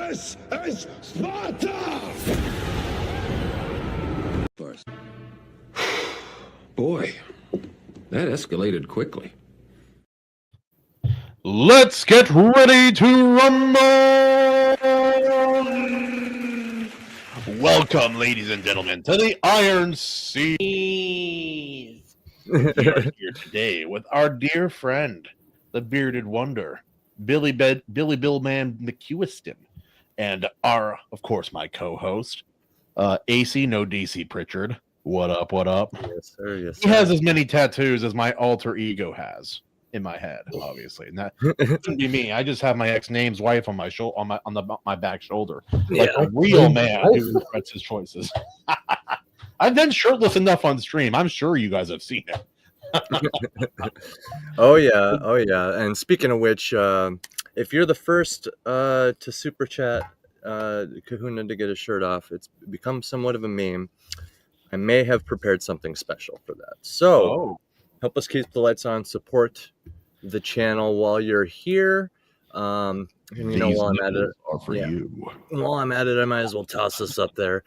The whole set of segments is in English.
This is Sparta! Boy, that escalated quickly. Let's get ready to rumble! Welcome, ladies and gentlemen, to the Iron Seas. We are here today with our dear friend, the bearded wonder, Bill McUisdean, and of course, my co-host, AC No DC Pritchard. What up? What up? Yes, sir. Yes, He sir. has as many tattoos as my alter ego has in my head, obviously. And that wouldn't be me. I just have my ex-name's wife on my my back shoulder, like a real man who regrets his choices. I've been shirtless enough on stream. I'm sure you guys have seen it. Oh yeah. And speaking of which, if you're the first to super chat Kahuna to get his shirt off, it's become somewhat of a meme. I may have prepared something special for that. So help us keep the lights on, support the channel while you're here. And while I'm at it, while I'm at it, I might as well toss this up there.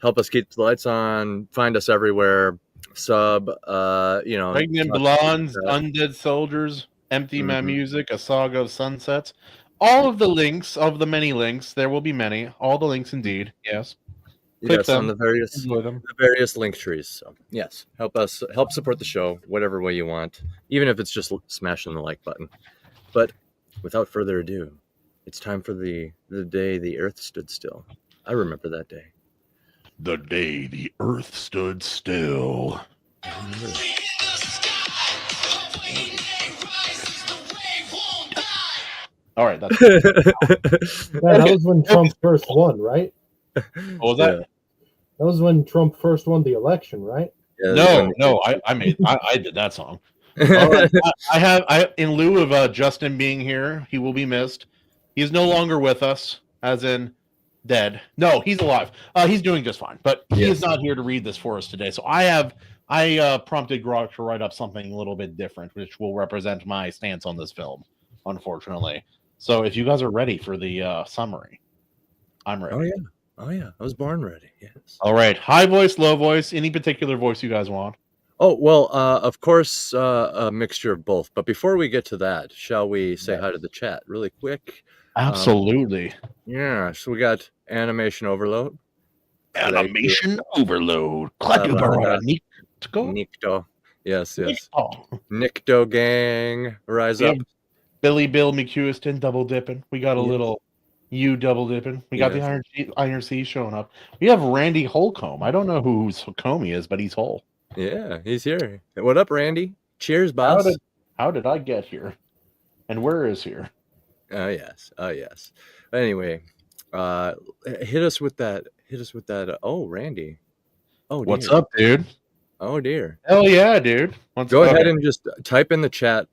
Help us keep the lights on. Find us everywhere. Sub, Pregnant Blondes, Undead Soldiers, Empty My Music, A Saga of Sunsets. All of the links, of the many links, there will be many. All the links, indeed. Yes. Yes, on the various link trees. So yes, help support the show whatever way you want, even if it's just smashing the like button. But without further ado, it's time for the day the earth stood still. I remember that day. The day the earth stood still. All right, that's that was when Trump first won, right? What was that? Yeah. That was when Trump first won the election, right? Yeah, I did that song. All right, I in lieu of Justin being here, he will be missed. He is no longer with us, as in dead. No, he's alive. He's doing just fine, but he is not here to read this for us today. So I prompted Grok to write up something a little bit different, which will represent my stance on this film, unfortunately. So if you guys are ready for the summary, I'm ready. Oh yeah, I was born ready. Yes. All right, high voice, low voice, any particular voice you guys want? Oh well, of course, a mixture of both. But before we get to that, shall we say hi to the chat really quick? Absolutely. So we got Animation Overload. Overload. Nikto. Yes. Nikto gang, rise up. Bill McUisdean double dipping. We got a little you double dipping. We got the Iron Sea showing up. We have Randy Holcomb. I don't know whose Holcomb he is, but he's whole. Yeah, he's here. What up, Randy? Cheers, boss. How did I get here? And where is here? Oh yes. Anyway, hit us with that. Oh, Randy. Oh, dear. What's up, dude? Oh dear. Hell yeah, dude. Go ahead and just type in the chat.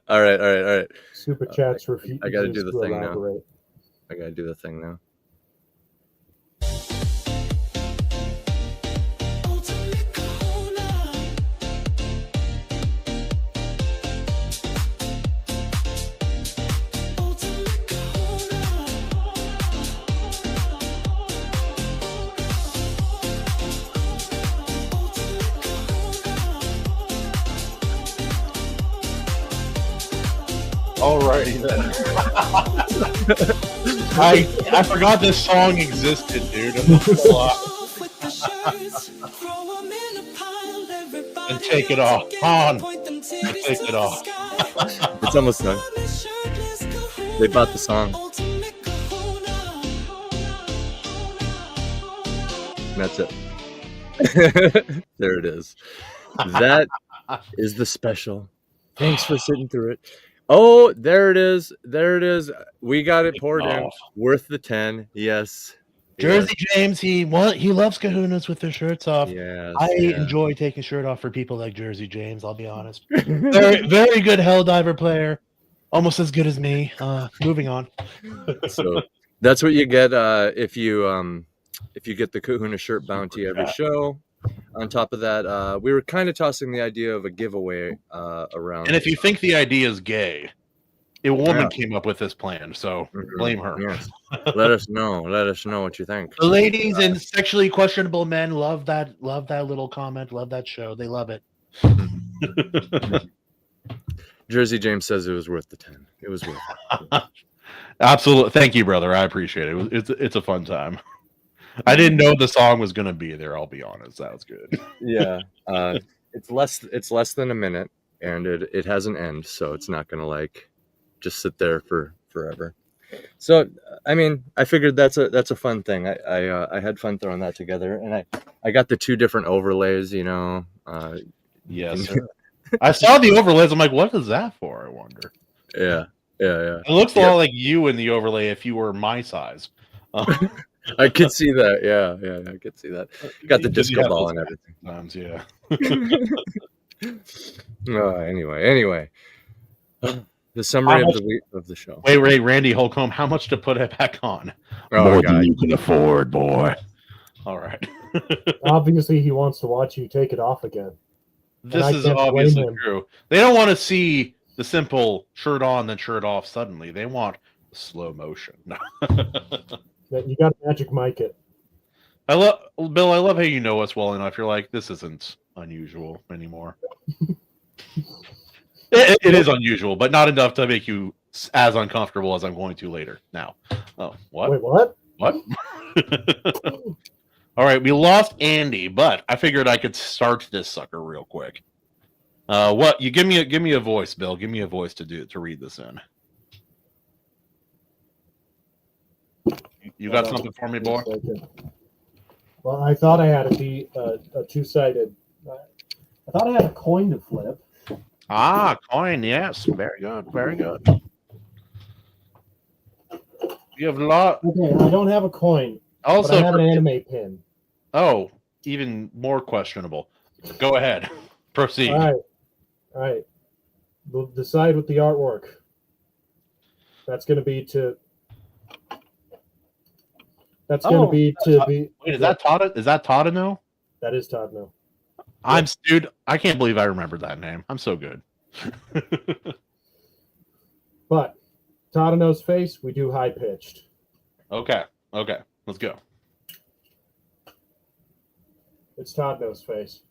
All right. Super chats refuse. I gotta do the thing now. I gotta do the thing now. Alrighty then. I forgot this song existed, dude. And take it off. Take it off. It's almost done. They bought the song. And that's it. There it is. That is the special. Thanks for sitting through it. Oh, there it is. We got it poured in. Worth the 10. Yes. Jersey James, he loves kahunas with their shirts off. Yes, I enjoy taking shirt off for people like Jersey James, I'll be honest. Very, very good Helldiver player. Almost as good as me. Moving on. So that's what you get if you get the Kahuna shirt bounty every show. On top of that, we were kind of tossing the idea of a giveaway around. And if you think the idea is gay, A woman came up with this plan, so blame her. Yes. Let us know. Let us know what you think. The ladies and sexually questionable men love that little comment, love that show. They love it. Jersey James says it was worth the 10. It was worth it. Absolutely. Thank you, brother. I appreciate it. It's a fun time. I didn't know the song was going to be there. I'll be honest. That was good. Yeah. It's less than a minute, and it has an end, so it's not going to like just sit there for forever. So, I mean, I figured that's a fun thing. I had fun throwing that together, and I got the 2 different overlays, you know. Yes, sir. I saw the overlays. I'm like, what is that for? I wonder. Yeah. It looks a lot like you in the overlay if you were my size. I could see that. Yeah, I could see that. Got the disco ball and everything. Times, yeah. Anyway. The summary of the week of the show. Wait, Randy Holcomb, how much to put it back on? More than you can afford, boy. All right. Obviously, he wants to watch you take it off again. This is obviously true. They don't want to see the simple shirt on then shirt off suddenly. They want slow motion. You got to magic mic it. Bill, I love how you know us well enough. You're like, this isn't unusual anymore. It is unusual, but not enough to make you as uncomfortable as I'm going to later. Now, what? Wait, what? What? All right, we lost Andy, but I figured I could start this sucker real quick. What? You give me a voice, Bill. Give me a voice to read this in. You got something for me, boy? Well, I thought I had a two-sided. I thought I had a coin to flip. Coin, yes. Very good, very good. You have a lot. Okay, I don't have a coin. Also, but I have an anime pin. Oh, even more questionable. Go ahead. Proceed. All right. We'll decide with the artwork. That's going to be to. That's going to be to be. Wait, is that Tadano? That is Tadano. Dude, I can't believe I remembered that name. I'm so good. But Tadano's face, we do high pitched. Okay, let's go. It's Tadano's face.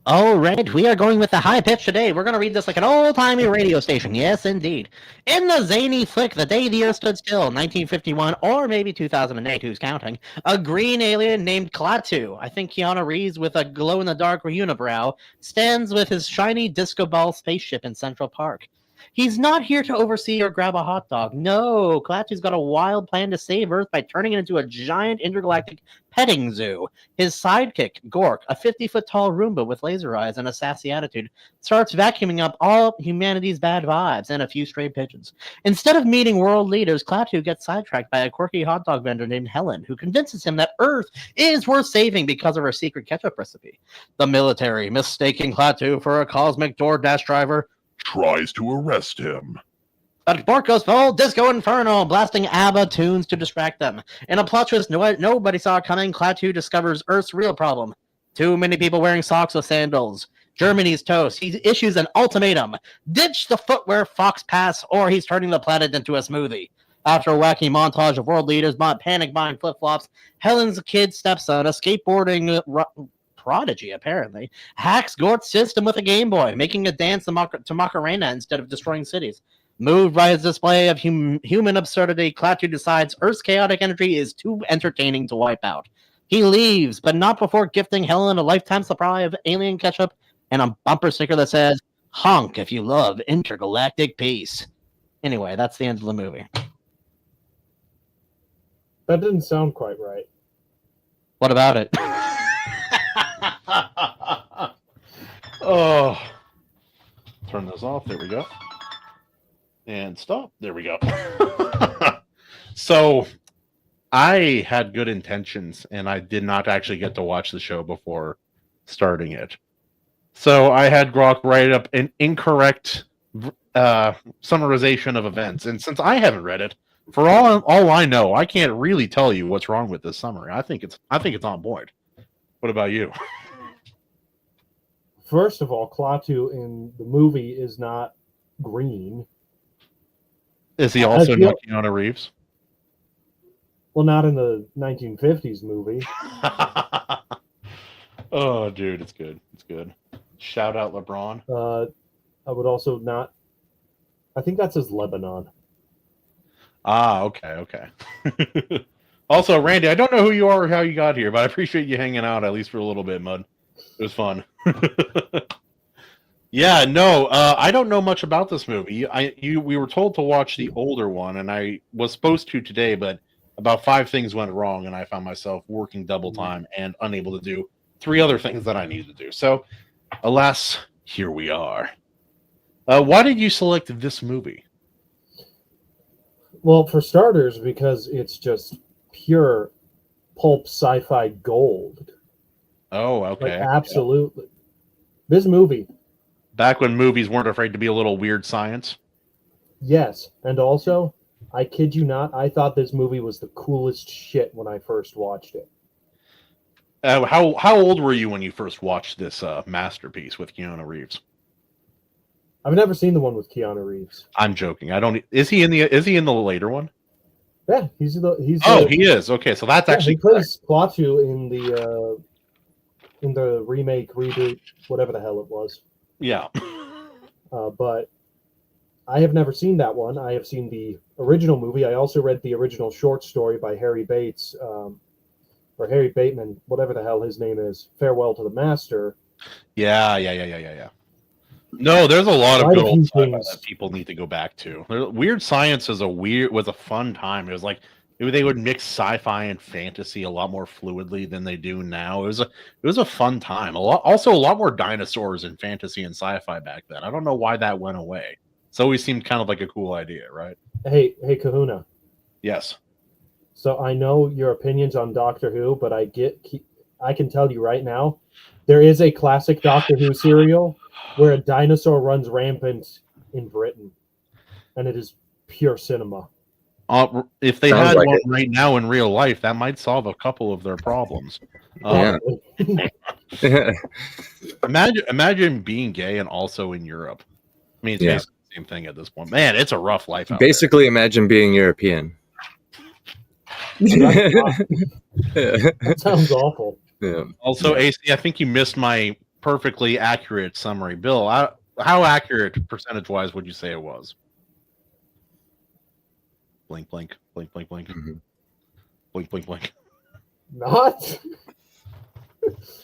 All right, we are going with the high pitch today. We're going to read this like an old-timey radio station. Yes, indeed. In the zany flick, The Day the Earth Stood Still, 1951, or maybe 2008, who's counting, a green alien named Klaatu, I think Keanu Reeves with a glow-in-the-dark unibrow, stands with his shiny disco ball spaceship in Central Park. He's not here to oversee or grab a hot dog. No, Klaatu's got a wild plan to save Earth by turning it into a giant intergalactic petting zoo. His sidekick, Gort, a 50-foot-tall Roomba with laser eyes and a sassy attitude, starts vacuuming up all humanity's bad vibes and a few stray pigeons. Instead of meeting world leaders, Klaatu gets sidetracked by a quirky hot dog vendor named Helen, who convinces him that Earth is worth saving because of her secret ketchup recipe. The military, mistaking Klaatu for a cosmic DoorDash driver, tries to arrest him. But Gort goes full disco inferno, blasting ABBA tunes to distract them. In a plot twist nobody saw coming, Klaatu discovers Earth's real problem. Too many people wearing socks with sandals. Germany's toast. He issues an ultimatum. Ditch the footwear Fox Pass, or he's turning the planet into a smoothie. After a wacky montage of world leaders panic buying flip-flops, Helen's kid stepson, a skateboarding prodigy, apparently, hacks Gort's system with a Game Boy, making a dance to Macarena instead of destroying cities. Moved by his display of human absurdity, Klaatu decides Earth's chaotic energy is too entertaining to wipe out. He leaves, but not before gifting Helen a lifetime supply of alien ketchup and a bumper sticker that says, "Honk if you love intergalactic peace." Anyway, that's the end of the movie. That didn't sound quite right. What about it? Oh, turn this off. There we go. And stop. There we go. So I had good intentions, and I did not actually get to watch the show before starting it. So I had Grok write up an incorrect summarization of events. And since I haven't read it, for all I know, I can't really tell you what's wrong with this summary. I think it's on point. What about you? First of all, Klaatu in the movie is not green. Is he I also feel- not Keanu Reeves? Well, not in the 1950s movie. Oh, dude, it's good. It's good. Shout out LeBron. I would also not. I think that says Lebanon. Ah, okay. Also, Randy, I don't know who you are or how you got here, but I appreciate you hanging out at least for a little bit, Mud. It was fun. Yeah, no, I don't know much about this movie. We were told to watch the older one, and I was supposed to today, but about 5 things went wrong, and I found myself working double time and unable to do 3 other things that I needed to do. So, alas, here we are. Why did you select this movie? Well, for starters, because it's just pure pulp sci-fi gold. Oh, Like, okay. absolutely. This movie, Back when movies weren't afraid to be a little weird science. yes. And also, I kid you not, I thought this movie was the coolest shit when I first watched it. How old were you when you first watched this masterpiece with Keanu Reeves? I've never seen the one with Keanu Reeves. I'm joking. I don't. Is he in the later one? Yeah, he's Oh, he is. Okay, so that's actually he plays Klaatu in the remake, reboot, whatever the hell it was. yeah. But I have never seen that one. I have seen the original movie. I also read the original short story by Harry Bates, or Harry Bateman, whatever the hell his name is. Farewell to the Master. Yeah. No, there's a lot of Quite a good few old sci-fi things. that people need to go back to. Weird Science was a fun time. It was like they would mix sci-fi and fantasy a lot more fluidly than they do now. It was a fun time. A lot more dinosaurs in fantasy and sci-fi back then. I don't know why that went away. It's always seemed kind of like a cool idea, right? Hey, Kahuna. Yes. So I know your opinions on Doctor Who, but I can tell you right now, there is a classic Doctor Who serial where a dinosaur runs rampant in Britain, and it is pure cinema. If they Sounds had like one it. right now in real life, that might solve a couple of their problems. Yeah. Imagine being gay and also in Europe. I mean, it's Yeah. basically the same thing at this point. Man, it's a rough life out Basically, imagine being European. That sounds awful. Yeah. there. Also, Yeah. AC, I think you missed my perfectly accurate summary. Bill, how accurate percentage-wise would you say it was? Blink, blink, blink, blink, blink, Mhm. blink, blink, blink. Not?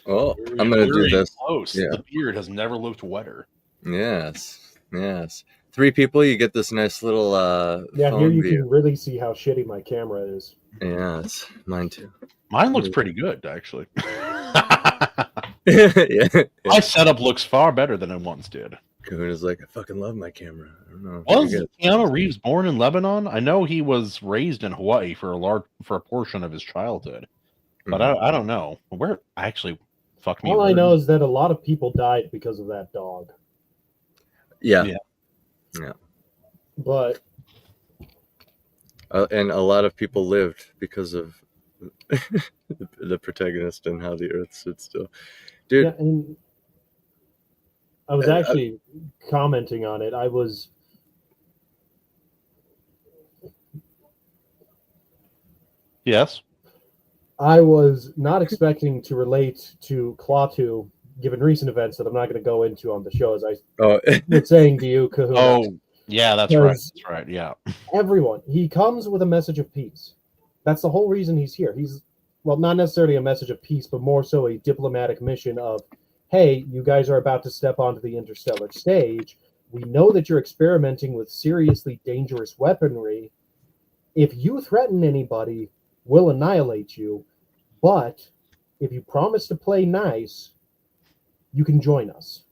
Well, I'm gonna do Very this. Close. Yeah. The beard has never looked wetter. Yes. 3 people, you get this nice little Yeah, phone here you view. can really see how shitty my camera is. Yes, mine too. Mine looks pretty good, actually. Yeah. My setup looks far better than it once did. Kahuna's like, I fucking love my camera. I don't know. Was You get- Keanu Reeves born in Lebanon? I know he was raised in Hawaii for a portion of his childhood, but Mhm. I don't know where. Actually, fuck me. All I where- know is that a lot of people died because of that dog. Yeah. Yeah. But And a lot of people lived because of the protagonist and how the Earth stood still. Dude, yeah, and I was actually commenting on it. I was Yes. not expecting to relate to Klaatu, given recent events that I'm not going to go into on the show, as I oh, was saying to you, Kahuna. Oh, yeah. That's right. Because- That's right. Yeah. Everyone, he comes with a message of peace. That's the whole reason he's here. He's, well, not necessarily a message of peace, but more so a diplomatic mission of, hey, you guys are about to step onto the interstellar stage. We know that you're experimenting with seriously dangerous weaponry. If you threaten anybody, we'll annihilate you. But if you promise to play nice, you can join us.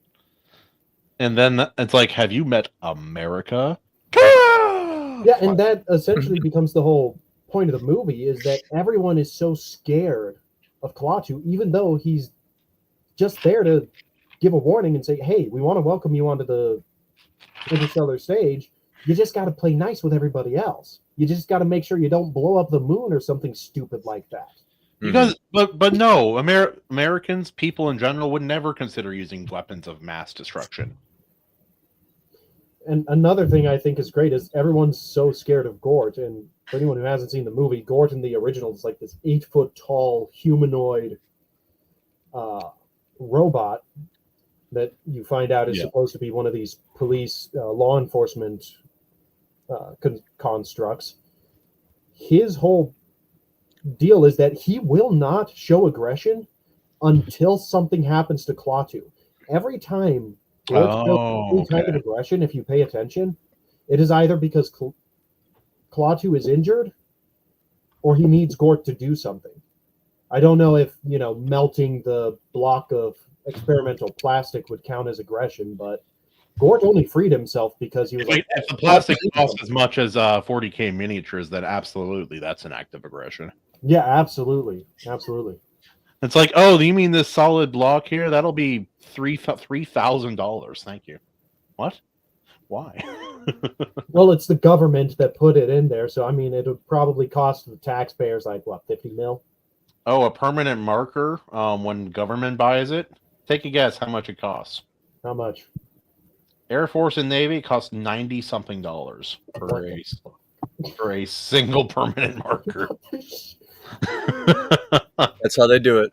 And then it's like, have you met America? Yeah, and that essentially becomes the whole point of the movie, is that everyone is so scared of Klaatu, even though he's just there to give a warning and say, hey, we want to welcome you onto the interstellar stage. You just got to play nice with everybody else. You just got to make sure you don't blow up the moon or something stupid like that. Because, but no, Americans, people in general, would never consider using weapons of mass destruction. And another thing I think is great is everyone's so scared of Gort. And for anyone who hasn't seen the movie, Gort in the original is like this 8-foot tall humanoid robot that you find out is supposed to be one of these police law enforcement constructs. His whole deal is that he will not show aggression until something happens to Klaatu. Every time Gort shows any kind of aggression, if you pay attention, it is either because Klaatu is injured or he needs Gort to do something. I don't know if, melting the block of experimental plastic would count as aggression, but Gort only freed himself because he was like, if the plastic costs as much as 40K miniatures, then absolutely that's an act of aggression. Yeah, absolutely. Absolutely. It's like, oh, you mean this solid block here? That'll be $3,000. Thank you. What? Why? Well, it's the government that put it in there, so I mean, it would probably cost the taxpayers like what, 50 mil? Oh, a permanent marker when government buys it? Take a guess how much it costs. How much? Air Force and Navy cost $90-something for a single permanent marker. That's how they do it.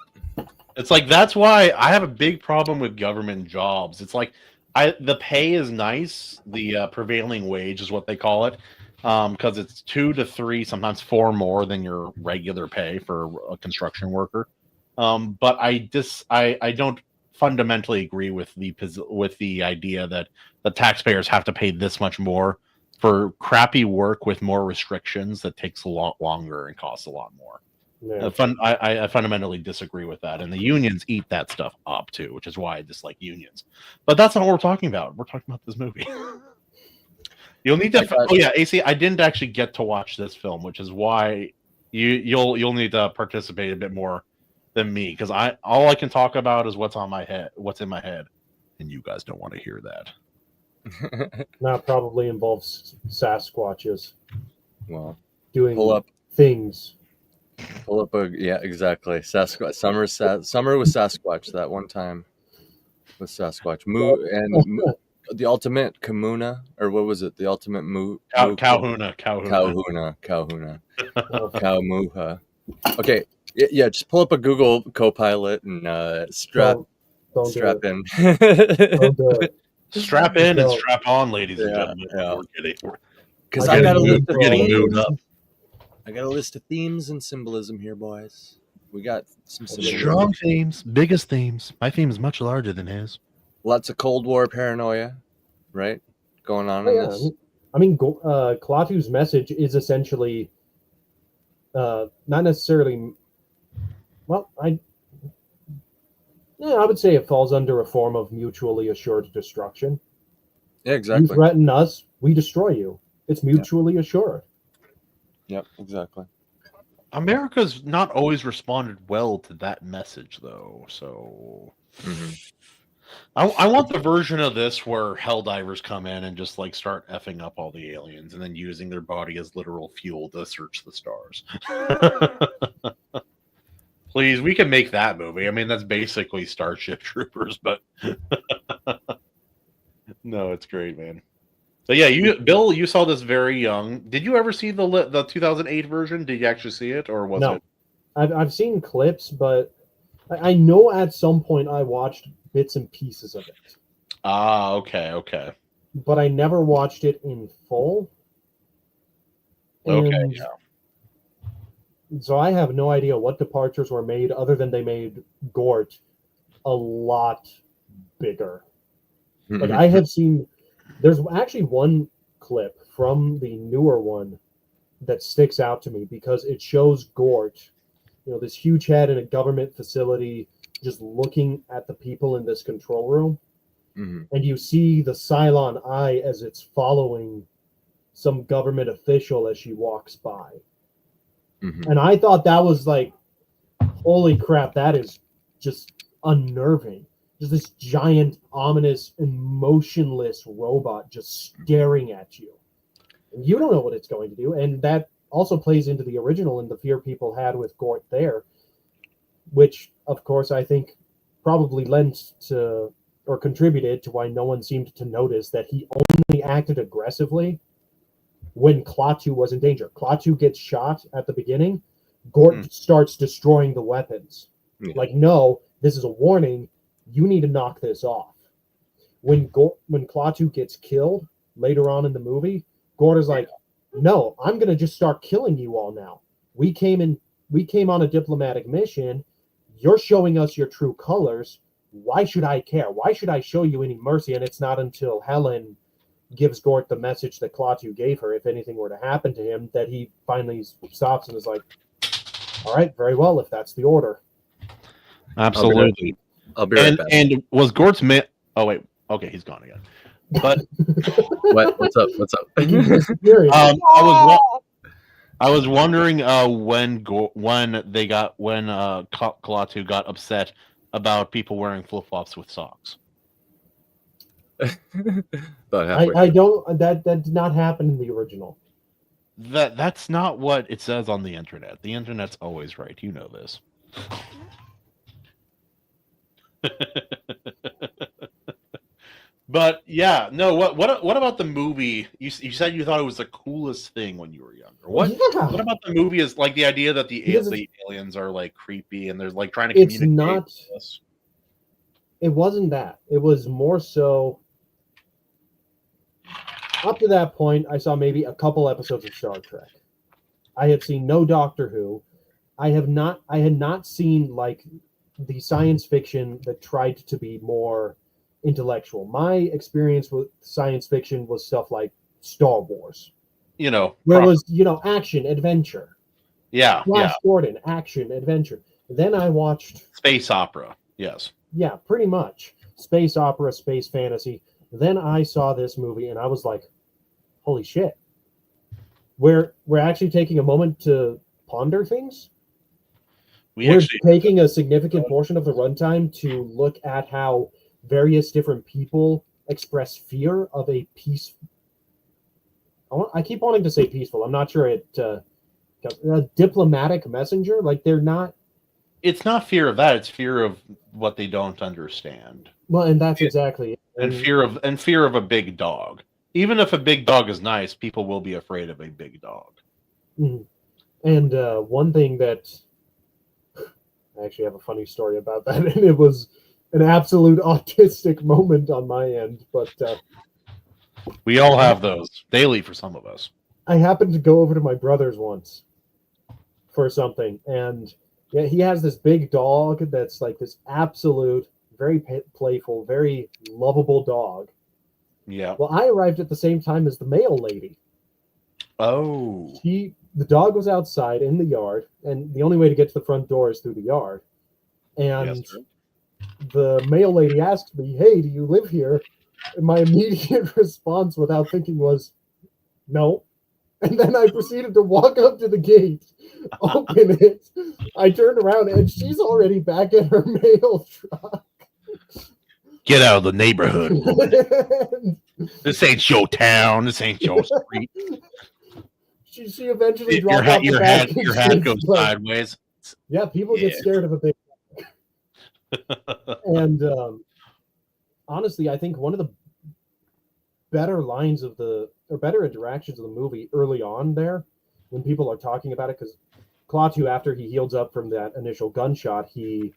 It's like, that's why I have a big problem with government jobs. It's like, the pay is nice. The prevailing wage is what they call it. Because it's 2 to 3, sometimes 4 more than your regular pay for a construction worker. But I don't fundamentally agree with the idea that the taxpayers have to pay this much more for crappy work with more restrictions that takes a lot longer and costs a lot more. Yeah. I fundamentally disagree with that, and the unions eat that stuff up too, which is why I dislike unions. But that's not what we're talking about. We're talking about this movie. You'll need to. Oh yeah, AC. I didn't actually get to watch this film, which is why you'll need to participate a bit more than me, because all I can talk about is what's in my head, and you guys don't want to hear that. That probably involves Sasquatches. Well, doing pull things. Pull up exactly. Sasquatch. Summer with Sasquatch that one time with Sasquatch. The ultimate Kamuna, or what was it? The ultimate Kauhuna. Kaumuha. Okay, yeah. Just pull up a Google Copilot and strap in. Strap in and strap on, ladies and gentlemen. Yeah. Because I got a list of themes. I got a list of themes and symbolism here, boys. We got some strong themes, biggest themes. My theme is much larger than his. Lots of Cold War paranoia, right? Going on in this. I mean, Klaatu's message is essentially not necessarily. Well, I would say it falls under a form of mutually assured destruction. Yeah, exactly. You threaten us, we destroy you. It's mutually assured. Yep, exactly. America's not always responded well to that message, though. So, I want the version of this where Helldivers come in and just like start effing up all the aliens, and then using their body as literal fuel to search the stars. Please, we can make that movie. I mean, that's basically Starship Troopers, but no, it's great, man. So yeah, Bill, you saw this very young. Did you ever see the 2008 version? Did you actually see it, or was it? I've seen clips, but I know at some point I watched bits and pieces of it. Ah, okay. But I never watched it in full. Okay, yeah. So I have no idea what departures were made, other than they made Gort a lot bigger. Like I have seen. There's actually one clip from the newer one that sticks out to me because it shows Gort, this huge head in a government facility, just looking at the people in this control room. And you see the Cylon eye as it's following some government official as she walks by. And I thought that was like, holy crap, that is just unnerving. Just this giant, ominous, emotionless robot just staring at you. And you don't know what it's going to do. And that also plays into the original and the fear people had with Gort there, which, of course, I think probably lends to or contributed to why no one seemed to notice that he only acted aggressively when Klaatu was in danger. Klaatu gets shot at the beginning. Gort starts destroying the weapons. Yeah. Like, no, this is a warning. You need to knock this off. When Klaatu gets killed later on in the movie, Gort is like, no, I'm going to just start killing you all now. We came on a diplomatic mission. You're showing us your true colors. Why should I care? Why should I show you any mercy? And it's not until Helen gives Gort the message that Klaatu gave her, if anything were to happen to him, that he finally stops and is like, all right, very well, if that's the order. Absolutely. I'll be right back. And was Gort's oh wait, okay, he's gone again. But What's up? I was wondering when Klaatu got upset about people wearing flip-flops with socks. About halfway. I don't. That did not happen in the original. That's not what it says on the internet. The internet's always right. You know this. But yeah, no. What about the movie? You said you thought it was the coolest thing when you were younger. What about the movie? Is like the idea that the aliens are like creepy and they're like trying to communicate. It's not. With us. It wasn't that. It was more so. Up to that point, I saw maybe a couple episodes of Star Trek. I had seen no Doctor Who. I had not seen like the science fiction that tried to be more intellectual. My experience with science fiction was stuff like Star Wars. Where it was, action, adventure. Yeah. Flash Gordon, action, adventure. Then I watched space opera. Yes. Yeah, pretty much. Space opera, space fantasy. Then I saw this movie and I was like, holy shit. We're actually taking a moment to ponder things. We're taking a significant portion of the runtime to look at how various different people express fear of a peace. I keep wanting to say peaceful. I'm not sure a diplomatic messenger. Like they're not. It's not fear of that. It's fear of what they don't understand. Well, and that's exactly it. And fear of a big dog. Even if a big dog is nice, people will be afraid of a big dog. Mm-hmm. And one thing that I actually have a funny story about that, and it was an absolute autistic moment on my end, but we all have those daily for some of us. I happened to go over to my brother's once for something, and he has this big dog that's like this absolute, very playful, very lovable dog. Yeah. Well, I arrived at the same time as the mail lady. Oh. The dog was outside in the yard, and the only way to get to the front door is through the yard. And the mail lady asked me, "Hey, do you live here?" And my immediate response without thinking was, "No." And then I proceeded to walk up to the gate, open it. I turned around, and she's already back in her mail truck. Get out of the neighborhood. This ain't your town. This ain't your street. She eventually dropped off the back. Your hat goes sideways. Yeah, people get scared of a big and honestly, I think one of the better lines better interactions of the movie early on there, when people are talking about it, because Klaatu, after he heals up from that initial gunshot, he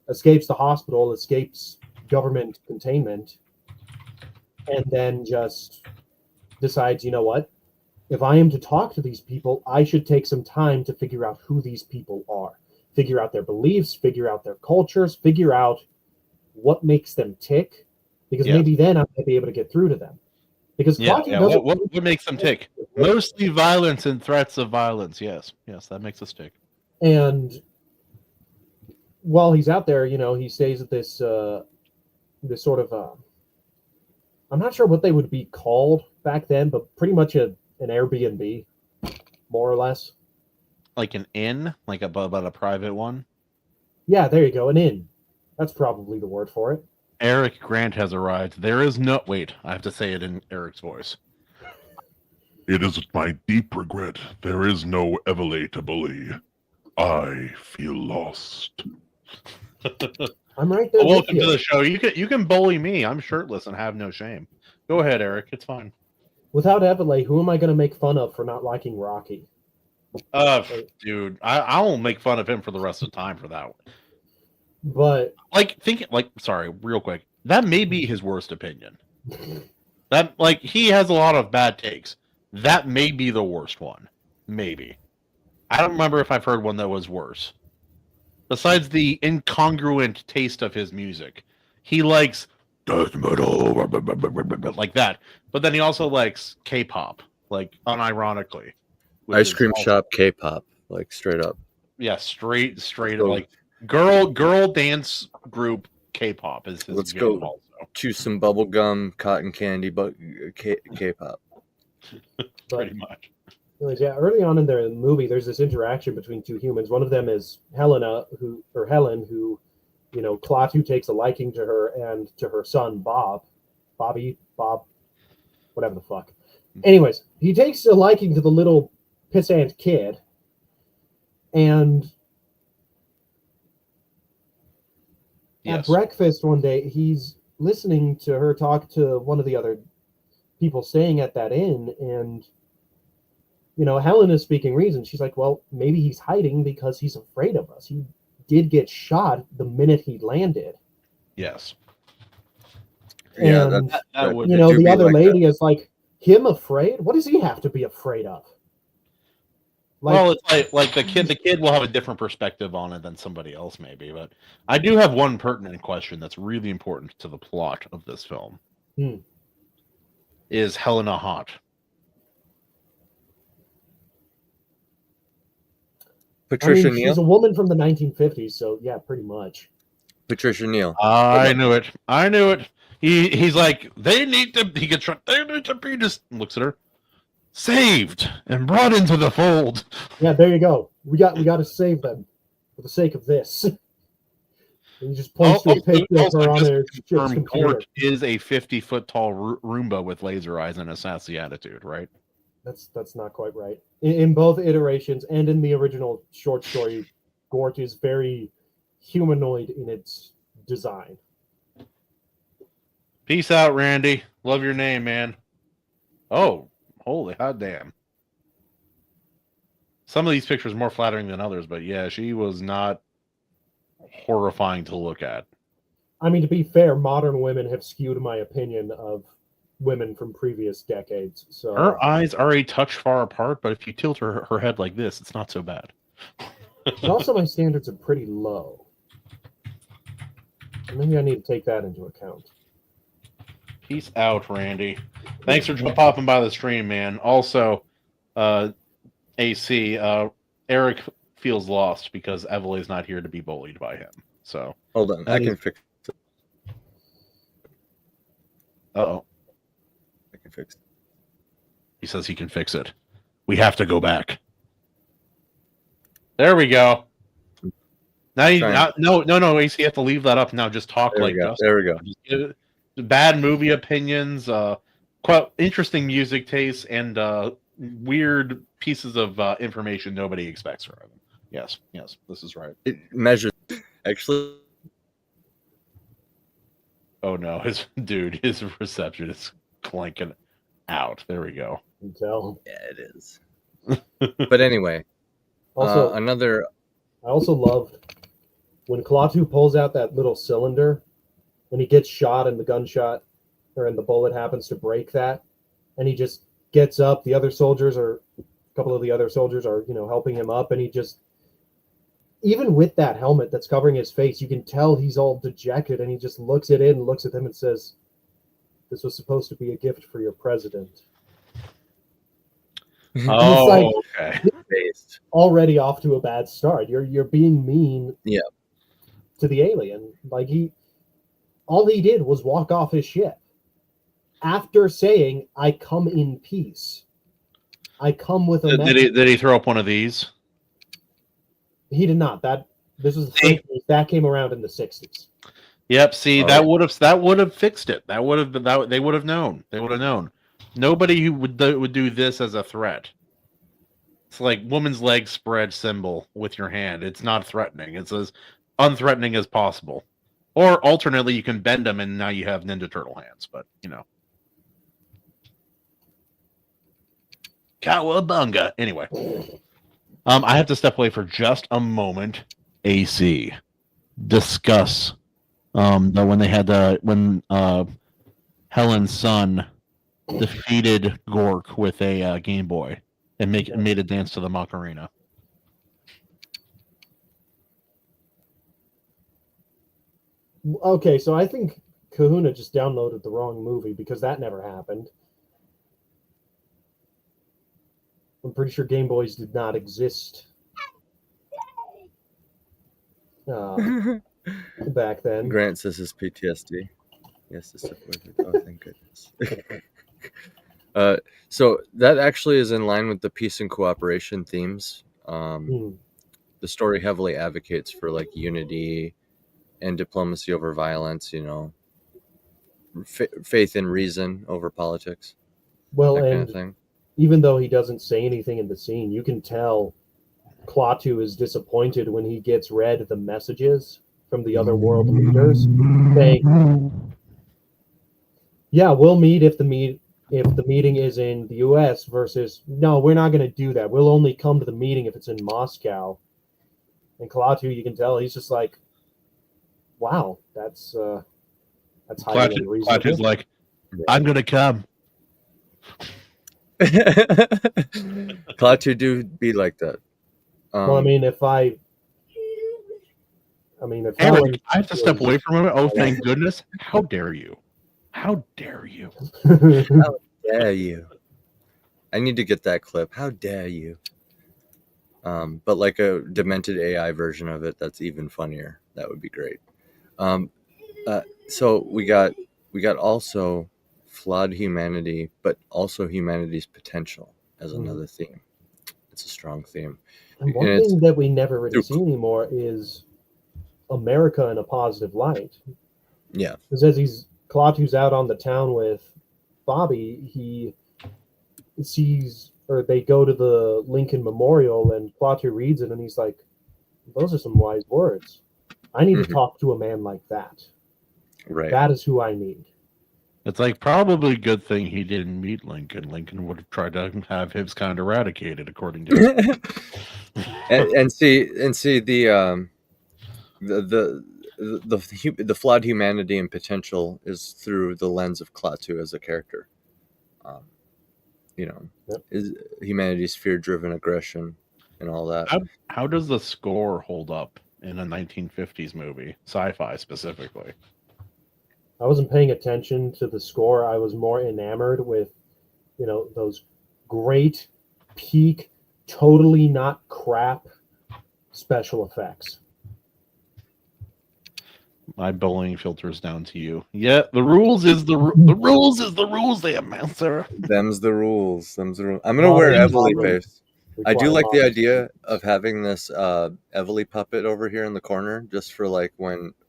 escapes the hospital, escapes government containment, and then just decides, you know what? If I am to talk to these people, I should take some time to figure out who these people are, figure out their beliefs, figure out their cultures, figure out what makes them tick, because maybe then I might be able to get through to them. Because what makes them tick? Mostly violence and threats of violence. Yes, that makes us tick. And while he's out there, he stays at this sort of I'm not sure what they would be called back then, but pretty much an Airbnb, more or less. Like an inn, like about a private one. Yeah, there you go, an inn. That's probably the word for it. Eric Grant has arrived. There is no... Wait, I have to say it in Eric's voice. It is my deep regret. There is no Evele to bully. I feel lost. I'm right there. Well, with welcome you. to the show. You can bully me. I'm shirtless and have no shame. Go ahead, Eric. It's fine. Without Evele, who am I going to make fun of for not liking Rocky? Dude, I won't make fun of him for the rest of the time for that one. But Sorry, real quick. That may be his worst opinion. That he has a lot of bad takes. That may be the worst one. Maybe. I don't remember if I've heard one that was worse. Besides the incongruent taste of his music, he likes death metal like that. But then he also likes K-pop, unironically. Ice cream shop K-pop, straight up. Yeah, straight So- up, girl dance group K-pop is his. Let's jam go. also. Chew some bubble gum, cotton candy, but K-pop. Pretty much. anyways, yeah, early on in the movie, there's this interaction between two humans. One of them is Helen, who Klaatu takes a liking to her and to her son Bob, whatever the fuck. Anyways, he takes a liking to the little pissant kid, and at breakfast one day, he's listening to her talk to one of the other people staying at that inn, and Helen is speaking reason. She's like, well, maybe he's hiding because he's afraid of us. He did get shot the minute he landed. Yes. Yeah, And that would the other lady is like, him afraid? What does he have to be afraid of? Well, it's like the kid will have a different perspective on it than somebody else maybe, but I do have one pertinent question that's really important to the plot of this film. Is Helena hot? Patricia Neal. She's a woman from the 1950s, so yeah, pretty much. Patricia Neal. I knew it. He's like, he gets shot. They need to be just looks at her. Saved and brought into the fold. Yeah, there you go. We got to save them for the sake of this. And he just points to a picture of her on their ship's computer. Gort is a 50-foot tall Roomba with laser eyes and a sassy attitude, right? That's not quite right. In both iterations and in the original short story, Gort is very humanoid in its design. Peace out, Randy. Love your name, man. Oh, holy hot damn. Some of these pictures are more flattering than others, but yeah, she was not horrifying to look at. I mean, to be fair, modern women have skewed my opinion of women from previous decades. So her eyes are a touch far apart, but if you tilt her head like this, it's not so bad. But also my standards are pretty low. Maybe I need to take that into account. Peace out, Randy. Thanks for popping by the stream, man. Also, AC, Eric feels lost because Evely's not here to be bullied by him. So hold on, I can fix it. Uh-oh. I can fix it. He says he can fix it. We have to go back. There we go. Now no, AC, you have to leave that up now. Just talk there like this. There we go. Bad movie opinions, quite interesting music tastes, and weird pieces of information nobody expects from him. Yes, this is right. It measures actually. Oh no, his reception is clanking out. There we go. You can tell. Yeah, it is. But anyway, Also, another. I also loved when Klaatu pulls out that little cylinder, and he gets shot, and the gunshot and the bullet happens to break that, and he just gets up. A couple of the other soldiers are helping him up, and he just, even with that helmet that's covering his face, you can tell he's all dejected, and he just looks at it and looks at them and says, "This was supposed to be a gift for your president." Oh, okay. Already off to a bad start. You're being mean. Yeah. To the alien, all he did was walk off his ship after saying, "I come in peace. I come with a message." Did he throw up one of these? He did not. This was the first news. That came around in the 60s. Yep. See, that would have fixed it. They would have known. They would have known. Nobody who would do this as a threat. It's like woman's leg spread symbol with your hand. It's not threatening. It's as unthreatening as possible. Or alternately, you can bend them and now you have Ninja Turtle hands. But, Cowabunga. Anyway. I have to step away for just a moment. AC. Discuss. When they had when Helen's son defeated Gort with a Game Boy and made a dance to the Macarena. Okay, so I think Kahuna just downloaded the wrong movie because that never happened. I'm pretty sure Game Boys did not exist back then. Grant says his PTSD. Yes, it's supported. Oh, thank goodness. So that actually is in line with the peace and cooperation themes. The story heavily advocates for like unity and diplomacy over violence. Faith in reason over politics. Well, that and kind of thing. Even though he doesn't say anything in the scene, you can tell Klaatu is disappointed when he gets read the messages from the other world leaders saying, "Yeah, we'll meet if the meeting is in the U.S." versus, "No, we're not going to do that. We'll only come to the meeting if it's in Moscow." And Klaatu, you can tell he's just like, "Wow, that's highly unreasonable." Klaatu's like, "I'm going to come." Klaatu do be like that. Well, if Eric, I have to step away for a moment. Oh, thank goodness! How dare you? How dare you? How dare you? I need to get that clip. How dare you? But like a demented AI version of it, that's even funnier. That would be great. So we got also flawed humanity, but also humanity's potential as another theme. It's a strong theme. And one thing that we never really see anymore is America in a positive light. Yeah. Because as Klaatu's out on the town with Bobby, he sees, or they go to the Lincoln Memorial, and Klaatu reads it, and he's like, "Those are some wise words. I need to talk to a man like that. Right. That is who I need." It's like probably a good thing he didn't meet Lincoln. Lincoln would have tried to have his kind eradicated, according to and see the flawed humanity and potential is through the lens of Klaatu as a character. Is humanity's fear-driven aggression and all that. How does the score hold up in a 1950s movie, sci-fi specifically? I wasn't paying attention to the score. I was more enamored with, those great peak, totally not crap special effects. My bullying filters down to you. Yeah, the rules is the rules is the rules, they amount, sir. Them's the rules. I'm gonna wear Evely face. I do like the idea of having this Evely puppet over here in the corner, just for like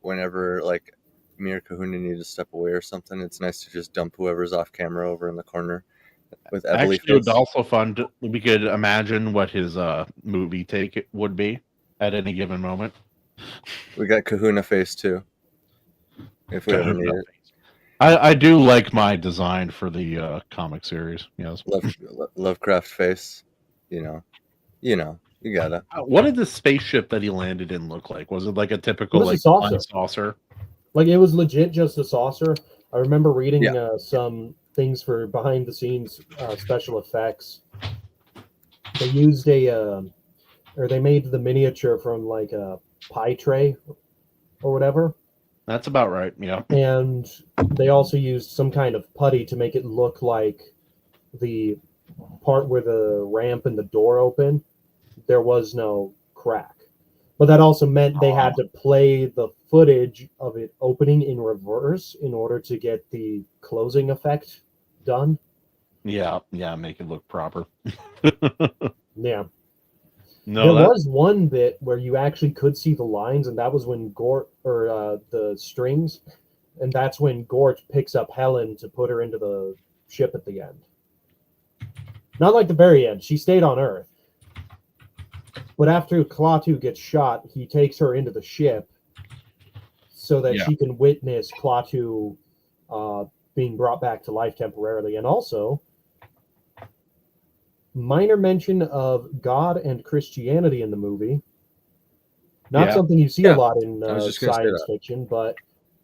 whenever like me or Kahuna need to step away or something. It's nice to just dump whoever's off camera over in the corner with Evely. Actually, it would also fun. We could imagine what his movie take would be at any given moment. We got Kahuna face too, if we ever need it. I do like my design for the comic series. Yes, Lovecraft face. You gotta. What did the spaceship that he landed in look like? Was it like a typical like saucer? Like, it was legit just a saucer. I remember reading some things for behind the scenes special effects. They used they made the miniature from like a pie tray or whatever. That's about right, yeah. And they also used some kind of putty to make it look like the part where the ramp and the door open, there was no crack. But that also meant they had to play the footage of it opening in reverse in order to get the closing effect done. Yeah, make it look proper. Yeah. No, there was one bit where you actually could see the lines, and that was when Gort, or the strings, and that's when Gort picks up Helen to put her into the ship at the end. Not like the very end. She stayed on Earth. But after Klaatu gets shot, he takes her into the ship, so that Yeah. she can witness Klaatu being brought back to life temporarily. And also, minor mention of God and Christianity in the movie. Not Yeah. something you see Yeah. a lot in I was just gonna say science that. fiction, but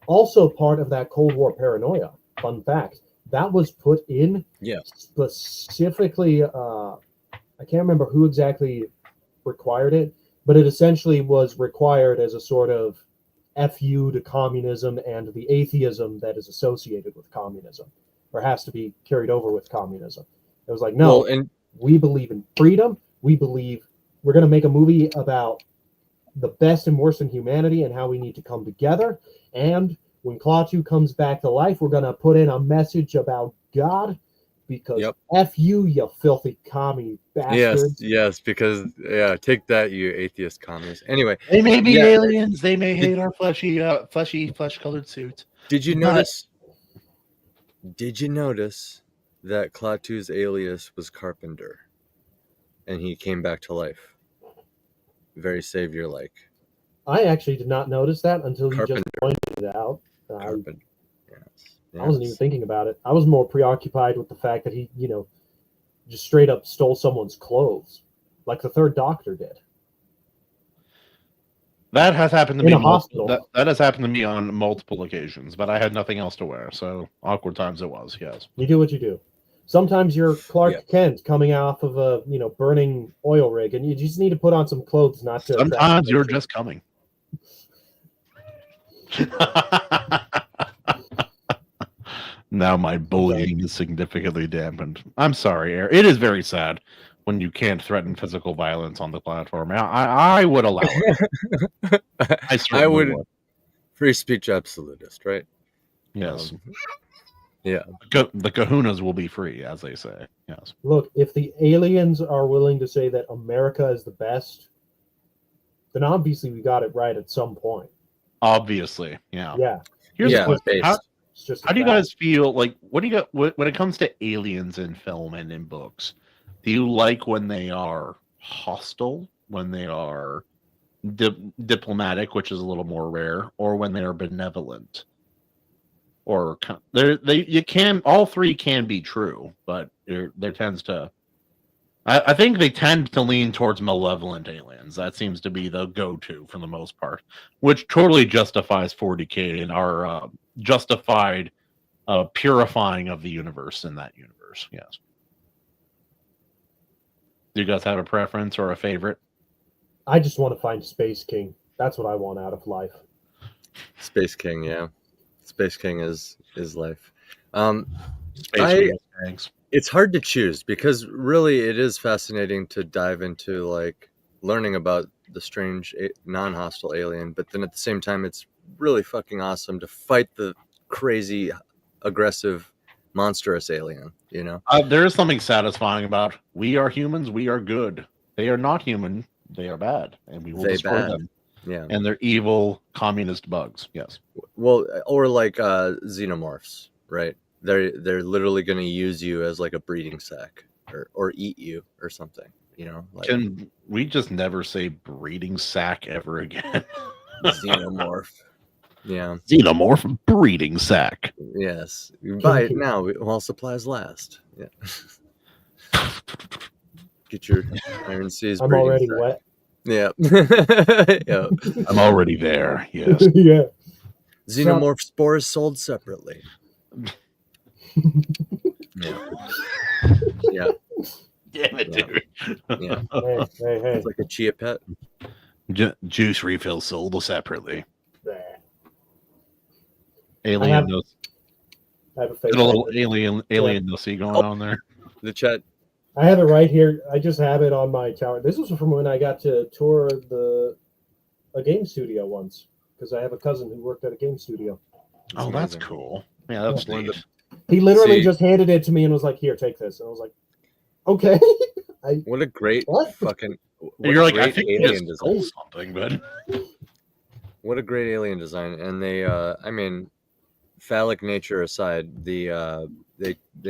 also part of that Cold War paranoia. Fun fact. That was put in Yeah. specifically, I can't remember who exactly required it, but it essentially was required as a sort of FU to communism and the atheism that is associated with communism, or has to be carried over with communism. It was like, no, Well, and we believe in freedom. We believe we're going to make a movie about the best and worst in humanity and how we need to come together. And when Klaatu comes back to life, we're going to put in a message about God, because Yep. F you filthy commie bastards. yes, because take that, you atheist communist. Anyway, They may be Yeah. aliens. They may hate our flesh-colored suits. did you But- notice? Did you notice that Klaatu's alias was Carpenter, and he came back to life? Very savior-like. I actually did not notice that until you just Carpenter. pointed it out. Carpenter. Yes. I wasn't even thinking about it. I was more preoccupied with the fact that he, just straight up stole someone's clothes, like the Third Doctor did. That has happened to In me. a hospital. That has happened to me on multiple occasions, but I had nothing else to wear, so awkward times it was. Yes. You do what you do. Sometimes you're Clark Yeah. Kent coming off of a burning oil rig, and you just need to put on some clothes not to. attract Sometimes you're attention. just coming. Now my bullying is significantly dampened. I'm sorry, Air. It is very sad when you can't threaten physical violence on the platform. I would allow it. I certainly would. would. Free speech absolutist, right? Yes. Yeah. The kahunas will be free, as they say. Yes. Look, if the aliens are willing to say that America is the best, then obviously we got it right at some point. Obviously. Yeah. Yeah, Here's Yeah, a question. based. it's just. How do you guys feel like what do you got when it comes to aliens in film and in books? Do you like when they are hostile, when they are diplomatic, which is a little more rare, or when they are benevolent? Or you can all three can be true, but there tends to I think they tend to lean towards malevolent aliens. That seems to be the go-to for the most part, which totally justifies 40K and our justified purifying of the universe in that universe. Yes. Do you guys have a preference or a favorite? I just want to find Space King. That's what I want out of life. Space King, yeah. Space King is life. Space Thanks. It's hard to choose because really it is fascinating to dive into like learning about the strange non-hostile alien, but then at the same time it's really fucking awesome to fight the crazy aggressive monstrous alien, There is something satisfying about we are humans, we are good. They are not human, they are bad, and we will destroy them. Yeah. And they're evil communist bugs. Yes. Well, or like xenomorphs, right? They're literally going to use you as like a breeding sack or eat you or something, like Can we just never say breeding sack ever again? xenomorph. Yeah. Xenomorph breeding sack. Yes. You buy it now while supplies last. Yeah. Get your Iron Seas. I'm breeding already sack. wet. Yeah. Yeah. I'm already there. Yes. Yeah. Xenomorph spores sold separately. Yeah. Yeah. Damn it, Yeah. dude. Yeah. Hey. It's like a chia pet. Juice refill sold separately. Nah. Alien nose. I have a Got face. a little alien nosy going on there. The chat. I have it right here. I just have it on my tower. This was from when I got to tour a game studio once, because I have a cousin who worked at a game studio. Oh, that's cool. Yeah, that's One of neat. He literally See. just handed it to me and was like, "Here, take this." And I was like, "Okay." What a great What? fucking. What You're a like, I great think you alien just design. stole something, but What a great alien design. And they, I mean, phallic nature aside, they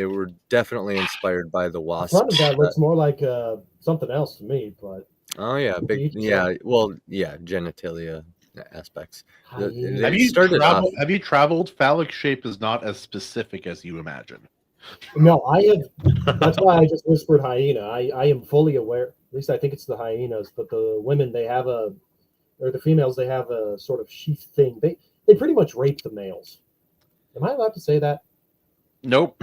were definitely inspired by the The wasp. front of that looks more like something else to me, but Oh yeah, big Each yeah. Well, yeah, genitalia. aspects. Hyena. Have you started off- traveled? Have you traveled? Phallic shape is not as specific as you imagine. No, I have. That's why I just whispered hyena. I am fully aware. At least I think it's the hyenas. But the women, they have or the females, they have a sort of sheath thing. They pretty much rape the males. Am I allowed to say that? Nope.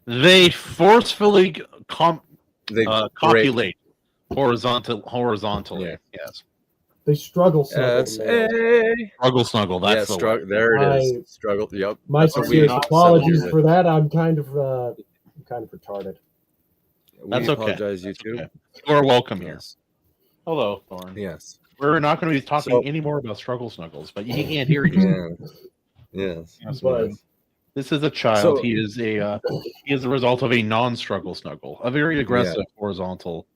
They forcefully They rape. copulate horizontally. Yeah. Yes. They struggle snuggle Yes. the males. Hey. Struggle snuggle. That's the word. There it is. I- Struggle. Yep. My That's what we sincerest apologies celebrate. for that. I'm kind of retarded. That's We okay. apologize, you two. Okay. You are welcome here. Yes. Hello, Thorn. Yes. We're not going to be talking So- anymore about struggle snuggles, but you can't hear you. Yeah. Yes. But This is a child. So- He is the result of a non-struggle snuggle, a very aggressive horizontal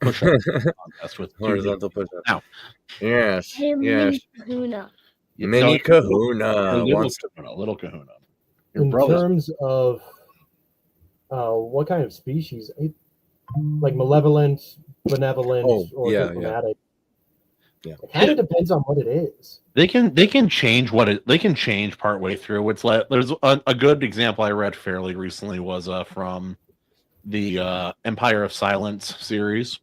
push-up contest with Horizontal push-up. Now. Yes. Hey, Yes. Kahuna. Mini Kahuna little wants to. kahuna, little kahuna. Your in brother's terms of what kind of species, like malevolent, benevolent, or yeah. diplomatic. Yeah. It kind of depends on what it is. They can change they can change partway through. It's like there's a good example I read fairly recently was from the Empire of Silence series.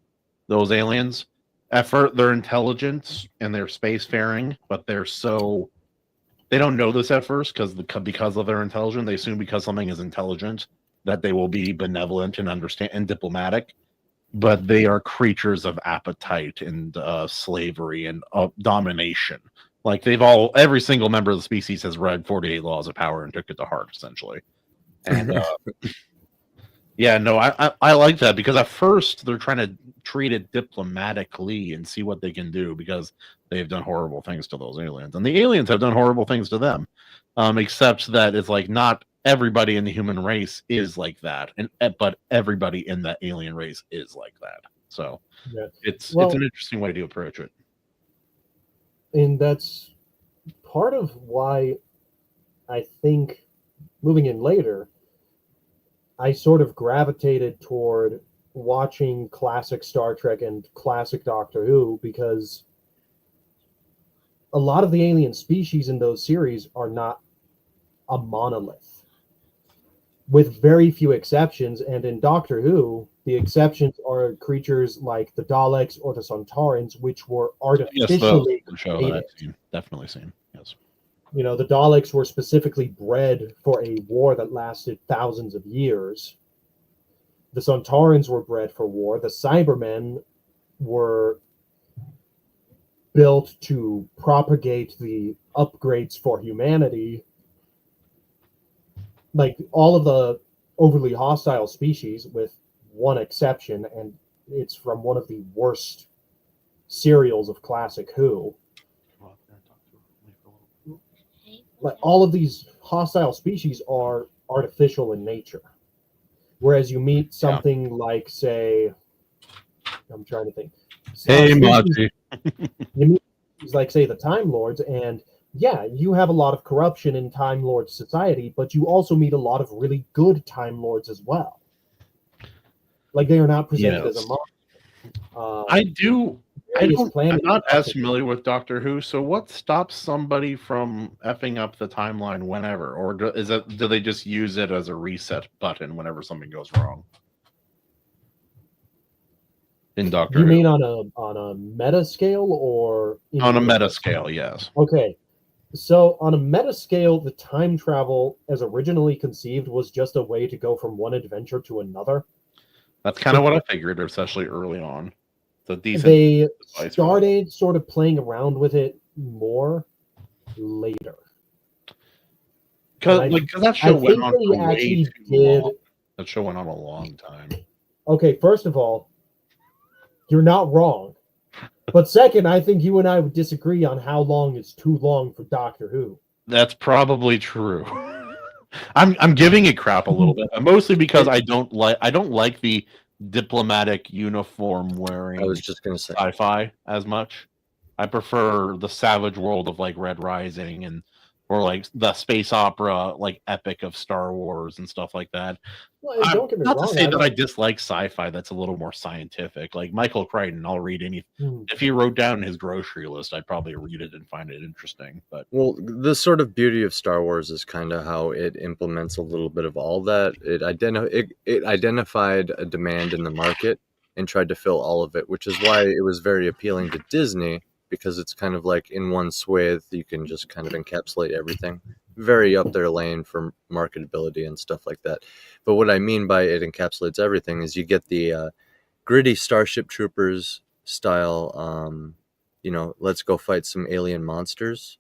Those aliens, at first they're intelligent and they're spacefaring, but they don't know this at first because of their intelligence. They assume because something is intelligent that they will be benevolent and understand and diplomatic. But they are creatures of appetite and slavery and domination. Like every single member of the species has read 48 Laws of Power and took it to heart, essentially. And yeah, no, I like that because at first they're trying to treat it diplomatically and see what they can do because they've done horrible things to those aliens, and the aliens have done horrible things to them. Except that it's like not everybody in the human race is like that, but everybody in the alien race is like that. So Yeah. it's Well- an interesting way to approach it. And that's part of why I think moving in later, I sort of gravitated toward watching classic Star Trek and classic Doctor Who because a lot of the alien species in those series are not a monolith, with very few exceptions. And in Doctor Who, the exceptions are creatures like the Daleks or the Sontarans, which were Yes, artificially the show that created. I've seen, definitely seen. Yes. You know, the Daleks were specifically bred for a war that lasted thousands of years. The Sontarans were bred for war. The Cybermen were built to propagate the upgrades for humanity. Like all of the overly hostile species, with one exception, and it's from one of the worst serials of classic Who. Like all of these hostile species are artificial in nature. Whereas you meet something like, say, I'm trying to think. Hey, species- Monty. You meet species like, say, the Time Lords, and yeah, you have a lot of corruption in Time Lord society, but you also meet a lot of really good Time Lords as well. Like they are not presented as a monster. I'm not as familiar with Doctor Who, so what stops somebody from effing up the timeline whenever? Or do they just use it as a reset button whenever something goes wrong? In Doctor You Who. mean on a meta scale or On a meta scale, yes. Okay. So on a meta scale, the time travel as originally conceived was just a way to go from one adventure to another. That's kind of what I figured, especially early on. It's a decent They device for started sort of playing around with it more later. because I- that show I went think on they for way actually too did. long. That show went on a long time. Okay, first of all, you're not wrong. But second, I think you and I would disagree on how long is too long for Doctor Who. That's probably true. I'm giving it crap a little bit, mostly because I don't like the diplomatic uniform wearing I was just gonna say. sci-fi as much. I prefer the savage world of like Red Rising and or like the space opera like epic of Star Wars and stuff like that. Well, and don't get me Not wrong. to say that I dislike sci-fi that's a little more scientific. Like Michael Crichton, I'll read any. If he wrote down his grocery list, I'd probably read it and find it interesting. But Well, the sort of beauty of Star Wars is kind of how it implements a little bit of all that. It identified a demand in the market and tried to fill all of it, which is why it was very appealing to Disney, because it's kind of like in one swathe you can just kind of encapsulate everything. Very up their lane for marketability and stuff like that. But what I mean by it encapsulates everything is you get the gritty Starship Troopers style, let's go fight some alien monsters,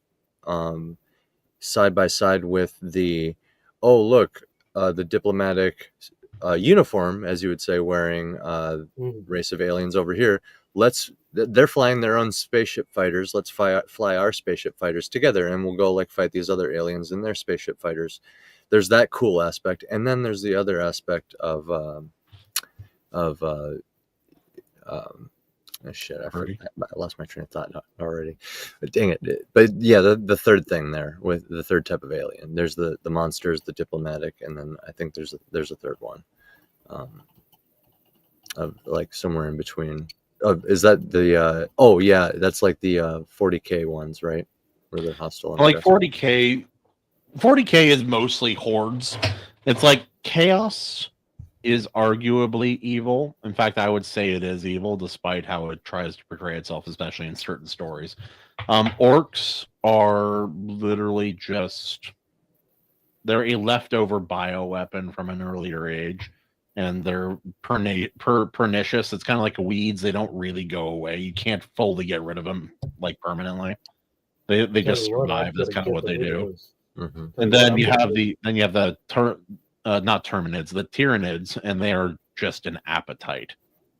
side by side with the, the diplomatic uniform, as you would say, wearing race of aliens over here. They're flying their own spaceship fighters. Let's fly our spaceship fighters together, and we'll go like fight these other aliens in their spaceship fighters. There's that cool aspect, and then there's the other aspect of shit, I lost my train of thought already. Dang it. But yeah, the third thing there with the third type of alien. There's the monsters, the diplomatic, and then I think there's a third one. Of like somewhere in between. Is that the that's like the 40K ones, right? Where they're hostile. Like 40K is mostly hordes. It's like chaos is arguably evil. In fact, I would say it is evil, despite how it tries to portray itself, especially in certain stories. Orcs are literally they're a leftover bioweapon from an earlier age, and they're pernicious. It's kind of like weeds. They don't really go away. You can't fully get rid of them like permanently. They just survive. That's kind of what they do. Mm-hmm. And then you have the not Terminids, the Tyranids, and they are just an appetite.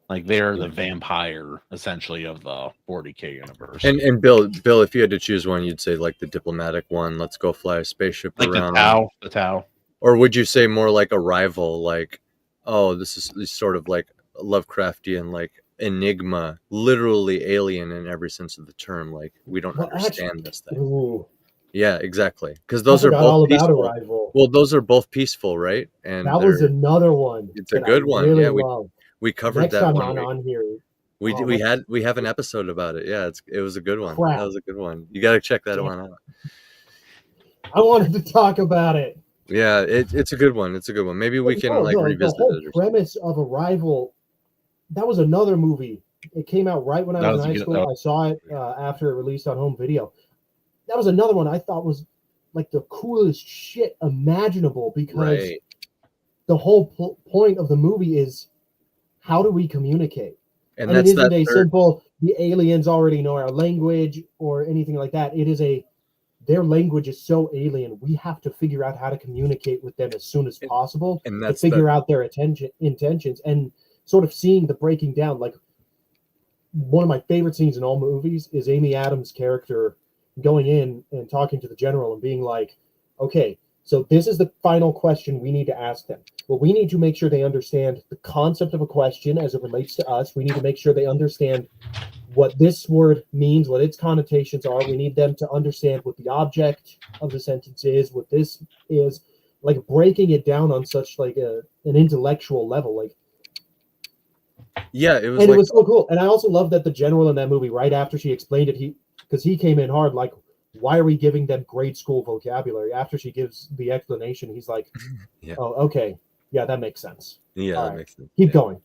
Like they're the vampire essentially of the 40K universe. And Bill, if you had to choose one, you'd say like the diplomatic one. Let's go fly a spaceship like around. The Tau. Or would you say more like a rival? Like, oh, this is sort of like Lovecraftian, like enigma, literally alien in every sense of the term. Like we don't understand this thing. Ooh. Yeah, exactly. Because those are both all peaceful. about Arrival. Well, those are both peaceful, right? And that was another one. It's a good one. Really Yeah, loved. we covered Next that time one. on here. We have an episode about it. Yeah, it was a good one. Crap. That was a good one. You got to check that one out. I wanted to talk about it. Yeah, it's a good one. It's a good one. Maybe we can revisit the whole it. Premise of Arrival. That was another movie. It came out right when I was in high school. I saw it after it released on home video. That was another one I thought was like the coolest shit imaginable, because the whole point of the movie is how do we communicate? And it isn't a simple, the aliens already know our language or anything like that. It is their language is so alien. We have to figure out how to communicate with them as soon as possible to figure out their intentions, and sort of seeing the breaking down. Like one of my favorite scenes in all movies is Amy Adams' character going in and talking to the general and being like, okay, so this is the final question we need to ask them. Well, we need to make sure they understand the concept of a question as it relates to us. We need to make sure they understand what this word means, what its connotations are. We need them to understand what the object of the sentence is, what this is, like breaking it down on such like an intellectual level. Like, yeah, it was. And it was so cool. And I also love that the general in that movie, right after she explained it, because he came in hard, like, why are we giving them grade school vocabulary? After she gives the explanation, he's like, oh, okay. Yeah, that makes sense. Yeah, that makes sense. Keep going.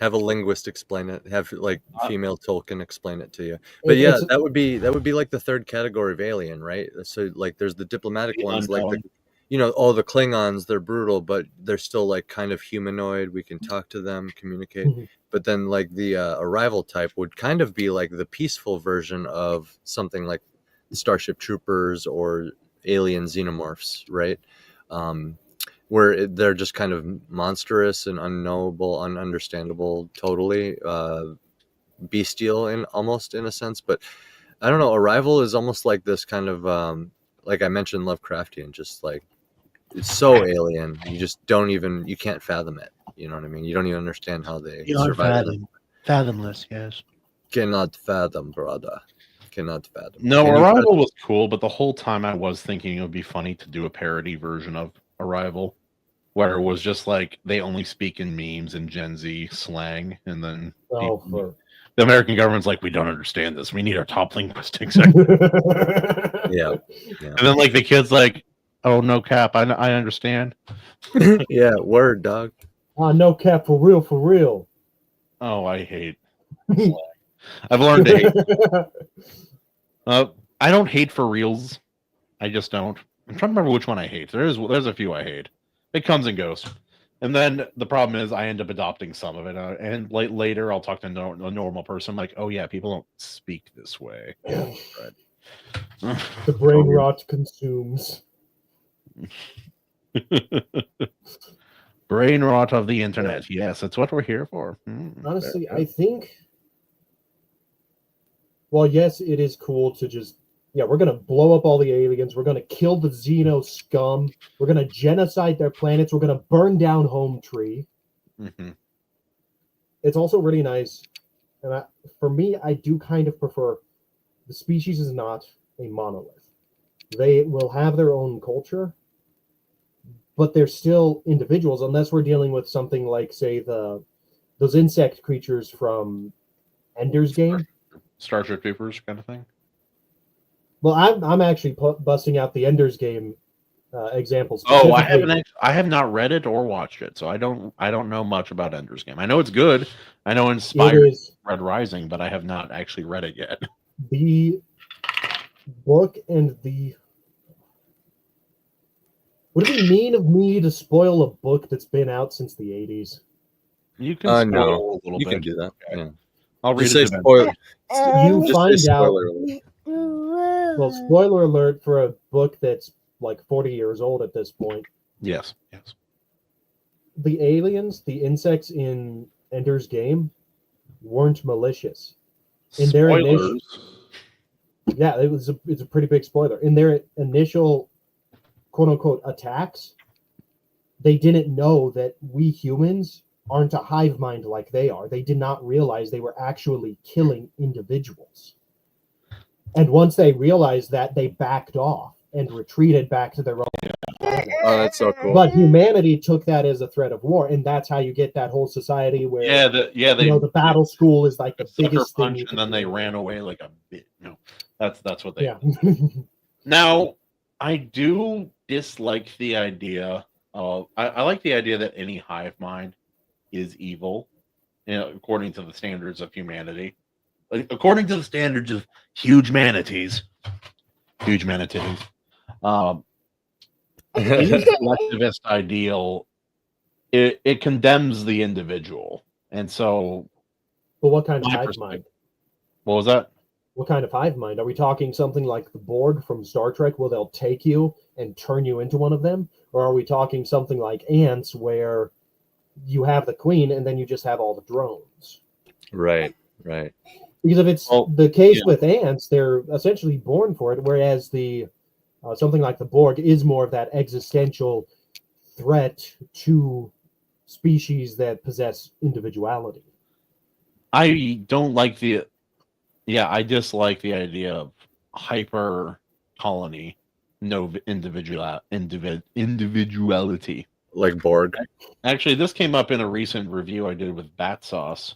Have a linguist explain it. Have like female Tolkien explain it to you. But yeah, that would be like the third category of alien, right? So like there's the diplomatic ones, like the Klingons, they're brutal, but they're still like kind of humanoid. We can talk to them, communicate. Mm-hmm. But then like the Arrival type would kind of be like the peaceful version of something like Starship Troopers or alien xenomorphs, right? Where they're just kind of monstrous and unknowable, ununderstandable, totally bestial almost in a sense. But I don't know, Arrival is almost like this kind of like I mentioned, Lovecraftian, just like it's so alien. You just you can't fathom it. You know what I mean? You don't even understand how they survive. Fathomless, yes. Cannot fathom, brother. cannot fathom. No, Can you Arrival was cool, but the whole time I was thinking it would be funny to do a parody version of Arrival, where it was just like they only speak in memes and Gen Z slang, and then the American government's like, we don't understand this. We need our top linguistics. Yeah. And then like the kids like, oh no cap, I understand. Yeah, word, dog. No cap, for real, for real. Oh, I hate slang. I've learned to hate. I don't hate for reals. I just don't. I'm trying to remember which one I hate. There's a few I hate. It comes and goes. And then the problem is I end up adopting some of it. And later I'll talk to a normal person like, oh yeah, people don't speak this way. The brain rot consumes. Brain rot of the internet. Yes, that's what we're here for. Honestly, I think... Well, yes, it is cool to just... Yeah, we're going to blow up all the aliens. We're going to kill the Xeno scum. We're going to genocide their planets. We're going to burn down Home Tree. Mm-hmm. It's also really nice. And for me, I do kind of prefer... The species is not a monolith. They will have their own culture, but they're still individuals, unless we're dealing with something like, say, those insect creatures from Ender's Game. Starship Troopers kind of thing. Well, I'm actually busting out the Ender's Game examples. Oh, I have not read it or watched it, so I don't know much about Ender's Game. I know it's good. I know inspired Red Rising, but I have not actually read it yet. The book and the... Would it be mean of me to spoil a book that's been out since the 80s? You can spoil no, a little you bit. can do that. Okay. Yeah. I'll read Just it. say spoiler. You Just find say out... spoiler alert. Well, spoiler alert for a book that's like 40 years old at this point. Yes. The aliens, the insects in Ender's Game, weren't malicious. In their initial... Yeah, it's a pretty big spoiler. In their initial quote-unquote attacks, they didn't know that we humans aren't a hive mind like they are. They did not realize they were actually killing individuals. And once they realized that, they backed off and retreated back to their own planet. Oh, that's so cool. But humanity took that as a threat of war, and that's how you get that whole society where the battle school is like the biggest thing. And then they ran away like a bit. That's what they. Yeah. Now, I do dislike the idea of. I like the idea that any hive mind is evil, according to the standards of humanity. According to the standards of huge manatees. In the collectivist ideal, it condemns the individual. And so... But what kind of hive mind? What was that? What kind of hive mind? Are we talking something like the Borg from Star Trek, where they'll take you and turn you into one of them? Or are we talking something like ants, where you have the queen and then you just have all the drones? Right. Because if it's the case with ants, they're essentially born for it, whereas the something like the Borg is more of that existential threat to species that possess individuality. I don't like I dislike the idea of hyper colony, no individuality. Like Borg. Actually, this came up in a recent review I did with Bat Sauce.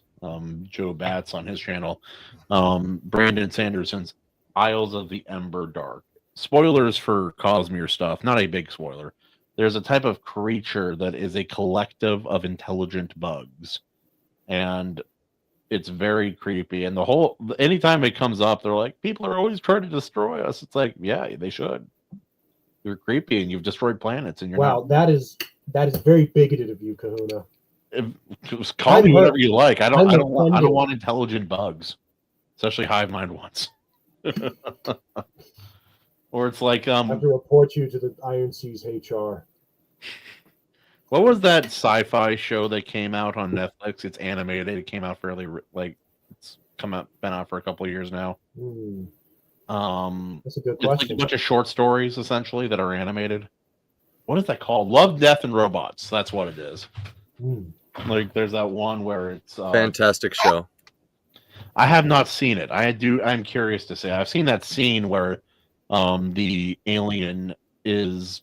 Joe Batts on his channel. Brandon Sanderson's Isles of the Ember Dark. Spoilers for Cosmere stuff, not a big spoiler. There's a type of creature that is a collective of intelligent bugs. And it's very creepy. And anytime it comes up, they're like, people are always trying to destroy us. It's like, yeah, they should. You're creepy and you've destroyed planets and you're not. That is very bigoted of you, Kahuna. Call me whatever you like. I don't want intelligent bugs, especially hive mind ones. Or it's like I have to report you to the Iron Seas HR. What was that sci-fi show that came out on Netflix? It's animated. It came out fairly been out for a couple of years now. That's a good question. It's like a bunch of short stories essentially that are animated. What is that called? Love, Death, and Robots. That's what it is. Like there's that one where it's fantastic show. I have not seen it. I'm curious to say. I've seen that scene where the alien is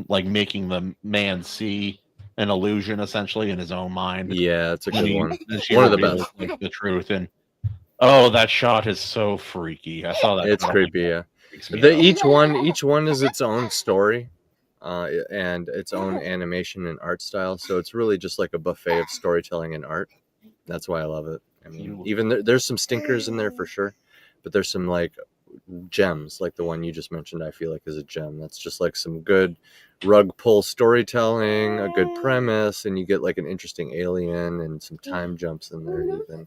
like making the man see an illusion essentially in his own mind. Yeah, it's a And good one. and she One of the reveals, best. like, the truth. And oh, that shot is so freaky. I saw that. It's shot, creepy. like, Yeah. freaks me out. Each one is its own story, and its own animation and art style. So it's really just like a buffet of storytelling and art. That's why I love it. I mean, even there's some stinkers in there for sure, but there's some like gems, like the one you just mentioned. I feel like is a gem. That's just like some good rug pull storytelling, a good premise, and you get like an interesting alien and some time jumps in there even.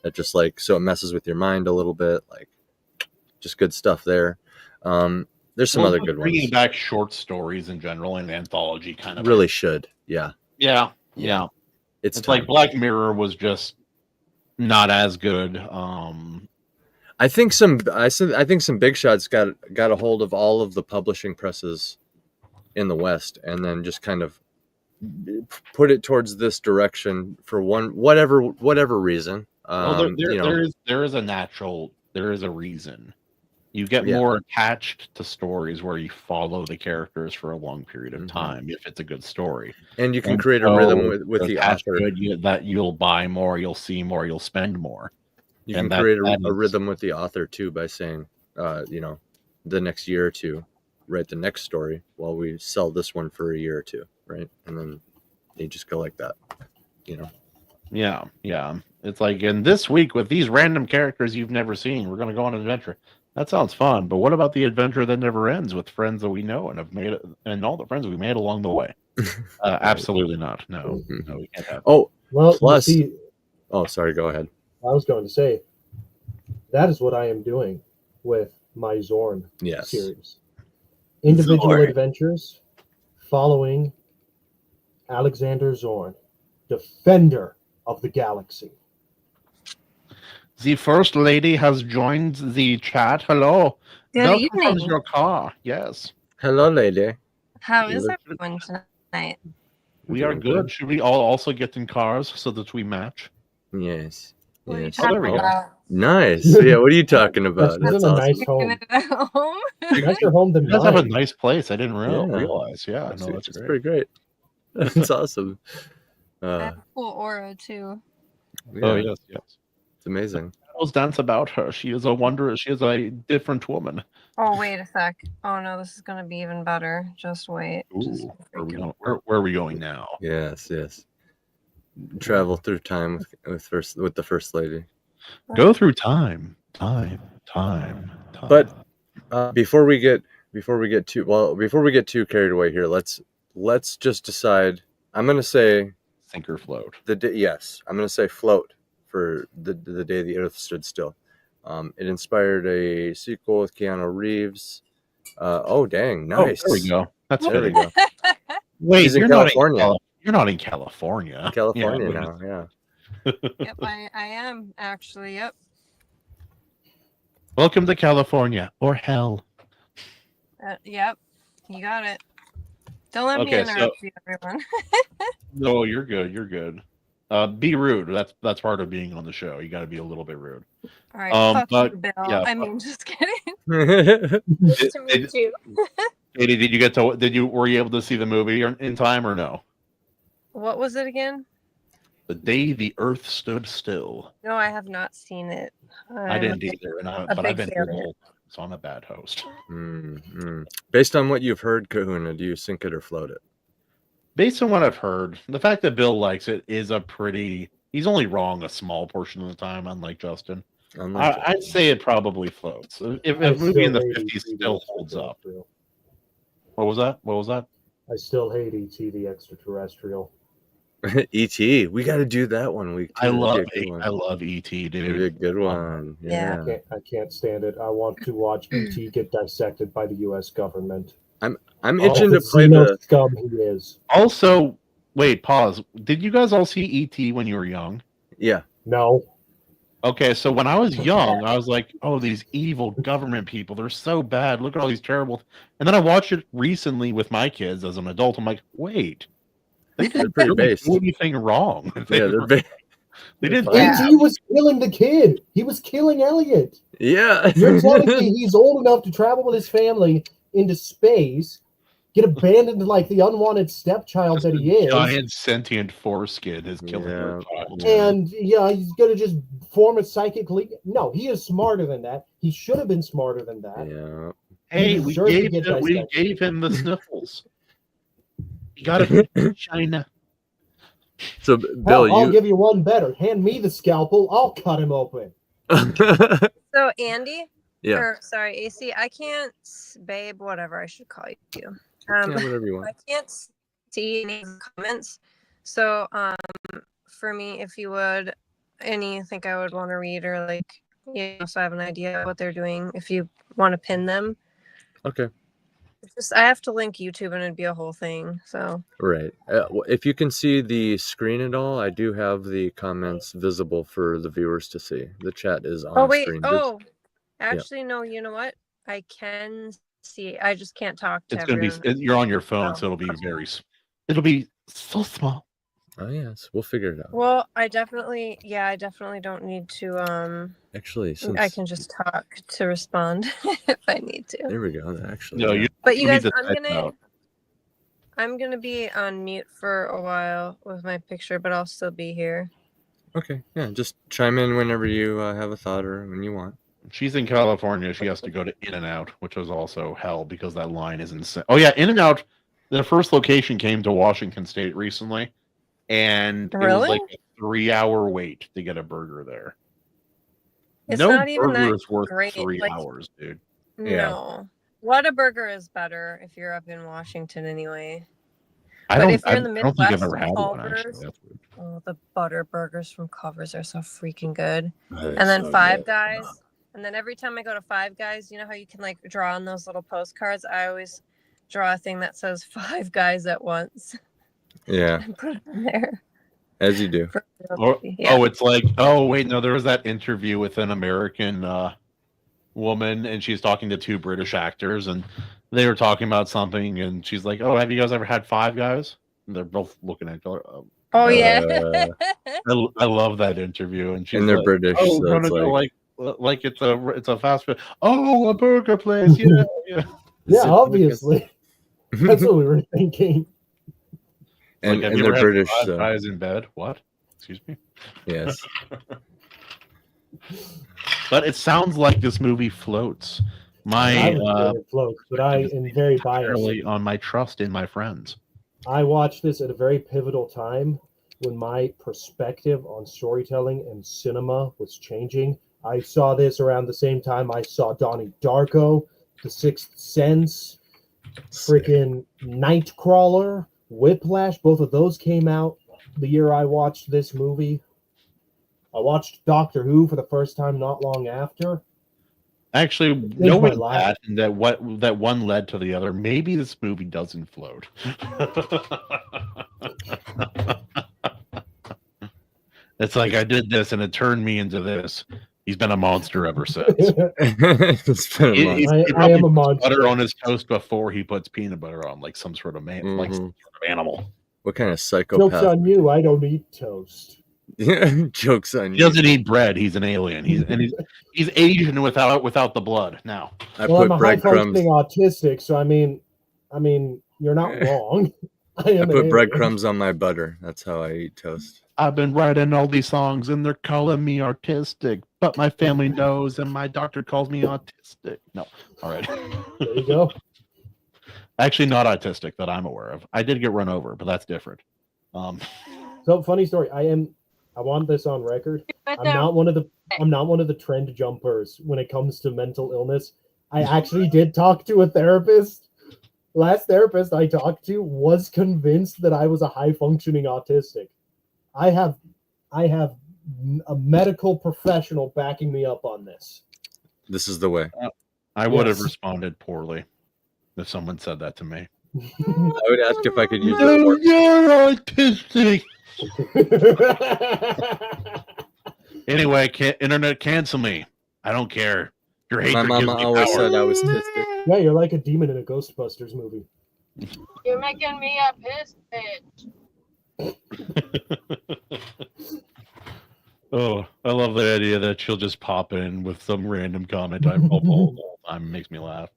That just like so it messes with your mind a little bit, like just good stuff there. There's some other good bringing ones. back short stories in general and anthology kind of Really should, yeah. Yeah. It's like Black Mirror was just not as good. I think some big shots got a hold of all of the publishing presses in the West, and then just kind of put it towards this direction for whatever reason. There is a reason. You get more attached to stories where you follow the characters for a long period of time if it's a good story. And you can create a rhythm with the author. That you'll buy more, you'll see more, you'll spend more. You can create a rhythm with the author too by saying, the next year or two, write the next story while we sell this one for a year or two, right? And then you just go like that, Yeah. It's like, in this week with these random characters you've never seen, we're going to go on an adventure. That sounds fun, but what about the adventure that never ends with friends that we know and have made, and all the friends we made along the way? Absolutely not. No, we can't have. Oh, well, plus. See, oh, sorry. Go ahead. I was going to say that is what I am doing with my Zorne series. Individual adventures following Alexander Zorne, defender of the galaxy. The First Lady has joined the chat. Hello. Good evening. Your car. Yes. Hello, lady. How is everyone tonight? We are good. Should we all also get in cars so that we match? Yes. What are you Yes. talking there we go. about? Nice. Yeah. What are you talking about? That's That's a awesome. nice home. Making it at home? Nicer home than You guys have a mine. nice place. I didn't Yeah. realize. Yeah, That's, no, that's it's great. pretty great. That's awesome. I have a cool aura too. Oh Yeah, yes. it's amazing. Girls dance about her. She is a wonder. She is a different woman. Oh, wait a sec. Oh no, this is gonna be even better. Just wait. Just Where are we going now? Yes. Travel through time with the first lady. Go through time. But before we get too carried away here, let's just decide. I'm gonna say Sink or float. yes. I'm gonna say float for the day the Earth stood still. It inspired a sequel with Keanu Reeves. Oh dang, nice. Oh, there we go. That's There we good. go. Wait, He's in you're California. You're not in California. California Yeah, now, yeah. Yep, I am actually. Yep. Welcome to California or hell. Yep. You got it. Don't let me Okay, interrupt you, everyone. No, you're good. You're good. Be rude. That's part of being on the show. You got to be a little bit rude. All right. Fuck but, you, Bill. yeah, I mean, just kidding. Nice to meet you. Katie, were you able to see the movie in time or no? What was it again? The Day the Earth Stood Still. No, I have not seen it. I didn't either, but I've been here the failure. whole time, so I'm a bad host. Based on what you've heard, Kahuna, do you sink it or float it? Based on what I've heard, the fact that Bill likes it is he's only wrong a small portion of the time, unlike Justin. I'd say it probably floats. If a movie in the 50s still holds up. What was that? I still hate E.T. the Extraterrestrial. E.T. We got to do that one week. I love E.T., dude. It'd be a good one. Yeah. I can't stand it. I want to watch E.T. get dissected by the U.S. government. I'm itching to play the scum he is. Also, wait, pause. Did you guys all see E.T. when you were young? Yeah. No. Okay, so when I was young, I was like, oh, these evil government people, they're so bad. Look at all these terrible. And then I watched it recently with my kids as an adult. I'm like, wait, they didn't pretty really based. do anything wrong. Yeah, They didn't. Yeah. He was killing the kid. He was killing Elliot. Yeah. You're telling me he's old enough to travel with his family into space, get abandoned like the unwanted stepchild that he is, Giant sentient foreskin is killing her child. and he's gonna just form a psychic leak. No, he is smarter than that. He should have been smarter than that. Yeah. Hey, He we deserves to gave, get him, we dissected. gave him the sniffles. You got to China. So, Bill, Hell, I'll you. give you one better. Hand me the scalpel. I'll cut him open. So Andy, Yeah. or sorry, AC, I can't, babe, whatever I should call you. Yeah, whatever you want. I can't see any of the comments. So, for me, if you would, any you think I would want to read, or like, so I have an idea of what they're doing. If you want to pin them, Okay. I have to link YouTube, and it'd be a whole thing. So Right. If you can see the screen at all, I do have the comments visible for the viewers to see. The chat is on screen. Actually, no. You know what? I can see. I just can't talk to It's going everyone. to be, you're on your phone, Oh. so it'll be so small. Oh, yes. We'll figure it out. Well, I definitely don't need to. Actually, since... I can just talk to respond if I need to. There we go. Actually, No, yeah. But you need guys, to I'm gonna be on mute for a while with my picture, but I'll still be here. Okay. Yeah. Just chime in whenever you have a thought or when you want. She's in California. She has to go to In-N-Out, which was also hell because that line is insane. Oh yeah, In-N-Out. Their first location came to Washington State recently, and it was like a 3-hour wait to get a burger there. It's no not even burger that is worth great. 3 hours, dude. No. Whataburger is better if you're up in Washington anyway. I But don't, if you're I, in the I don't think I've Midwest, ever had one, Culver's, actually. That's weird. oh, the butter burgers from Culver's are so freaking good. That is And then so Five good. Guys. And then every time I go to Five Guys, you know how you can like draw on those little postcards? I always draw a thing that says Five Guys at once Yeah, and put it in there. as you do. Oh, it's like, oh, wait, no, there was that interview with an American woman, and she's talking to 2 British actors, and they were talking about something, and she's like, oh, have you guys ever had Five Guys? And they're both looking at each other. Oh, yeah. I love that interview, and she's And they're like, British, oh, so no, it's no, like... like it's a fast food. Oh, a burger place, yeah, yeah. Yeah, obviously. That's what we were thinking. And, Like, have and you they're ever had British, Five so... Guys in bed? What? Excuse me? Yes. But it sounds like this movie floats. I would say it floats, but I am very biased. Entirely on my trust in my friends. I watched this at a very pivotal time when my perspective on storytelling and cinema was changing. I saw this around the same time I saw Donnie Darko, The Sixth Sense, freaking Nightcrawler, Whiplash. Both of those came out the year I watched this movie. I watched Doctor Who for the first time not long after. Actually, my knowing life. that and that one led to the other, maybe this movie doesn't float. It's like I did this and it turned me into this. He's been a monster ever since. It's been a month. He I am probably a puts monster. butter on his toast before he puts peanut butter on, like some sort of man, like some sort of animal. What kind of Joke's psychopath? on you, I don't eat toast. Jokes on He you. doesn't eat bread. He's an alien. He's Asian without the blood. Now, I Well, I'm put a breadcrumbs. high-functioning autistic, so I mean, you're not wrong. I put breadcrumbs on my butter. That's how I eat toast. I've been writing all these songs and they're calling me artistic, but my family knows and my doctor calls me autistic. No, all right. There you go. Actually, not autistic that I'm aware of. I did get run over, but that's different. So funny story. I want this on record. I'm not one of the trend jumpers when it comes to mental illness. I actually did talk to a therapist. Last therapist I talked to was convinced that I was a high functioning autistic. I have a medical professional backing me up on this. This is the way. I would have Yes. responded poorly if someone said that to me. I would ask if I could use No, it more. you're autistic. Anyway, internet, cancel me. I don't care. Your hatred My gives mama me always power. said I was autistic. Yeah, you're like a demon in a Ghostbusters movie. You're making me a piss bitch. Oh, I love the idea that she'll just pop in with some random comment I roll all the time. It makes me laugh.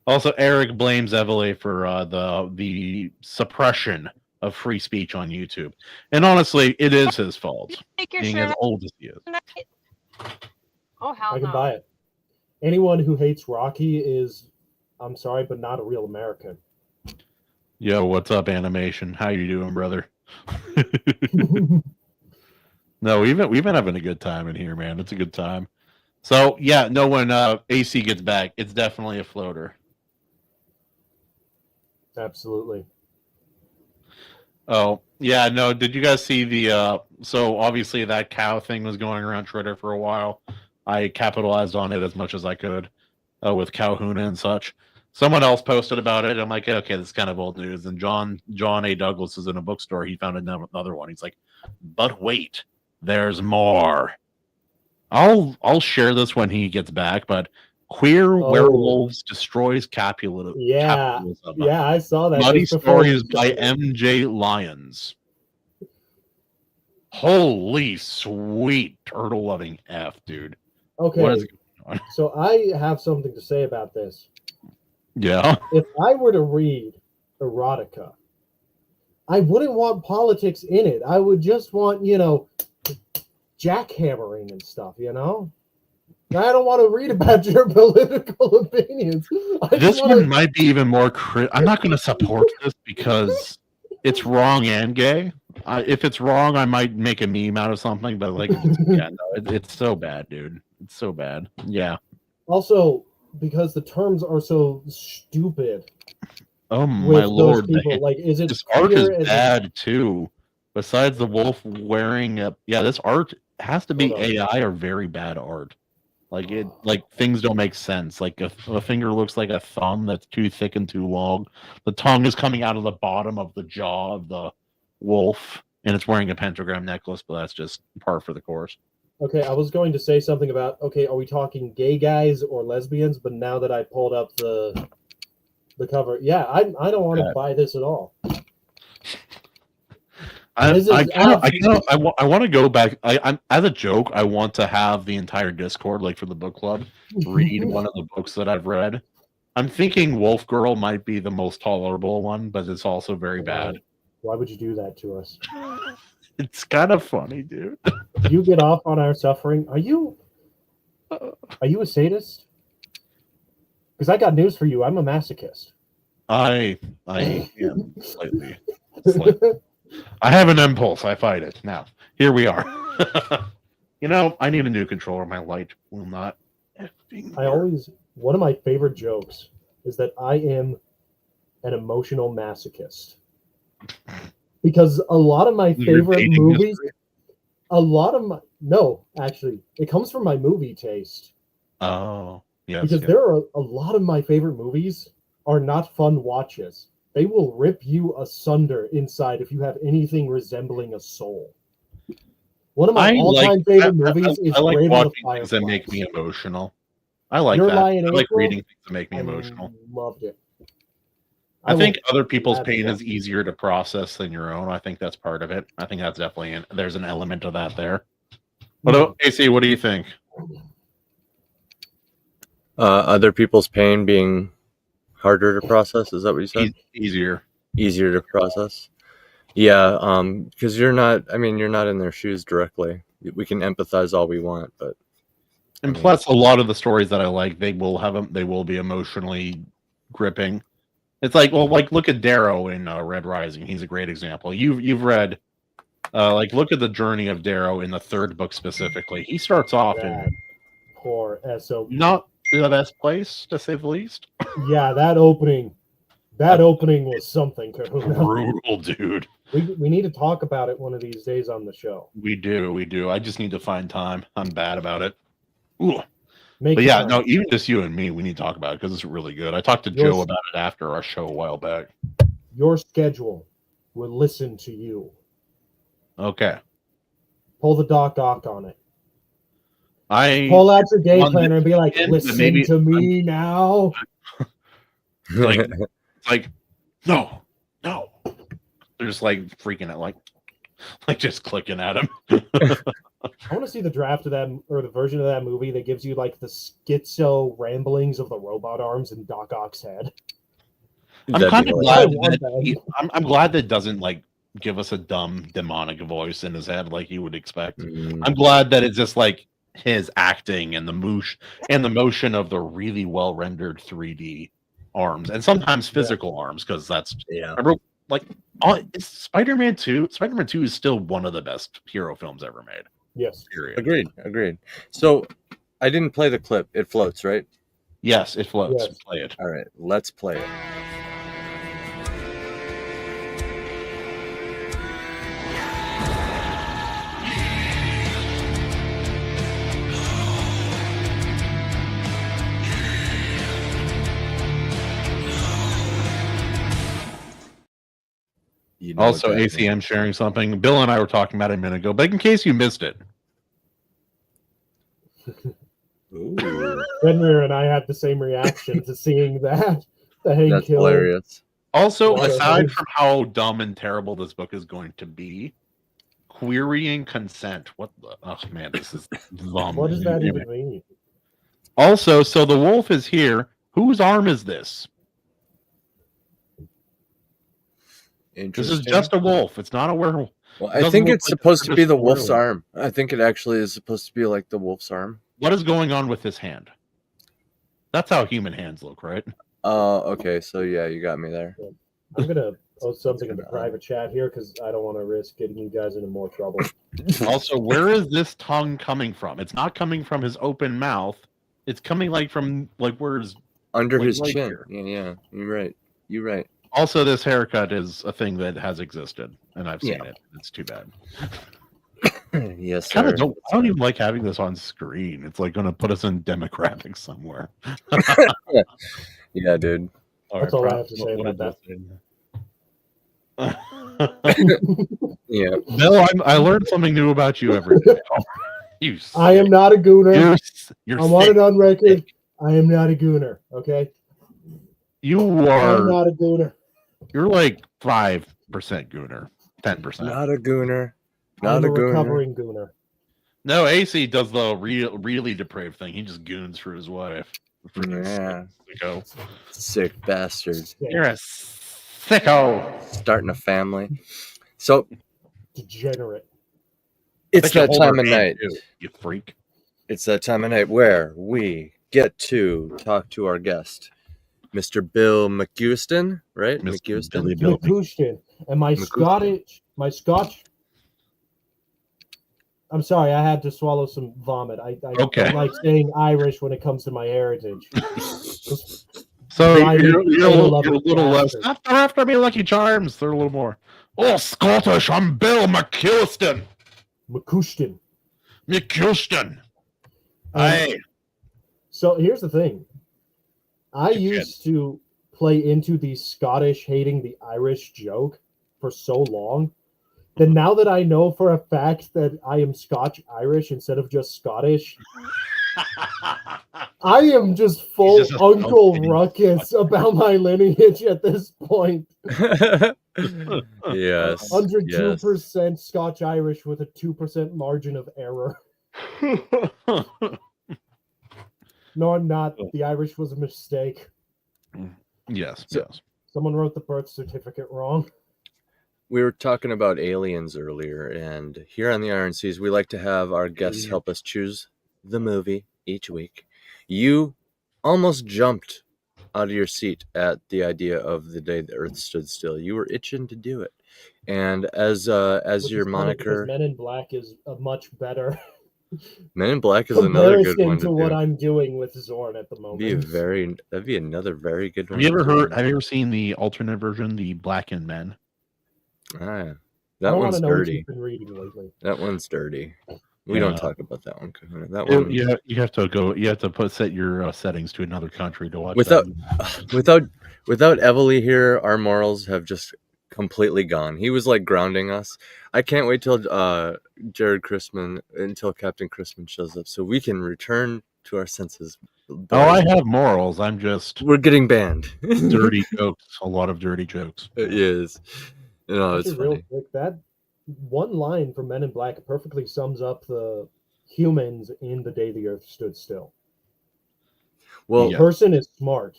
Also, Eric blames Evely for the suppression of free speech on YouTube, and honestly, it is his fault, Take your being shirt as off old as he is. tonight. Oh hell I can no. buy it. Anyone who hates Rocky is, I'm sorry, but not a real American. Yo, what's up, animation? How you doing, brother? No, we've been having a good time in here, man. It's a good time. So yeah, no, when AC gets back, it's definitely a floater. Absolutely. Oh yeah, no. Did you guys see the? So obviously that cow thing was going around Twitter for a while. I capitalized on it as much as I could with Cowhuna and such. Someone else posted about it. I'm like, okay, this is kind of old news. And John A. Douglas is in a bookstore. He found another one. He's like, but wait, there's more. I'll share this when he gets back. But queer werewolves destroys capitalism. Yeah, yeah, I saw that. Muddy just before Stories you by started. M.J. Lyons. Holy sweet turtle loving F, dude. Okay, What is going on? so I have something to say about this. Yeah. If I were to read erotica, I wouldn't want politics in it. I would just want, jackhammering and stuff, I don't want to read about your political opinions. This one might be even more. I'm not going to support this because it's wrong and gay. If it's wrong, I might make a meme out of something. But yeah, no, it's so bad, dude. It's so bad. Yeah. Also, because the terms are so stupid. Oh my with lord! those people. Like, is it This art is queer? bad too. Besides the wolf wearing a this art has to be AI or very bad art. Like things don't make sense. Like a finger looks like a thumb that's too thick and too long. The tongue is coming out of the bottom of the jaw of the wolf, and it's wearing a pentagram necklace. But that's just par for the course. Okay, I was going to say something about, okay, are we talking gay guys or lesbians? But now that I pulled up the cover, yeah, I don't want to buy this at all. I want to go back. I'm as a joke. I want to have the entire Discord, like for the book club, read one of the books that I've read. I'm thinking Wolf Girl might be the most tolerable one, but it's also very bad. Why would you do that to us? It's kind of funny, dude. You get off on our suffering. Are you a sadist? Because I got news for you. I'm a masochist. I am slightly. I have an impulse. I fight it. Now, here we are. I need a new controller. My light will not. One of my favorite jokes is that I am an emotional masochist. Because a lot of my favorite movies, actually, it comes from my movie taste. Oh, yes. Because there are a lot of my favorite movies are not fun watches. They will rip you asunder inside if you have anything resembling a soul. One of my all-time favorite movies is I like Grave of the watching Fireflies. things that make me emotional. I like Your that. Lie in I like April? reading things that make me emotional. Loved it. I think other people's pain is easier to process than your own. I think that's part of it. I think that's definitely there's an element of that there. But AC, what do you think? Other people's pain being harder to process. Is that what you said? Easier to process. Yeah, because you're not in their shoes directly. We can empathize all we want, but plus a lot of the stories that I like, they will be emotionally gripping. It's like, look at Darrow in Red Rising. He's a great example. You've read, look at the journey of Darrow in the third book specifically. He starts off in poor SOB. Not the best place, to say the least. Yeah, that opening was something. Brutal, dude. We need to talk about it one of these days on the show. We do. I just need to find time. I'm bad about it. Ooh. Make but yeah, time. no, even just you and me, we need to talk about it because it's really good. I talked to Joe about it after our show a while back. Your schedule will listen to you. Okay. Pull the Doc on it. Pull out your day planner and be like, listen to me now. It's like, no. They're just like freaking out, like, Like just clicking at him. I want to see the draft of that, or the version of that movie that gives you like the schizo ramblings of the robot arms in Doc Ock's head. I'm That'd kind be of hilarious. glad that I'm glad that doesn't like give us a dumb demonic voice in his head like you would expect. I'm glad that it's just like his acting and the motion of the really well rendered 3D arms and sometimes physical arms, because that's remember, like Spider-Man 2 is still one of the best hero films ever made. Yes. Period. Agreed. So I didn't play the clip. It floats, right? Yes, it floats. Yes. Play it. All right, let's play it. You know Also, what that ACM sharing something. Bill and I were talking about it a minute ago, but in case you missed it, means. Ooh, Fenrir and I had the same reaction to seeing that. The Hank that's Hill. hilarious. also Water aside hose. from how dumb and terrible this book is going to be, querying consent. What the? Oh man, this is dumb. What does that even mean? Also, so the wolf is here. Whose arm is this? This Interesting. is just a wolf. It's not a werewolf. Well, it I doesn't think look it's like supposed a to be the traditional wolf's werewolf. arm. I think it actually is supposed to be like the wolf's arm. What is going on with his hand? That's how human hands look, right? Okay, so yeah, you got me there. I'm gonna post something in the private chat here because I don't want to risk getting you guys into more trouble. Also, where is this tongue coming from? It's not coming from his open mouth. It's coming like from like where his Under like his right chin. here. Yeah, you're right. Also, this haircut is a thing that has existed, and I've seen Yeah. it. It's too bad. Yes, Kind sir. of don't. I don't even like having this on screen. It's like going to put us in demographics somewhere. Yeah, dude. That's all I have to say about that. Yeah. Bill, I learned something new about you every day. You I am not a gooner. You're I want sick. it on record. I am not a gooner. Okay. You I'm are. not a gooner. You're like 5% gooner, 10%. Not a gooner. I'm Not a a gooner. recovering gooner. No, AC does the really depraved thing. He just goons for his wife. Freaking Yeah. sicko. Sick bastard. You're a sicko. Starting a family. So Degenerate. it's Bet you that hold time her of hand, night. too, you freak. It's that time of night where we get to talk to our guest, Mr. Bill McUisdean, right? Mr. McUisdean. Billy Bill. McCushton. And my Scotch. I'm sorry, I had to swallow some vomit. I Okay. don't like saying Irish when it comes to my heritage. So I you're need a little, love you're a of little less. bastard. After me, Lucky Charms. They're a little more. Oh, Scottish. I'm Bill McUisdean. McCushton. McUisdean. Um, Aye. So here's the thing. I Good used to play into the Scottish hating the Irish joke for so long that now that I know for a fact that I am Scotch Irish instead of just Scottish, I am just full He's just a Uncle Scottish. Ruckus about my lineage at this point. Yes. 102% Scotch Irish with a 2% margin of error. No, I'm not. The Irish was a mistake. Yes. So- Yes. Someone wrote the birth certificate wrong. We were talking about aliens earlier, and here on the Iron Seas, we like to have our guests help us choose the movie each week. You almost jumped out of your seat at the idea of the day the Earth stood still. You were itching to do it, and as Which your is funny because moniker, Men in Black is a much better Men in Black is another good comparison one to to what do. I'm doing with Zorne at the That'd be another very good one. Have you to ever do. heard? Have you ever seen the alternate version, the Blackened Men? Ah, I that don't want one's to know what dirty. you've been reading lately. That one's dirty. We Yeah. don't talk about that one. Kahuna. That one. You have to go. You have to set your settings to another country to watch. Without- that. Without Evely here, our morals have just completely gone. He was like grounding us. I can't wait till until Captain Christman shows up so we can return to our senses. Oh, I have morals. I'm just We're getting banned. dirty jokes. A lot of dirty jokes. It is. You know, it's Actually, real funny. quick, that one line from Men in Black perfectly sums up the humans in The Day the Earth Stood Still. Well, Yeah. Person is smart.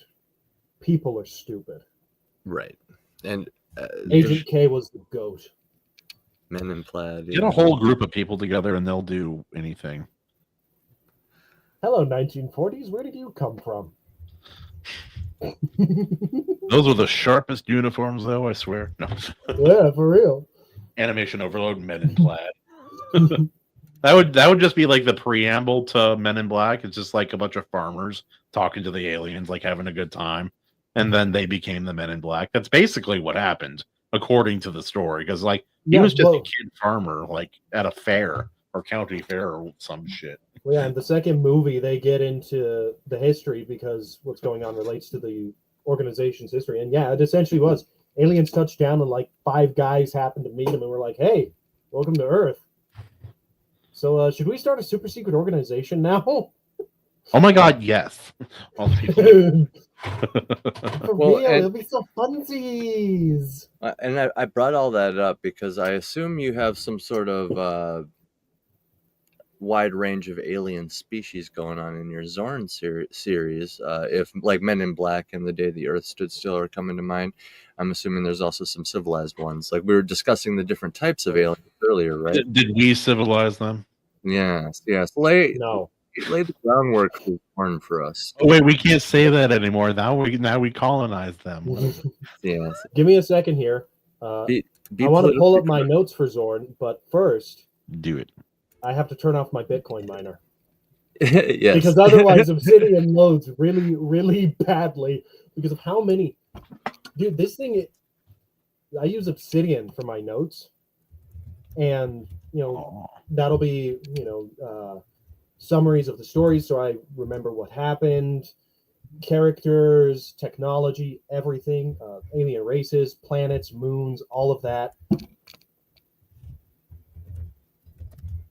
People are stupid. right. And Agent K was the goat. Men in Plaid. Get a whole group of people together and they'll do anything. Hello, 1940s. Where did you come from? Those were the sharpest uniforms, though, I swear. No. Yeah, for real. Animation overload, Men in Plaid. That would just be like the preamble to Men in Black. It's just like a bunch of farmers talking to the aliens, like having a good time. And then they became the Men in Black. That's basically what happened, according to the story. Because, like, he was just a kid farmer, like, at a fair or county fair or some shit. Well, yeah, in the second movie, they get into the history because what's going on relates to the organization's history. And yeah, it essentially was aliens touched down and like 5 guys happened to meet them and were like, hey, welcome to Earth. So should we start a super secret organization now? Oh my god, yes. All the people. For Well, real, and- it'll be so funsies. And I brought all that up because I assume you have some sort of wide range of alien species going on in your Zorne series. If like Men in Black and The Day the Earth Stood Still are coming to mind, I'm assuming there's also some civilized ones. Like we were discussing the different types of aliens earlier, right? Did we civilize them? Yes. No. Lay the groundwork for Zorne for us. Oh, wait, we can't say that anymore. Now we colonize them. Yes. Give me a second here. Be I want to pull up politically my notes for Zorn, but first, Do it. I have to turn off my Bitcoin miner. correct. Yes. Because otherwise Obsidian loads really, really badly because of how many. Dude, this thing, I use Obsidian for my notes. And, that'll be, summaries of the stories so I remember what happened, characters, technology, everything, alien races, planets, moons, all of that.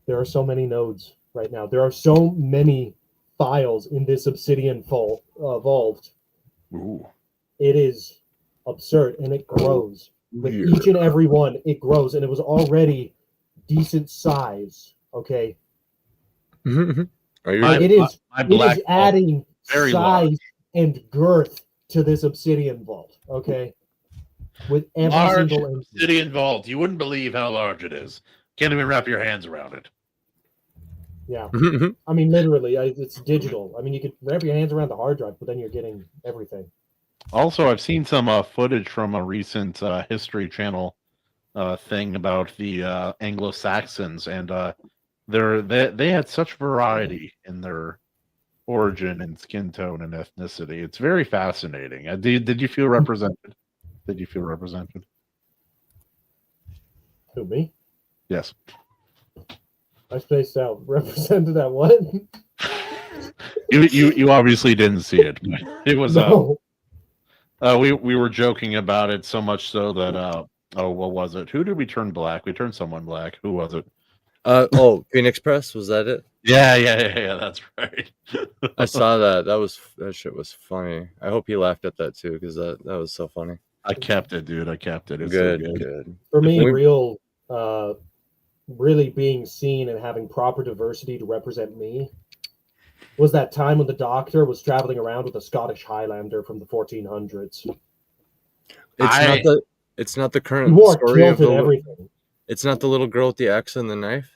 There are so many nodes right now. There are so many files in this Obsidian vault. Ooh. It is absurd, and it grows. With each and every one, it grows, and it was already decent size. Okay, Are you My- it is. my It black is adding very size large. and girth to this Obsidian vault. Okay, with every Large single engine. obsidian vault. You wouldn't believe how large it is. Can't even wrap your hands around it. Yeah, I mean literally, it's digital. I mean, you could wrap your hands around the hard drive, but then you're getting everything. Also, I've seen some footage from a recent History Channel thing about the Anglo-Saxons, and they had such variety in their origin and skin tone and ethnicity. It's very fascinating. Did you feel represented? Did you feel represented? Who, me? Yes. I spaced out. Represented at what? You obviously didn't see it. But it was No. we were joking about it so much so that what was it? Who did we turn black? We turned someone black. Who was it? Phoenix Press, was that it? Yeah, that's right. I saw that. That shit was funny. I hope he laughed at that too, because that was so funny. I kept it, dude. I kept it. It's Good, so good. good. For me, We- really being seen and having proper diversity to represent me was that time when the Doctor was traveling around with a Scottish Highlander from the 1400s. It's not the He current wore story kilt of and the. everything. It's not the little girl with the axe and the knife.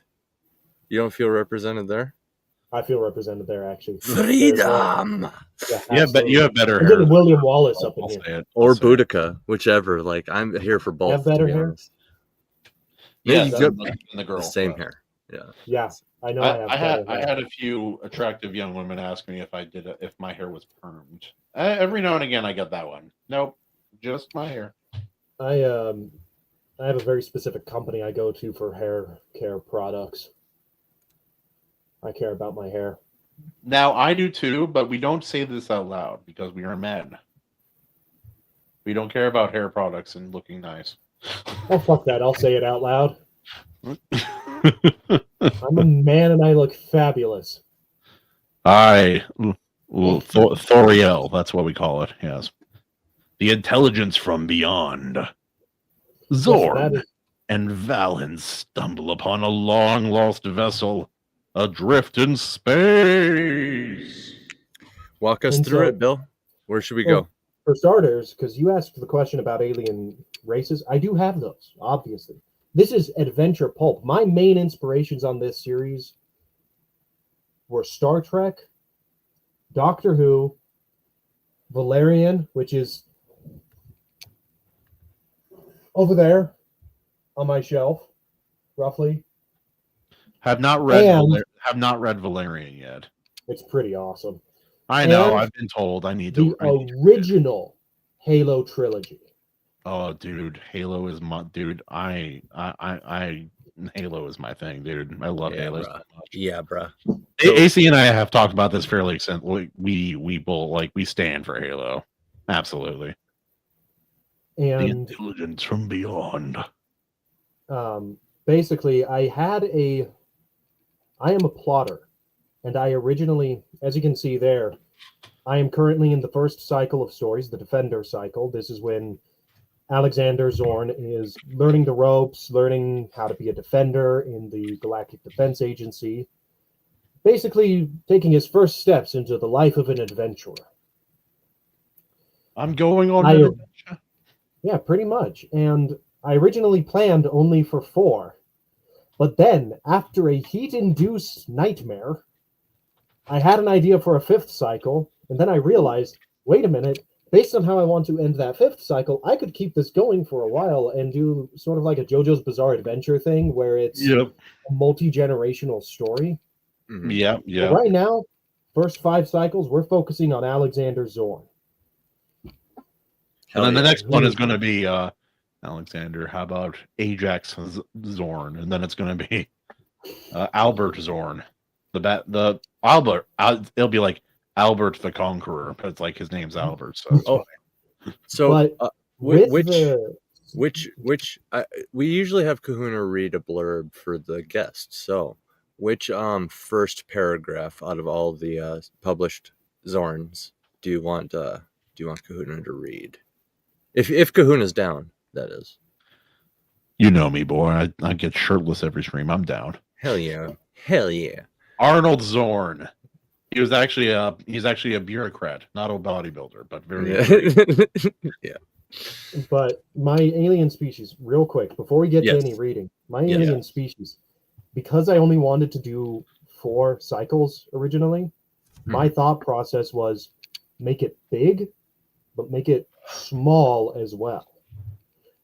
You don't feel represented there. I feel represented there, actually. Freedom. Yeah, but you have better I'm hair. getting William Wallace up in I'll here. say it. Or I'll say it. Boudica, whichever. Like I'm here for both. Have better to be hair? honest. Yeah, Maybe the girl. the same hair. Yeah. Yeah, I know I have better I hair. had a few attractive young women ask me if my hair was permed. Every now and again, I get that one. Nope, just my hair. I have a very specific company I go to for hair care products. I care about my hair. Now I do too, but we don't say this out loud because we are men. We don't care about hair products and looking nice. Oh, fuck that. I'll say it out loud. I'm a man and I look fabulous. Thoriel, that's what we call it. Yes, the intelligence from beyond. Yes, Zorne. and Valens stumble upon a long-lost vessel adrift in space. Walk us And through so- it, Bill. Where should we Well, go? For starters, because you asked the question about alien races, I do have those, obviously. This is adventure pulp. My main inspirations on this series were Star Trek, Doctor Who, Valerian, which is over there on my shelf, roughly. Have not read And- Valerian yet. It's pretty awesome. I know. And I've been told I need The to. I need to read it. original Halo trilogy. Oh, dude, Halo is my dude. Halo is my thing, dude. I love Yeah, Halo bruh. so much. Yeah, bruh. AC and I have talked about this fairly extensively. We both we stand for Halo, absolutely. The And intelligence from beyond. basically, I am a plotter. And I originally, as you can see there, I am currently in the first cycle of stories, the Defender cycle. This is when Alexander Zorne is learning the ropes, learning how to be a defender in the Galactic Defense Agency, basically taking his first steps into the life of an adventurer. I'm going on I- an adventure. Yeah, pretty much. And I originally planned only for 4. But then, after a heat-induced nightmare, I had an idea for a 5th cycle, and then I realized, wait a minute, based on how I want to end that 5th cycle, I could keep this going for a while and do sort of like a JoJo's Bizarre Adventure thing where it's Yep. a multi-generational story. Mhm. Yep. But Yep. right now, first 5 cycles, we're focusing on Alexander Zorne. And then the yeah. next one is going to be Alexander. How about Ajax Zorn? And then it's going to be Albert Zorn. The Albert. It'll be like Albert the Conqueror, but it's like his name's Albert. So it's Oh, funny. So, But with which we usually have Kahuna read a blurb for the guest. So, which first paragraph out of all the published Zorns do you want Kahuna to read? If Kahuna's down, that is. You know me, boy. I get shirtless every stream. I'm down. Hell yeah. Hell yeah. Arnold Zorn. He's actually a bureaucrat, not a bodybuilder, but very. Yeah. But my alien species, real quick, before we get Yes. to any reading, my Yes. alien species, because I only wanted to do 4 cycles originally, my thought process was make it big, but make it small as well.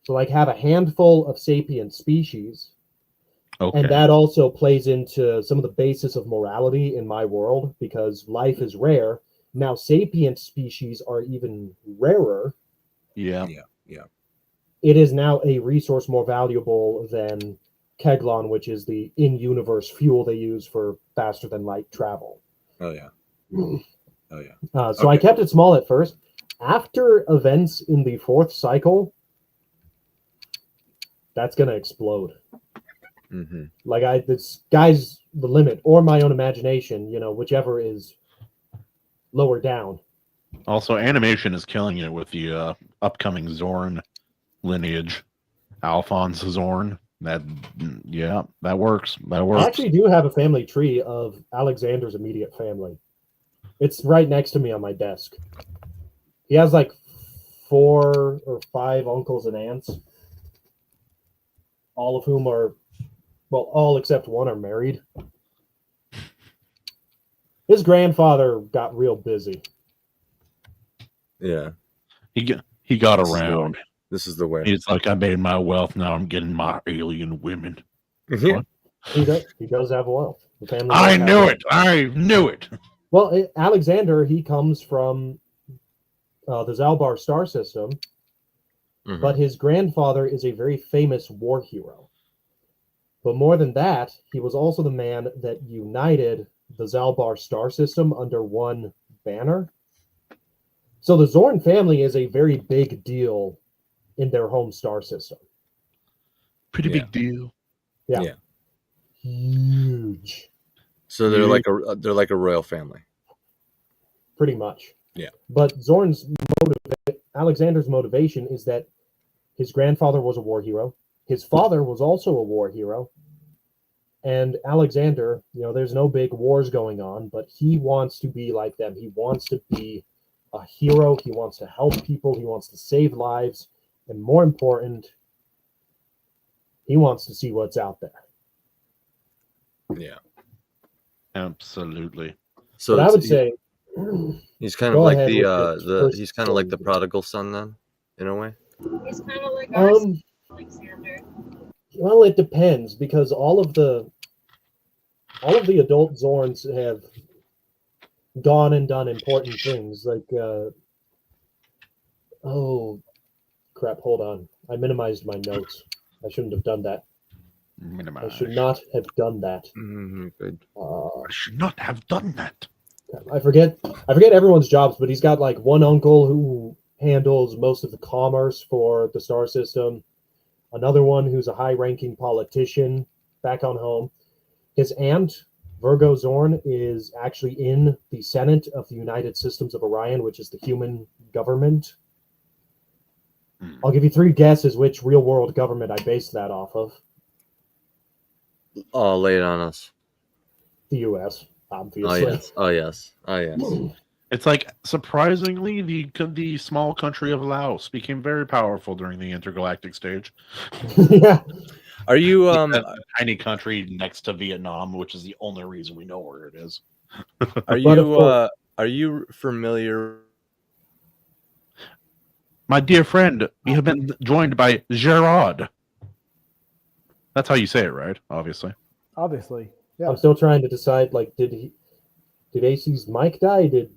So, like, have a handful of sapient species, Okay. and that also plays into some of the basis of morality in my world because life is rare. Now, sapient species are even rarer. Yeah. It is now a resource more valuable than Keglon, which is the in-universe fuel they use for faster than light travel. Oh yeah. Oh yeah. So I Okay. kept it small at first. After events in the 4th cycle, that's gonna explode. Mm-hmm. Like the sky's the limit, or my own imagination, whichever is lower down. Also, animation is killing it with the upcoming Zorn lineage. Alphonse Zorn. That works. That I works. actually do have a family tree of Alexander's immediate family. It's right next to me on my desk. He has like 4 or 5 uncles and aunts, all of whom are, well, all except one are married. His grandfather got real busy. Yeah. He got around. This is the way. He's like, I made my wealth. Now I'm getting my alien women. Yeah. He does have wealth. The family I does have knew wealth. it. I knew it. Well, Alexander, he comes from the Zalbar star system, Mhm. but his grandfather is a very famous war hero. But more than that, he was also the man that united the Zalbar star system under one banner. So the Zorn family is a very big deal in their home star system. Pretty Yeah. big deal. Yeah. Yeah. Huge, So they're like a royal family. pretty much. Yeah. But Alexander's motivation is that his grandfather was a war hero. his father was also a war hero. And Alexander, there's no big wars going on, but he wants to be like them. He wants to be a hero. He wants to help people. He wants to save lives. And more important, he wants to see what's out there. Yeah. Absolutely. So But I would say he's kind of go like ahead with the your first he's kind of like the story. prodigal son then, in a way. He's kind of like our Alexander. Well, it depends, because all of the adult Zorns have gone and done important things. Like, oh crap! Hold on, I minimized my notes. I shouldn't have done that. I should not have done that. Good. I should not have done that. I forget everyone's jobs, but he's got like one uncle who handles most of the commerce for the star system. Another one who's a high-ranking politician back on home. His aunt, Virgo Zorne, is actually in the Senate of the United Systems of Orion, which is the human government. I'll give you 3 guesses which real-world government I based that off of. Oh, lay it on us. The U.S., obviously. Oh yes. It's like, surprisingly, the small country of Laos became very powerful during the intergalactic stage. Yeah. Are you A tiny country next to Vietnam, which is the only reason we know where it is. Are you familiar? My dear friend, you have been joined by Gerard. That's how you say it, right? Obviously. Obviously. Yeah. I'm still trying to decide, like, did AC's mic die? Did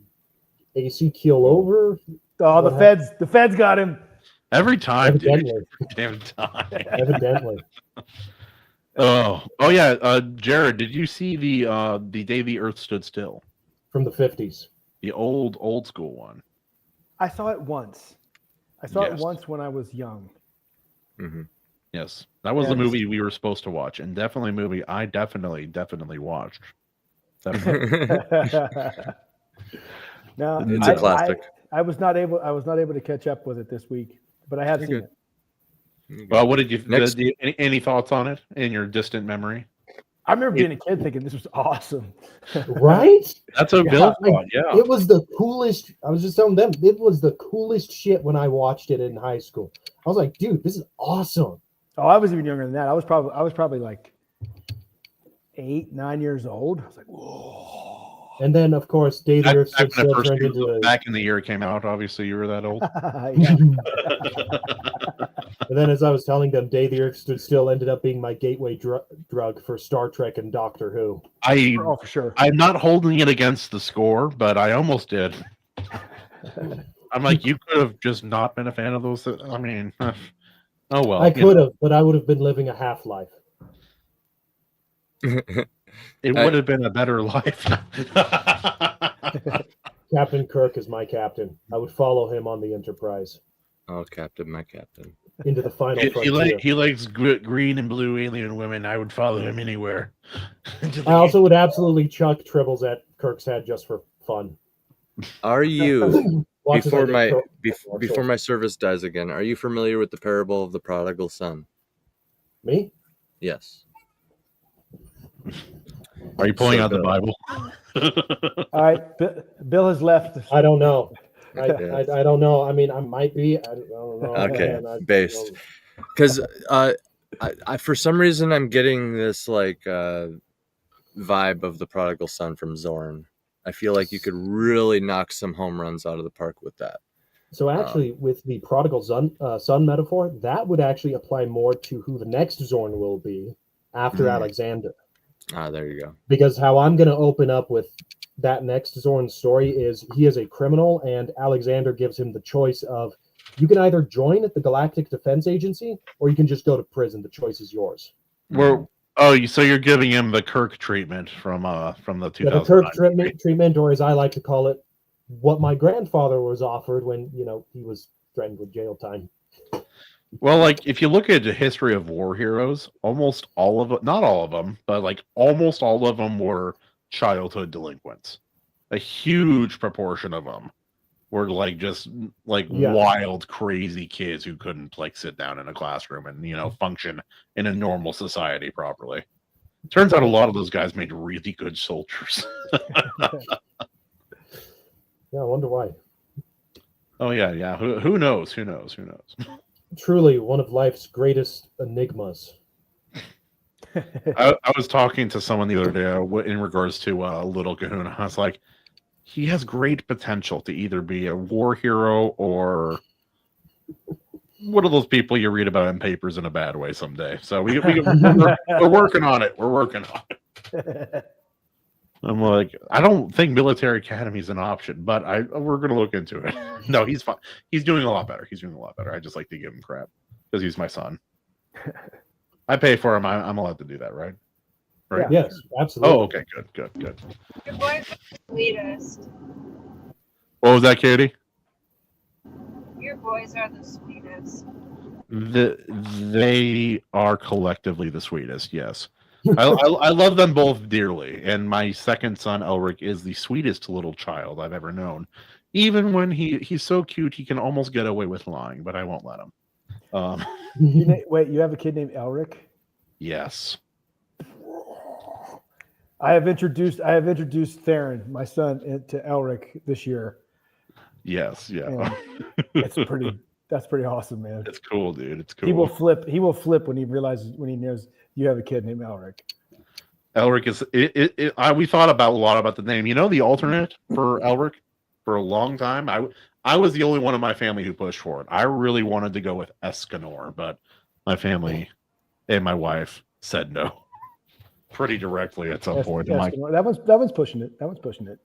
AC keel over? Oh, the feds got him. Every time, Evidently. dude. Damn time. Evidently. Oh yeah, Jared, did you see the day the Earth stood still? From the 50s. The old school one. I saw it once. I saw it Yes. once when I was young. Mm-hmm. Yes, that was the Yes. movie we were supposed to watch, and definitely a movie I definitely watched. Definitely. No, It's a classic. I was not able to catch up with it this week, but I have seen good. it. Well, what did you? Next- Any thoughts on it in your distant memory? I remember being a kid thinking this was awesome. Right? That's what Yeah, Bill like, thought. Yeah. It was the coolest. I was just telling them, it was the coolest shit when I watched it in high school. I was like, dude, this is awesome. Oh, I was even younger than that. I was probably like 8, 9 years old. I was like, whoa. And then, of course, Day the Earth Stood Back, Still turned into a... back in the year it came out. Obviously, you were that old. Yeah. And then, as I was telling them, Day the Earth Stood Still ended up being my gateway drug for Star Trek and Doctor Who. Oh, for sure. I'm not holding it against the score, but I almost did. I'm like, you could have just not been a fan of those. I mean, oh well. I could have, but I would have been living a half-life. It would have been a better life. Captain Kirk is my captain. I would follow him on the Enterprise Oh, Captain, my Captain. into the final he frontier. likes green and blue alien women. I would follow him anywhere. I also would absolutely chuck tribbles at Kirk's head just for fun. Are you Watch as I get before my service dies again? Are you familiar with the parable of the prodigal son? Me? Yes. Are you pulling So out the Bill. Bible? All right, Bill has left. I don't know. Yeah. I don't know. I mean, I might be. I don't know. Okay, Man, based. Because I for some reason I'm getting this like vibe of the prodigal son from Zorne. I feel like you could really knock some home runs out of the park with that. So actually, with the prodigal son metaphor, that would actually apply more to who the next Zorn will be after Alexander. Ah, there you go. Because how I'm going to open up with that next Zorn story is he is a criminal, and Alexander gives him the choice of you can either join the Galactic Defense Agency or you can just go to prison. The choice is yours. So you're giving him the Kirk treatment from the 2009. Yeah, the Kirk treatment, or as I like to call it, what my grandfather was offered when he was threatened with jail time. Well, like if you look at the history of war heroes, almost all of them, not all of them, but like almost all of them were childhood delinquents. A huge proportion of them were like just like Yeah. wild, crazy kids who couldn't like sit down in a classroom and function in a normal society properly. Turns out a lot of those guys made really good soldiers. Yeah, I wonder why. Oh yeah. Who knows? Truly one of life's greatest enigmas. I was talking to someone the other day in regards to Little Kahuna. I was like, he has great potential to either be a war hero or one of those people you read about in papers in a bad way someday. So we're working on it. We're working on it. I'm like, I don't think military academy is an option, but we're going to look into it. No, he's fine. He's doing a lot better. I just like to give him crap because he's my son. I pay for him. I'm allowed to do that, right? Right. Yes, absolutely. Oh, okay. Good. Your boys are the sweetest. What was that, Katie? Your boys are the sweetest. They are collectively the sweetest. Yes. I love them both dearly, and my second son Elric is the sweetest little child I've ever known. Even when he's so cute, he can almost get away with lying, but I won't let him. Wait, you have a kid named Elric? Yes. I have introduced Theron, my son, to Elric this year. Yes, yeah. That's pretty awesome, man. It's cool, dude. It's cool. He will flip when he knows you have a kid named Elric. Elric is we thought about a lot about the name. The alternate for Elric for a long time. I was the only one in my family who pushed for it. I really wanted to go with Escanor, but my family and my wife said no pretty directly at some point. That one's pushing it.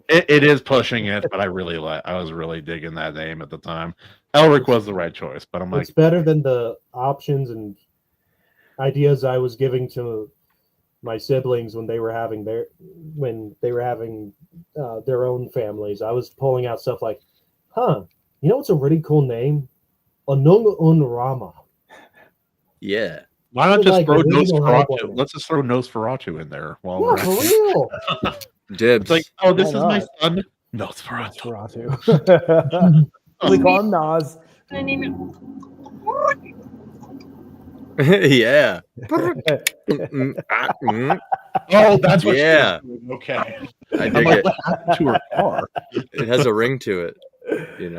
It is pushing it, but I was really digging that name at the time. Elric was the right choice, but I'm like, it's better than the options and ideas I was giving to my siblings when they were having their own families. I was pulling out stuff like, what's a really cool name? Anung Unrama. Yeah. why not just Like throw original Nosferatu? Hellboy. Let's just throw Nosferatu in there while Yeah, we're for real. Dibs. It's like, oh, this Why is my not? son. Nosferatu. Nosferatu. We call him Nas. I name it. Yeah. Oh, that's what. Yeah. She was doing. Okay. I I'm dig like, it. what happened to her car? It has a ring to it, It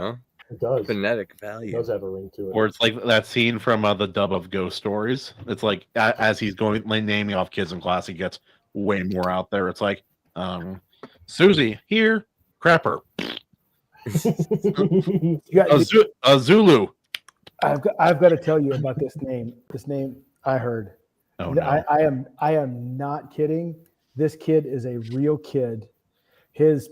does. phonetic It value. does have a ring to it. Or it's like that scene from the dub of Ghost Stories. It's like as he's going naming off kids in class, he gets way more out there. It's like, Susie here, crapper. Zulu. I've got to tell you about this name. This name I heard. Oh no. I am not kidding. This kid is a real kid. His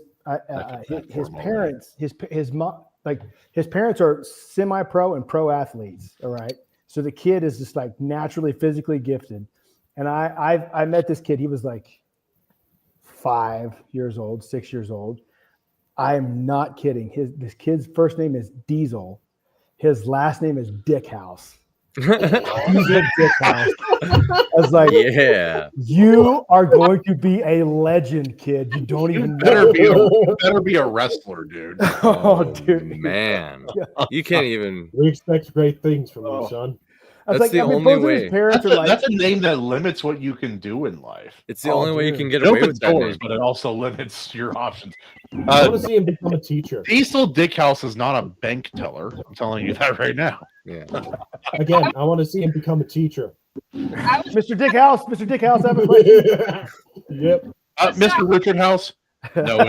parents, his mom, like his parents are semi-pro and pro athletes. All right, so the kid is just like naturally physically gifted. And I met this kid. He was like 5 years old, 6 years old. I am not kidding. This kid's first name is Diesel. His last name is Dickhouse. He's a Dickhouse. I was like, Yeah. you are going to be a legend, kid. You don't even know. better be a wrestler, dude. Oh, dude. Man. You can't even. We expect great things from you, son. I was That's like, the only both of way. his parents That's are like, a name that limits what you can do in life. It's the Oh, only way you dude. can get It away opens with that doors, name. but it also limits your options. I want to see him become a teacher. Diesel Dickhouse is not a bank teller. I'm telling you that right now. Yeah. Again, I want to see him become a teacher. Mr. Dickhouse, I have a question. Yep. Mr. Richard House? No,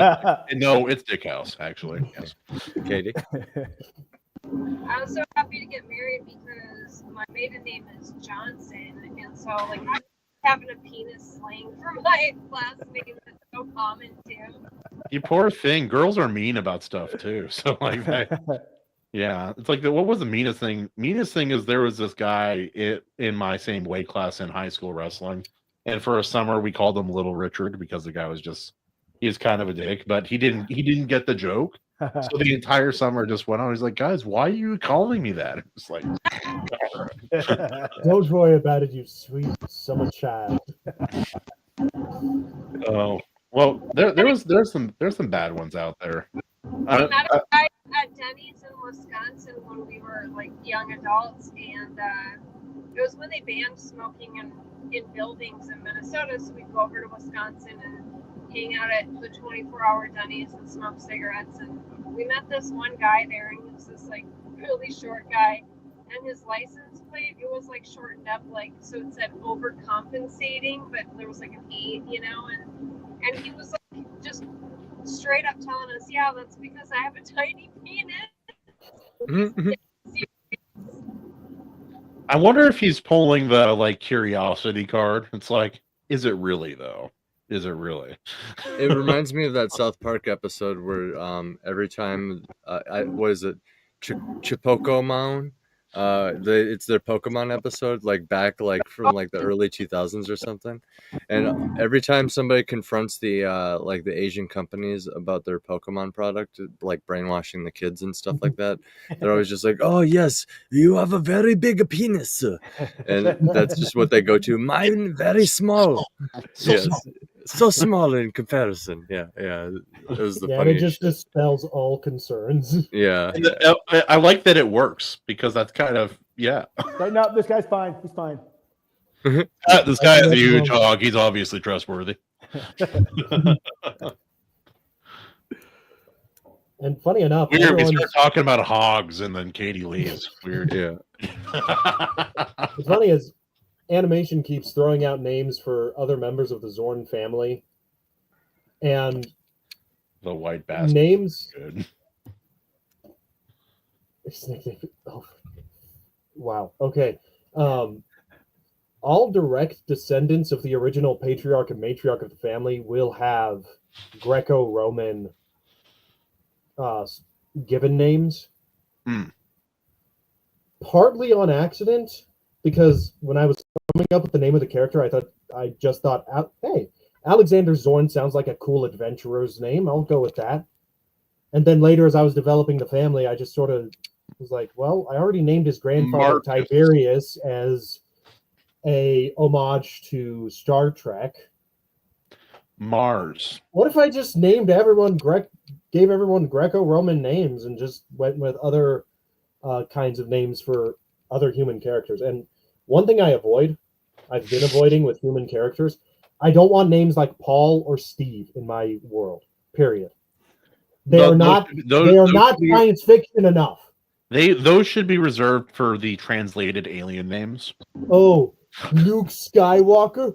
no, it's Dickhouse, actually. Yes. Katie. I'm so happy to get married because my maiden name is Johnson, and so like I'm having a penis slang for my last name that's so common too. You poor thing. Girls are mean about stuff too. So like, yeah, it's like what was the meanest thing? Meanest thing is there was this guy in my same weight class in high school wrestling, and for a summer we called him Little Richard because the guy was kind of a dick, but he didn't get the joke. So the entire summer just went on. He's like, guys, why are you calling me that? It's like, Don't worry about it, you sweet summer child. oh well, there's some bad ones out there. We met a guy at Denny's in Wisconsin when we were like young adults, and it was when they banned smoking in buildings in Minnesota. So we'd go over to Wisconsin and hang out at the 24-hour Denny's and smoke cigarettes. And we met this one guy there, and he was this like really short guy, and his license plate, it was like shortened up, like, so it said overcompensating, but there was like an 8, you know, and he was like just straight up telling us, yeah, that's because I have a tiny penis. I wonder if he's pulling the like curiosity card. It's like, is it really though? Is it really? It reminds me of that South Park episode where every time what is it, Chipoko it's their Pokemon episode, like back like from like the early 2000s or something, and every time somebody confronts the like the Asian companies about their Pokemon product, like brainwashing the kids and stuff like that, they're always just like, oh yes, you have a very big penis, and that's just what they go to. Mine very small. Yes. So small in comparison. Yeah. It was the and it funniest just shit. dispels all concerns. Yeah. And I like that it works because that's kind of Like, no, this guy's fine. He's fine. This guy is a huge hog. He's obviously trustworthy. And funny enough, Weird. We everyone's- start talking about hogs and then Katie leaves. Weird. Yeah. What's funny is animation keeps throwing out names for other members of the Zorne family, and The white bastard. names. Good. Oh, wow. Okay. All direct descendants of the original patriarch and matriarch of the family will have Greco-Roman given names. Partly on accident, because when I was coming up with the name of the character, I just thought, hey, Alexander Zorne sounds like a cool adventurer's name. I'll go with that. And then later, as I was developing the family, I just sort of was like, well, I already named his grandfather Marcus. Tiberius as a homage to Star Trek. Mars. What if I just named everyone gave everyone Greco-Roman names and just went with other kinds of names for other human characters? And one thing I've been avoiding with human characters, I don't want names like Paul or Steve in my world. Period. They are not science fiction enough. Those should be reserved for the translated alien names. Oh, Luke Skywalker?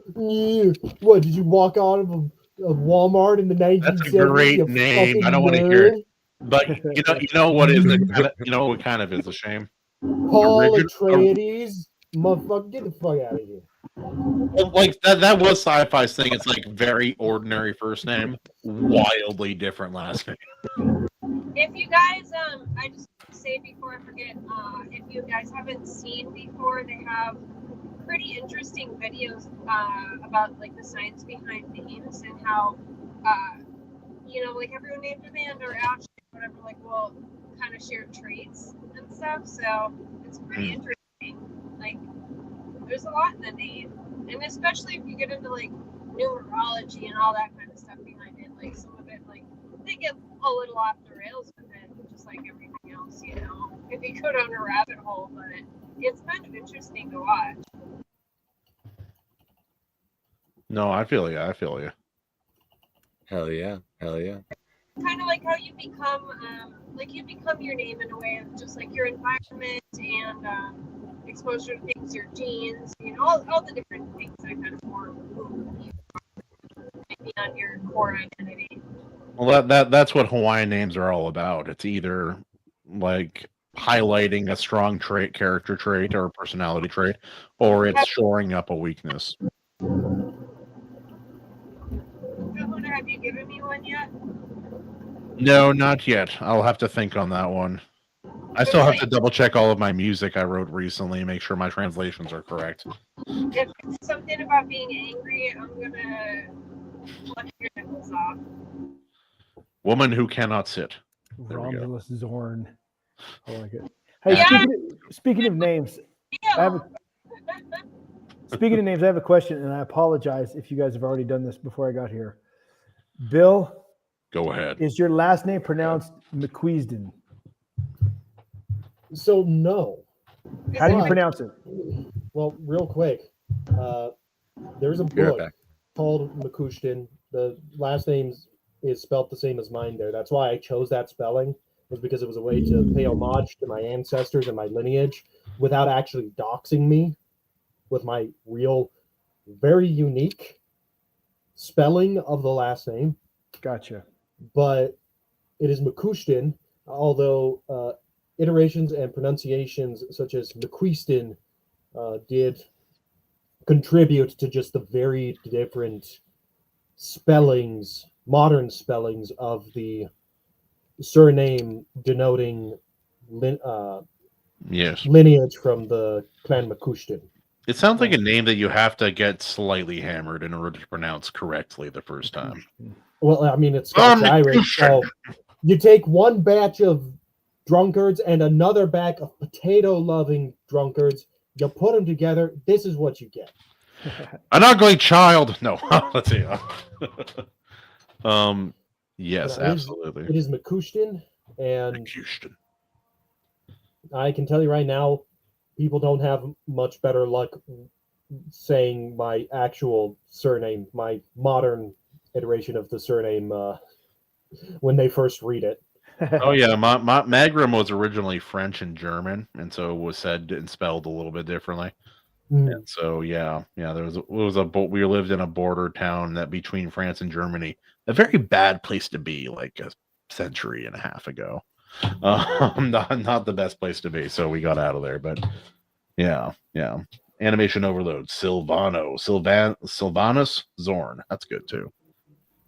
What, did you walk out of a Walmart in the 1970s? That's a great name. I don't want to hear it. But you know what is you know what kind of is a shame? Paul Atreides? Motherfucker, get the fuck out of here. Well, like that was Sci-Fi's thing. It's like very ordinary first name, wildly different last name. If you guys, I just say before I forget, if you guys haven't seen before, they have pretty interesting videos about like the science behind names and how, like everyone named Amanda or Ashley, whatever, like, well, kind of shared traits and stuff. So it's pretty interesting. Like, there's a lot in the name, and especially if you get into like numerology and all that kind of stuff behind it, like some of it, like they get a little off the rails with it, just like everything else, if you go down a rabbit hole. But it's kind of interesting to watch. No, I feel you. Hell yeah. Kind of like how you become, your name in a way of just like your environment and exposure to things, your genes, all the different things that kind of form who you are beyond your core identity. Well, that's what Hawaiian names are all about. It's either like highlighting a strong character trait or a personality trait, or it's shoring up a weakness. Kahuna, have you given me one yet? No, not yet. I'll have to think on that one. I still have to double check all of my music I wrote recently and make sure my translations are correct. If it's something about being angry, I'm gonna pluck your nipples off. Woman who cannot sit. There we go. Romulus Zorne. I like it. Hey, speaking of names, speaking of names, I have a question, and I apologize if you guys have already done this before I got here. Bill, Go ahead. Is your last name pronounced McUisdean? So no. How do you But- pronounce it? Well, real quick, there's a Be right book back. called McUisdean. The last name is spelled the same as mine there. That's why I chose that spelling, was because it was a way to pay homage to my ancestors and my lineage without actually doxing me with my real, very unique spelling of the last name. Gotcha. But it is McUisdean, although iterations and pronunciations such as McUisdean did contribute to just the very different spellings, modern spellings of the surname denoting Yes. lineage from the clan McUisdean. It sounds like a name that you have to get slightly hammered in order to pronounce correctly the first time. Well, I mean, it's Scotch Irish, so you take one batch of drunkards and another batch of potato-loving drunkards, you put them together, this is what you get. An ugly child. No, let's see. Yes, But it is- absolutely. It is McUisdean, and Houston. I can tell you right now, people don't have much better luck saying my actual surname, my modern iteration of the surname, when they first read it. Oh yeah, my Magram was originally French and German, and so it was said and spelled a little bit differently. Mm. And so yeah, we lived in a border town that between France and Germany, a very bad place to be, like a century and a half ago. Not the best place to be, so we got out of there. But yeah. Animation overload. Sylvanus, Zorne. That's good too.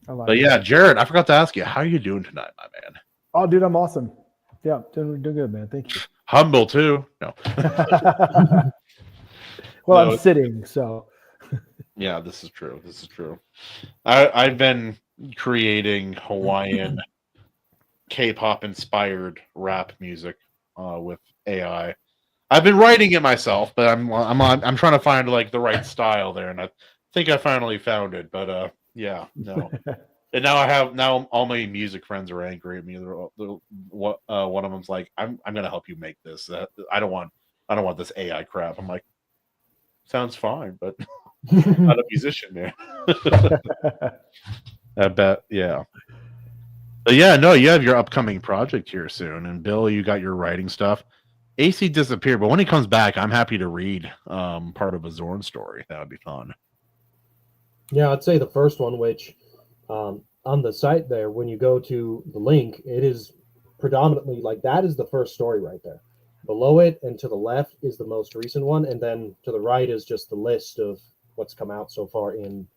I like But it. yeah, Jared, I forgot to ask you, how are you doing tonight, my man? Oh, dude, I'm awesome. Yeah, doing good, man. Thank you. Humble too. No. Well, No, I'm sitting, so Yeah, this is true. This is true. I've been creating Hawaiian K-pop inspired rap music with AI. I've been writing it myself, but I'm trying to find like the right style there, and I think I finally found it. But yeah, no. And now all my music friends are angry at me. One of them's like, I'm gonna help you make this. I don't want this AI crap. I'm like, sounds fine, but I'm not a musician, man. I bet, yeah. But yeah, no, you have your upcoming project here soon, and Bill, you got your writing stuff. AC disappeared, but when he comes back, I'm happy to read part of a Zorne story. That would be fun. Yeah, I'd say the first one, which on the site there, when you go to the link, it is predominantly like that is the first story right there. Below it and to the left is the most recent one, and then to the right is just the list of what's come out so far in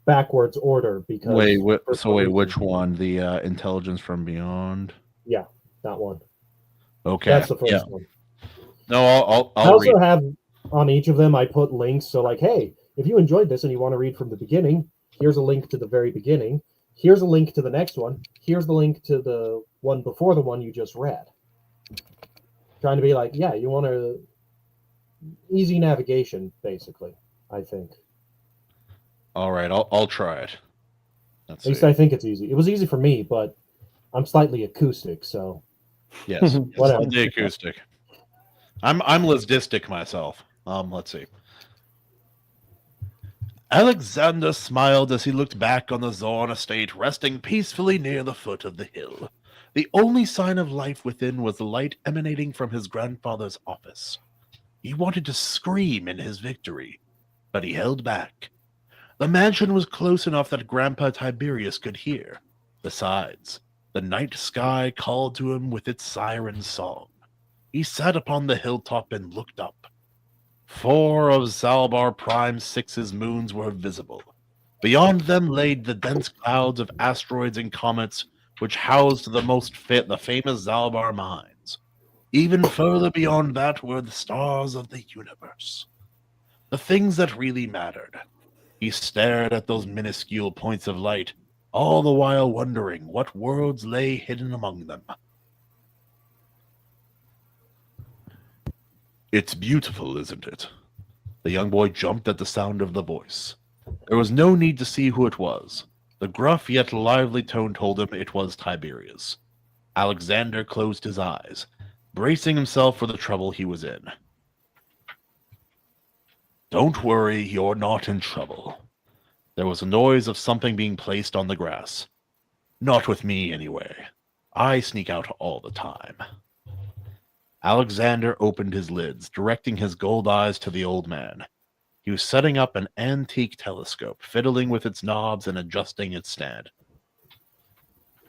backwards order. Because which one? The Intelligence from Beyond? Yeah, that one. Okay, That's the first one. No, I'll I also read. have on each of them, I put links. So like, hey, if you enjoyed this and you want to read from the beginning, here's a link to the very beginning. Here's a link to the next one. Here's the link to the one before the one you just read. Trying to be like, yeah, you want a easy navigation, basically, I think. All right, I'll try it. At least I think it's easy. It was easy for me, but I'm slightly acoustic, so Yes, Whatever. the acoustic. I'm lisdistic myself. Let's see. Alexander smiled as he looked back on the Zorne estate resting peacefully near the foot of the hill. The only sign of life within was the light emanating from his grandfather's office. He wanted to scream in his victory, but he held back. The mansion was close enough that Grandpa Tiberius could hear. Besides, the night sky called to him with its siren song. He sat upon the hilltop and looked up. 4 of Zalbar Prime 6's moons were visible. Beyond them lay the dense clouds of asteroids and comets which housed the famous Zalbar mines. Even further beyond that were the stars of the universe. The things that really mattered. He stared at those minuscule points of light, all the while wondering what worlds lay hidden among them. It's beautiful, isn't it? The young boy jumped at the sound of the voice. There was no need to see who it was. The gruff yet lively tone told him it was Tiberius. Alexander closed his eyes, bracing himself for the trouble he was in. Don't worry, you're not in trouble. There was a noise of something being placed on the grass. Not with me, anyway. I sneak out all the time. Alexander opened his lids, directing his gold eyes to the old man. He was setting up an antique telescope, fiddling with its knobs and adjusting its stand.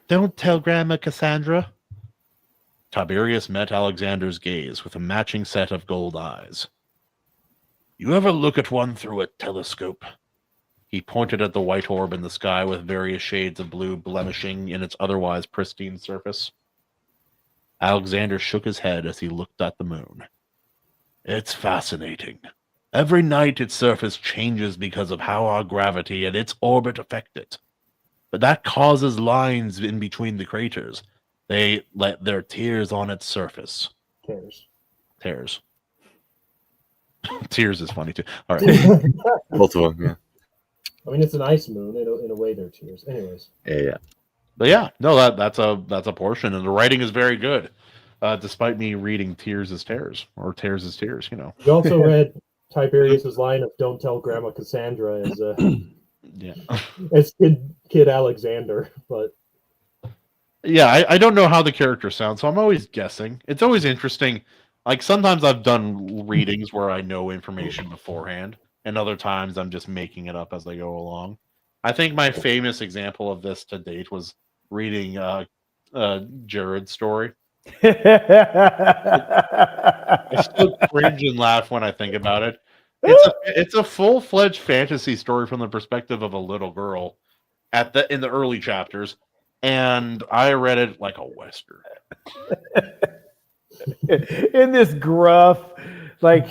Don't tell Grandma Cassandra. Tiberius met Alexander's gaze with a matching set of gold eyes. You ever look at one through a telescope? He pointed at the white orb in the sky with various shades of blue blemishing in its otherwise pristine surface. Alexander shook his head as he looked at the moon. It's fascinating. Every night its surface changes because of how our gravity and its orbit affect it. But that causes lines in between the craters. They let their tears on its surface. Tears. Tears is funny too. All right. Both of them, yeah. I mean, it's an ice moon. In a way, they're tears. Anyways. Yeah. But yeah, no, that's a portion, and the writing is very good, despite me reading Tears as Tears or Tears as Tears. You know. You also read Tiberius's line of "Don't tell Grandma Cassandra" as yeah, as kid Alexander, but yeah, I don't know how the character sounds, so I'm always guessing. It's always interesting. Like sometimes I've done readings where I know information beforehand, and other times I'm just making it up as I go along. I think my famous example of this to date was reading Jared's story. I still cringe and laugh when I think about it. It's a full-fledged fantasy story from the perspective of a little girl in the early chapters, and I read it like a Western. In this gruff, like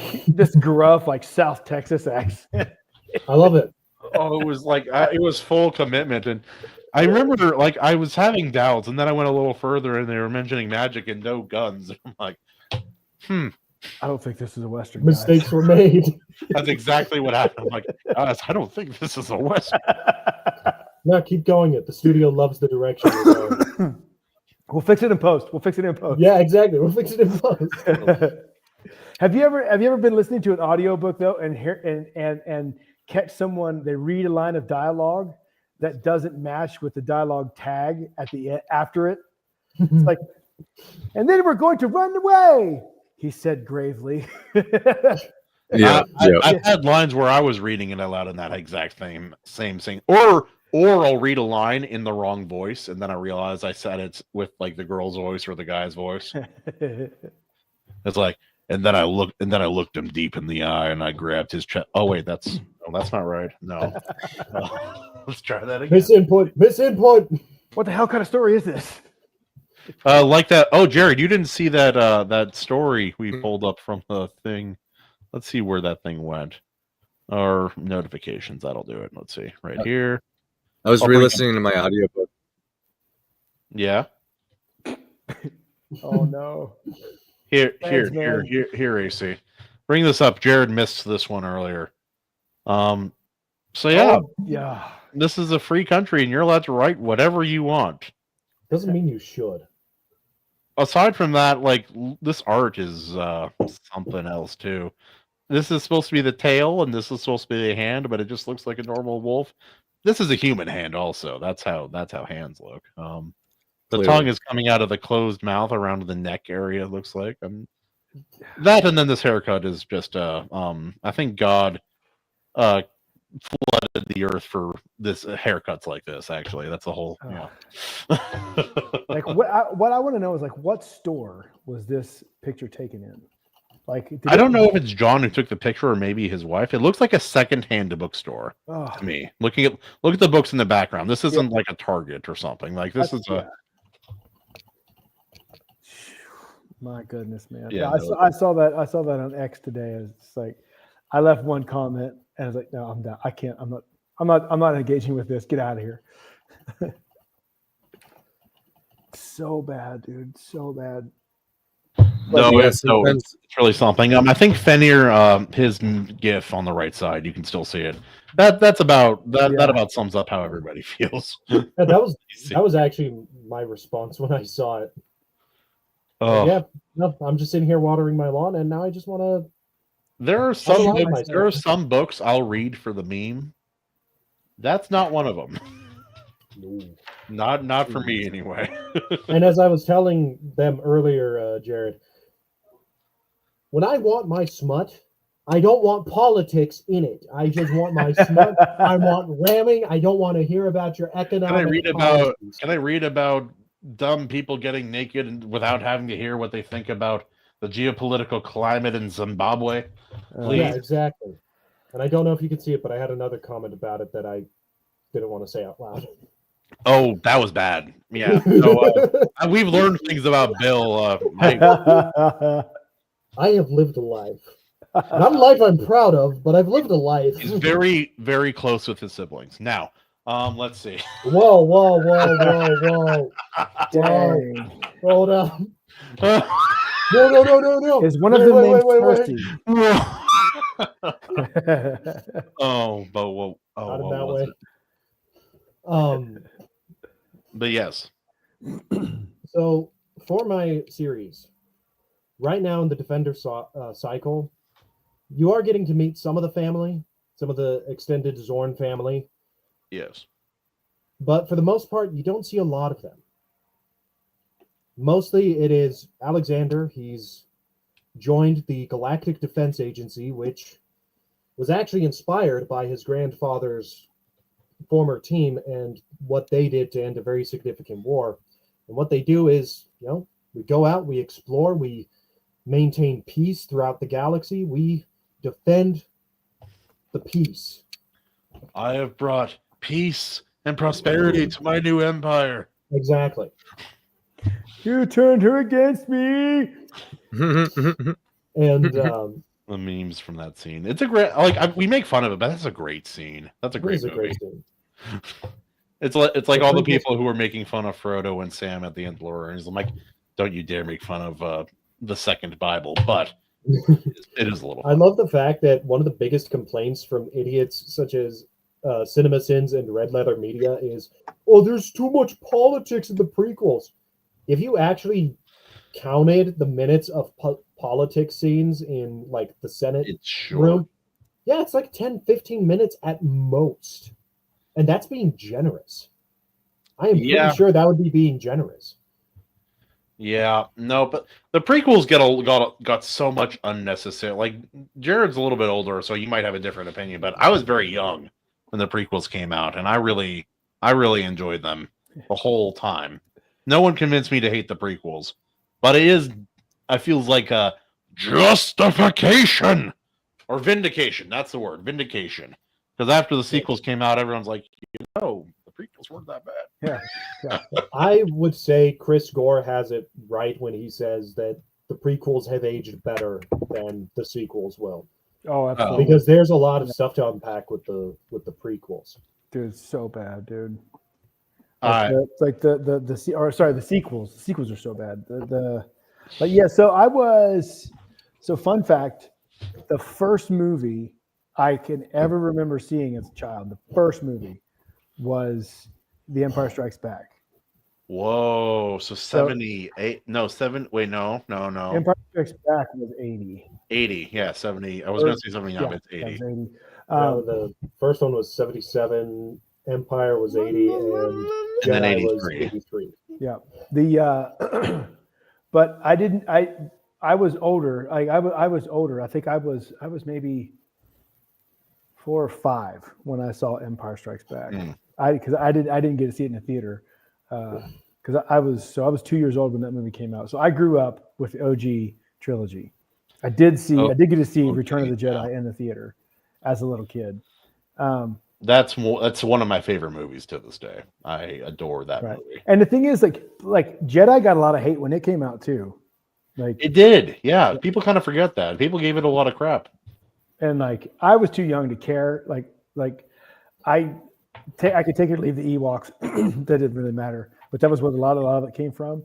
South Texas accent. I love it. Oh, it was like it was full commitment, and I remember like I was having doubts, and then I went a little further, and they were mentioning magic and no guns. I'm like, I don't think this is a Western. Mistakes were made. That's exactly what happened. I'm like, guys, I don't think this is a Western. No, keep going. It. The studio loves the direction you're going. We'll fix it in post. Yeah, exactly. We'll fix it in post. Have you ever been listening to an audiobook though and catch someone, they read a line of dialogue that doesn't match with the dialogue tag at the end after it? It's like, and then we're going to run away, he said gravely. I've had lines where I was reading it aloud in that exact same thing. Or I'll read a line in the wrong voice, and then I realize I said it with like the girl's voice or the guy's voice. It's like, and then I looked him deep in the eye, and I grabbed his chest. Oh wait, that's not right. No, let's try that again. Misinput. What the hell kind of story is this? Like that. Oh, Jared, you didn't see that story we pulled up from the thing. Let's see where that thing went. Or notifications. That'll do it. Let's see right here. I was re-listening to my audiobook. Yeah. Oh no. Here, AC. Bring this up. Jared missed this one earlier. So yeah, this is a free country, and you're allowed to write whatever you want. Doesn't mean you should. Aside from that, like this art is something else too. This is supposed to be the tail, and this is supposed to be the hand, but it just looks like a normal wolf. This is a human hand, also. That's how hands look. The tongue is coming out of the closed mouth around the neck area. It looks like that, and then this haircut is just. I think God flooded the earth for this haircuts like this. Actually, that's the whole. Like what I want to know is like what store was this picture taken in? Like I don't know if it's John who took the picture or maybe his wife. It looks like a second-hand bookstore to me. Look at the books in the background. This isn't like a Target or something. Like this is a. My goodness, man! Yeah, I saw that on X today. It's like I left one comment and I was like, "No, I'm done. I can't. I'm not engaging with this. Get out of here." So bad, dude. So bad. No, Yeah, it's sometimes- it's really something. I think Fenrir, his GIF on the right side, you can still see it. That's about that. Yeah. That about sums up how everybody feels. Yeah, that was actually my response when I saw it. Oh, Yeah, no, I'm just sitting here watering my lawn, and now I just want to. there are myself. some books I'll read for the meme. That's not one of them. Not for me anyway. And as I was telling them earlier, Jared, when I want my smut, I don't want politics in it. I just want my smut. I want ramming. I don't want to hear about your economic. Can I read about dumb people getting naked without having to hear what they think about the geopolitical climate in Zimbabwe? Please. Yeah, exactly. And I don't know if you can see it, but I had another comment about it that I didn't want to say out loud. Oh, that was bad. Yeah. So, we've learned things about Bill. I have lived a life. Not a life I'm proud of, but I've lived a life. He's very, very close with his siblings. Now, let's see. Whoa. Dang. Hold on. No. Is one of them named Percy? Oh, but well, Not in what that was way. it? But yes. So for my series, right now in the Defender cycle, you are getting to meet some of the family, some of the extended Zorne family, Yes. but for the most part, you don't see a lot of them. Mostly it is Alexander. He's joined the Galactic Defense Agency, which was actually inspired by his grandfather's former team and what they did to end a very significant war. And what they do is, we go out, we explore, we maintain peace throughout the galaxy, we defend the peace. I have brought peace and prosperity to my new empire. Exactly. You turned her against me. And the memes from that scene. It's a great, we make fun of it, but that's a great scene. That's a great movie. Great scene. It's like all the people who were making fun of Frodo and Sam at the end of Lord of the Rings. I'm like, don't you dare make fun of the second Bible, but it is a little fun. I love the fact that one of the biggest complaints from idiots such as CinemaSins and Red Leather Media is, there's too much politics in the prequels. If you actually counted the minutes of politics scenes in like the Senate room, it's like 10-15 minutes at most, and that's being generous. I am pretty sure that would be being generous. Yeah, no, but the prequels got so much unnecessary. Like, Jared's a little bit older, so you might have a different opinion, but I was very young when the prequels came out, and I really enjoyed them the whole time. No one convinced me to hate the prequels, but I feel like a justification or vindication. That's the word, vindication. Because after the sequels came out, everyone's like, the prequels weren't that bad. Yeah. I would say Chris Gore has it right when he says that the prequels have aged better than the sequels will. Oh, absolutely. Because there's a lot of stuff to unpack with the prequels. Dude, it's so bad, dude. It's like the sequels. The sequels are so bad. But yeah. So fun fact: the first movie I can ever remember seeing as a child, the first movie was The Empire Strikes Back. Whoa! So 78? No, 7. Wait, no. Empire Strikes Back was 80. 80, yeah, 70. I was going to say 79, but it's 80. That was 80. The first one was 77. Empire was 80, and then Jedi 83. was 83. Yeah. But I didn't. I was older. I was older. I think I was maybe 4 or 5 when I saw Empire Strikes Back. Because I didn't get to see it in the theater. Because I was 2 years old when that movie came out. So I grew up with the OG trilogy. I did get to see Return of the Jedi in the theater as a little kid. That's one of my favorite movies to this day. I adore that movie. And the thing is, like Jedi got a lot of hate when it came out too. Like it did, yeah. People kind of forget that. People gave it a lot of crap. And like I was too young to care. Like I could take it or leave the Ewoks. That didn't really matter. But that was where a lot of it came from.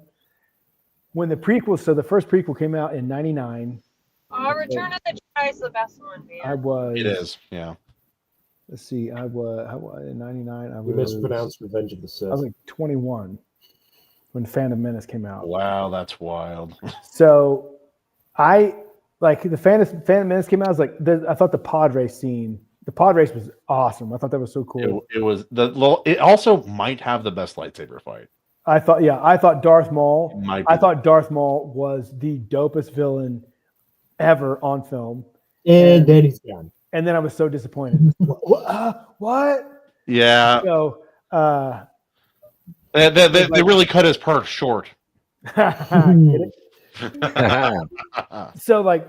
when the prequels, so the first prequel came out in '99. Oh, Return of the Jedi is the best one, man. I was. It is. Yeah. Let's see. I was in '99. I You was. mispronounced Revenge of the Sith. I was like 21 when Phantom Menace came out. Wow, that's wild. So I like the Phantom Menace came out. I was like, I thought the pod race scene. The pod race was awesome. I thought that was so cool. It was it also might have the best lightsaber fight. I thought Darth Maul. Might be. I thought Darth Maul was the dopest villain ever on film. And then he's gone. And then I was so disappointed. What? Yeah. So they really cut his part short. Get it? So like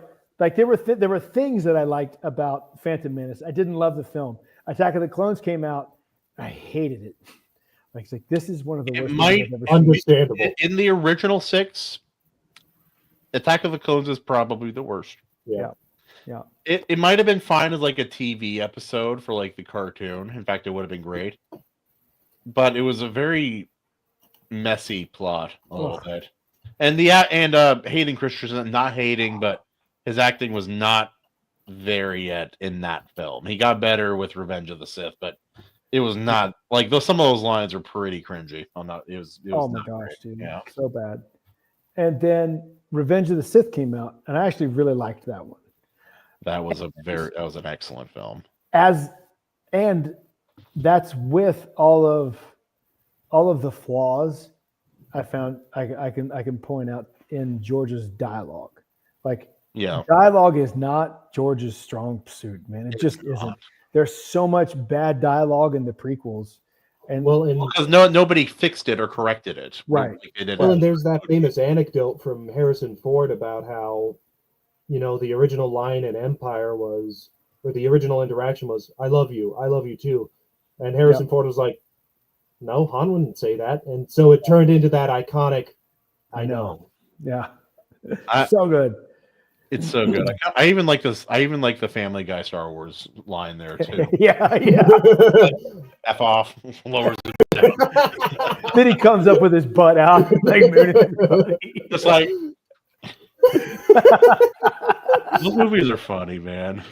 there were things that I liked about Phantom Menace. I didn't love the film. Attack of the Clones came out. I hated it. It's like this is one of the worst things I've ever seen. Understandable. In the original 6, Attack of the Clones is probably the worst. Yeah. It might have been fine as like a TV episode for like the cartoon. In fact, it would have been great. But it was a very messy plot a little bit. And Hayden Christensen, not hating, but his acting was not there yet in that film. He got better with Revenge of the Sith, but it was not like some of those lines are pretty cringy. It was Oh my not gosh, great. dude. Yeah. So bad. And then Revenge of the Sith came out, and I actually really liked that one. That was an excellent film. And that's with all of the flaws I found I can point out in George's dialogue. Like dialogue is not George's strong suit, man. It just isn't. There's so much bad dialogue in the prequels. And because nobody fixed it or corrected it. Right. And there's that famous anecdote from Harrison Ford about how, the original line in Empire was, or the original interaction was, I love you too. And Harrison Ford was like, no, Han wouldn't say that. And so it turned into that iconic, I know. Yeah. So good. It's so good. I even like this. I even like the Family Guy Star Wars line there too. Yeah. F off. Lowers it down. Then he comes up with his butt out, like mooning everybody. Just like those movies are funny, man.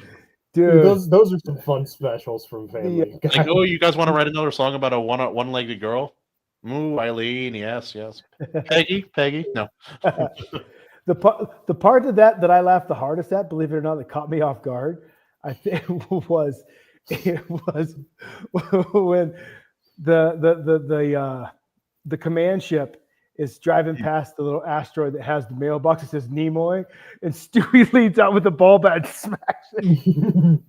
Dude, those are some fun specials from Family Guy. Like, oh, you guys want to write another song about a one-legged girl? Ooh, Eileen, yes. Peggy, no. The part of that I laughed the hardest at, believe it or not, that caught me off guard, I think was when the command ship is driving past the little asteroid that has the mailbox that says Nimoy, and Stewie leads out with the ball bat and smacks it.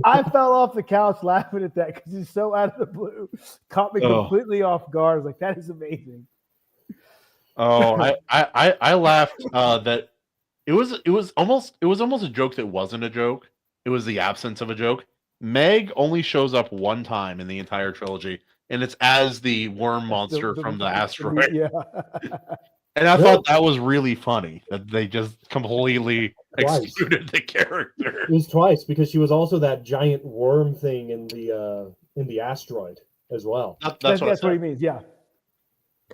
I fell off the couch laughing at that because he's so out of the blue. Caught me completely off guard. I was like, that is amazing. Oh, I laughed that it was almost a joke that wasn't a joke. It was the absence of a joke. Meg only shows up one time in the entire trilogy, and it's as the worm monster from the asteroid. Yeah. And I thought that was really funny that they just completely excluded the character. It was twice because she was also that giant worm thing in the asteroid as well. That's what he means. Yeah.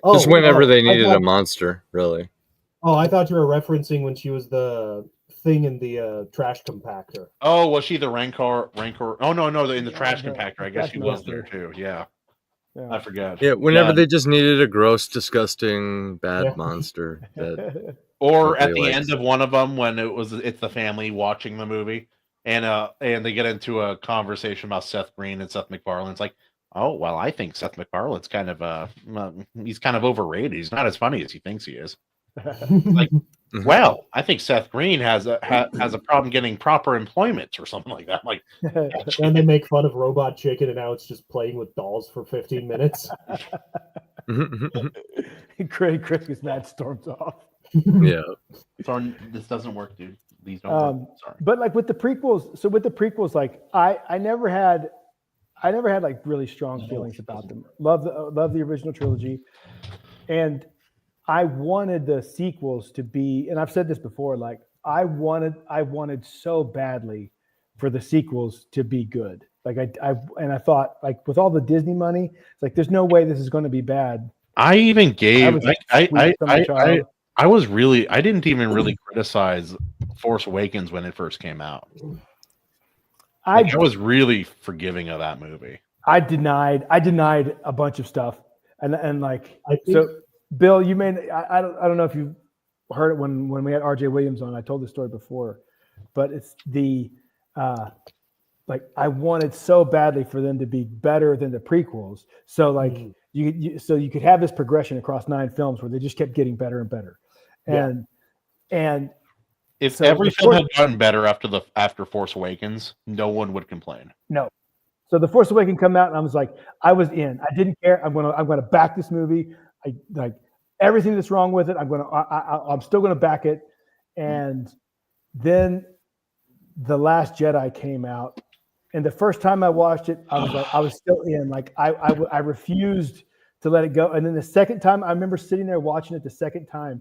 Just whenever they needed a monster, really. Oh, I thought you were referencing when she was the thing in the trash compactor. Oh, was she the Rancor? Oh no, in the trash compactor. I guess she was there too. Yeah. I forgot. Yeah, whenever they just needed a gross, disgusting, bad monster. Or at the end of one of them when it's the family watching the movie, and they get into a conversation about Seth Green and Seth MacFarlane. It's like, oh well, I think Seth MacFarlane's kind of he's kind of overrated. He's not as funny as he thinks he is. Like, well, I think Seth Green has a problem getting proper employment or something like that. Like, and they make fun of Robot Chicken, and now it's just playing with dolls for 15 minutes. Chris gets mad, storms off. Yeah. Zorne, this doesn't work, dude. These don't work. Sorry. But like with the prequels, like I never had like really strong feelings about them. Love the original trilogy, and I wanted the sequels to be, and I've said this before, like I wanted so badly for the sequels to be good. Like I thought, like with all the Disney money, it's like there's no way this is going to be bad. I even gave. was I sweet summer child. I was really. I didn't even really criticize Force Awakens when it first came out. Like, I was really forgiving of that movie. I denied a bunch of stuff, and like I think, so. Bill, you may I don't know if you heard it when we had RJ Williams on. I told the story before, but it's the like I wanted so badly for them to be better than the prequels. So like you could have this progression across 9 films where they just kept getting better and better, and if so every film had gotten better after Force Awakens, no one would complain. No. So the Force Awakens come out, and I was like, I was in. I didn't care. I'm gonna back this movie. I like everything that's wrong with it. I'm still gonna back it. And then The Last Jedi came out, and the first time I watched it, I was like, I was still in. Like I refused to let it go. And then the second time, I remember sitting there watching it the second time,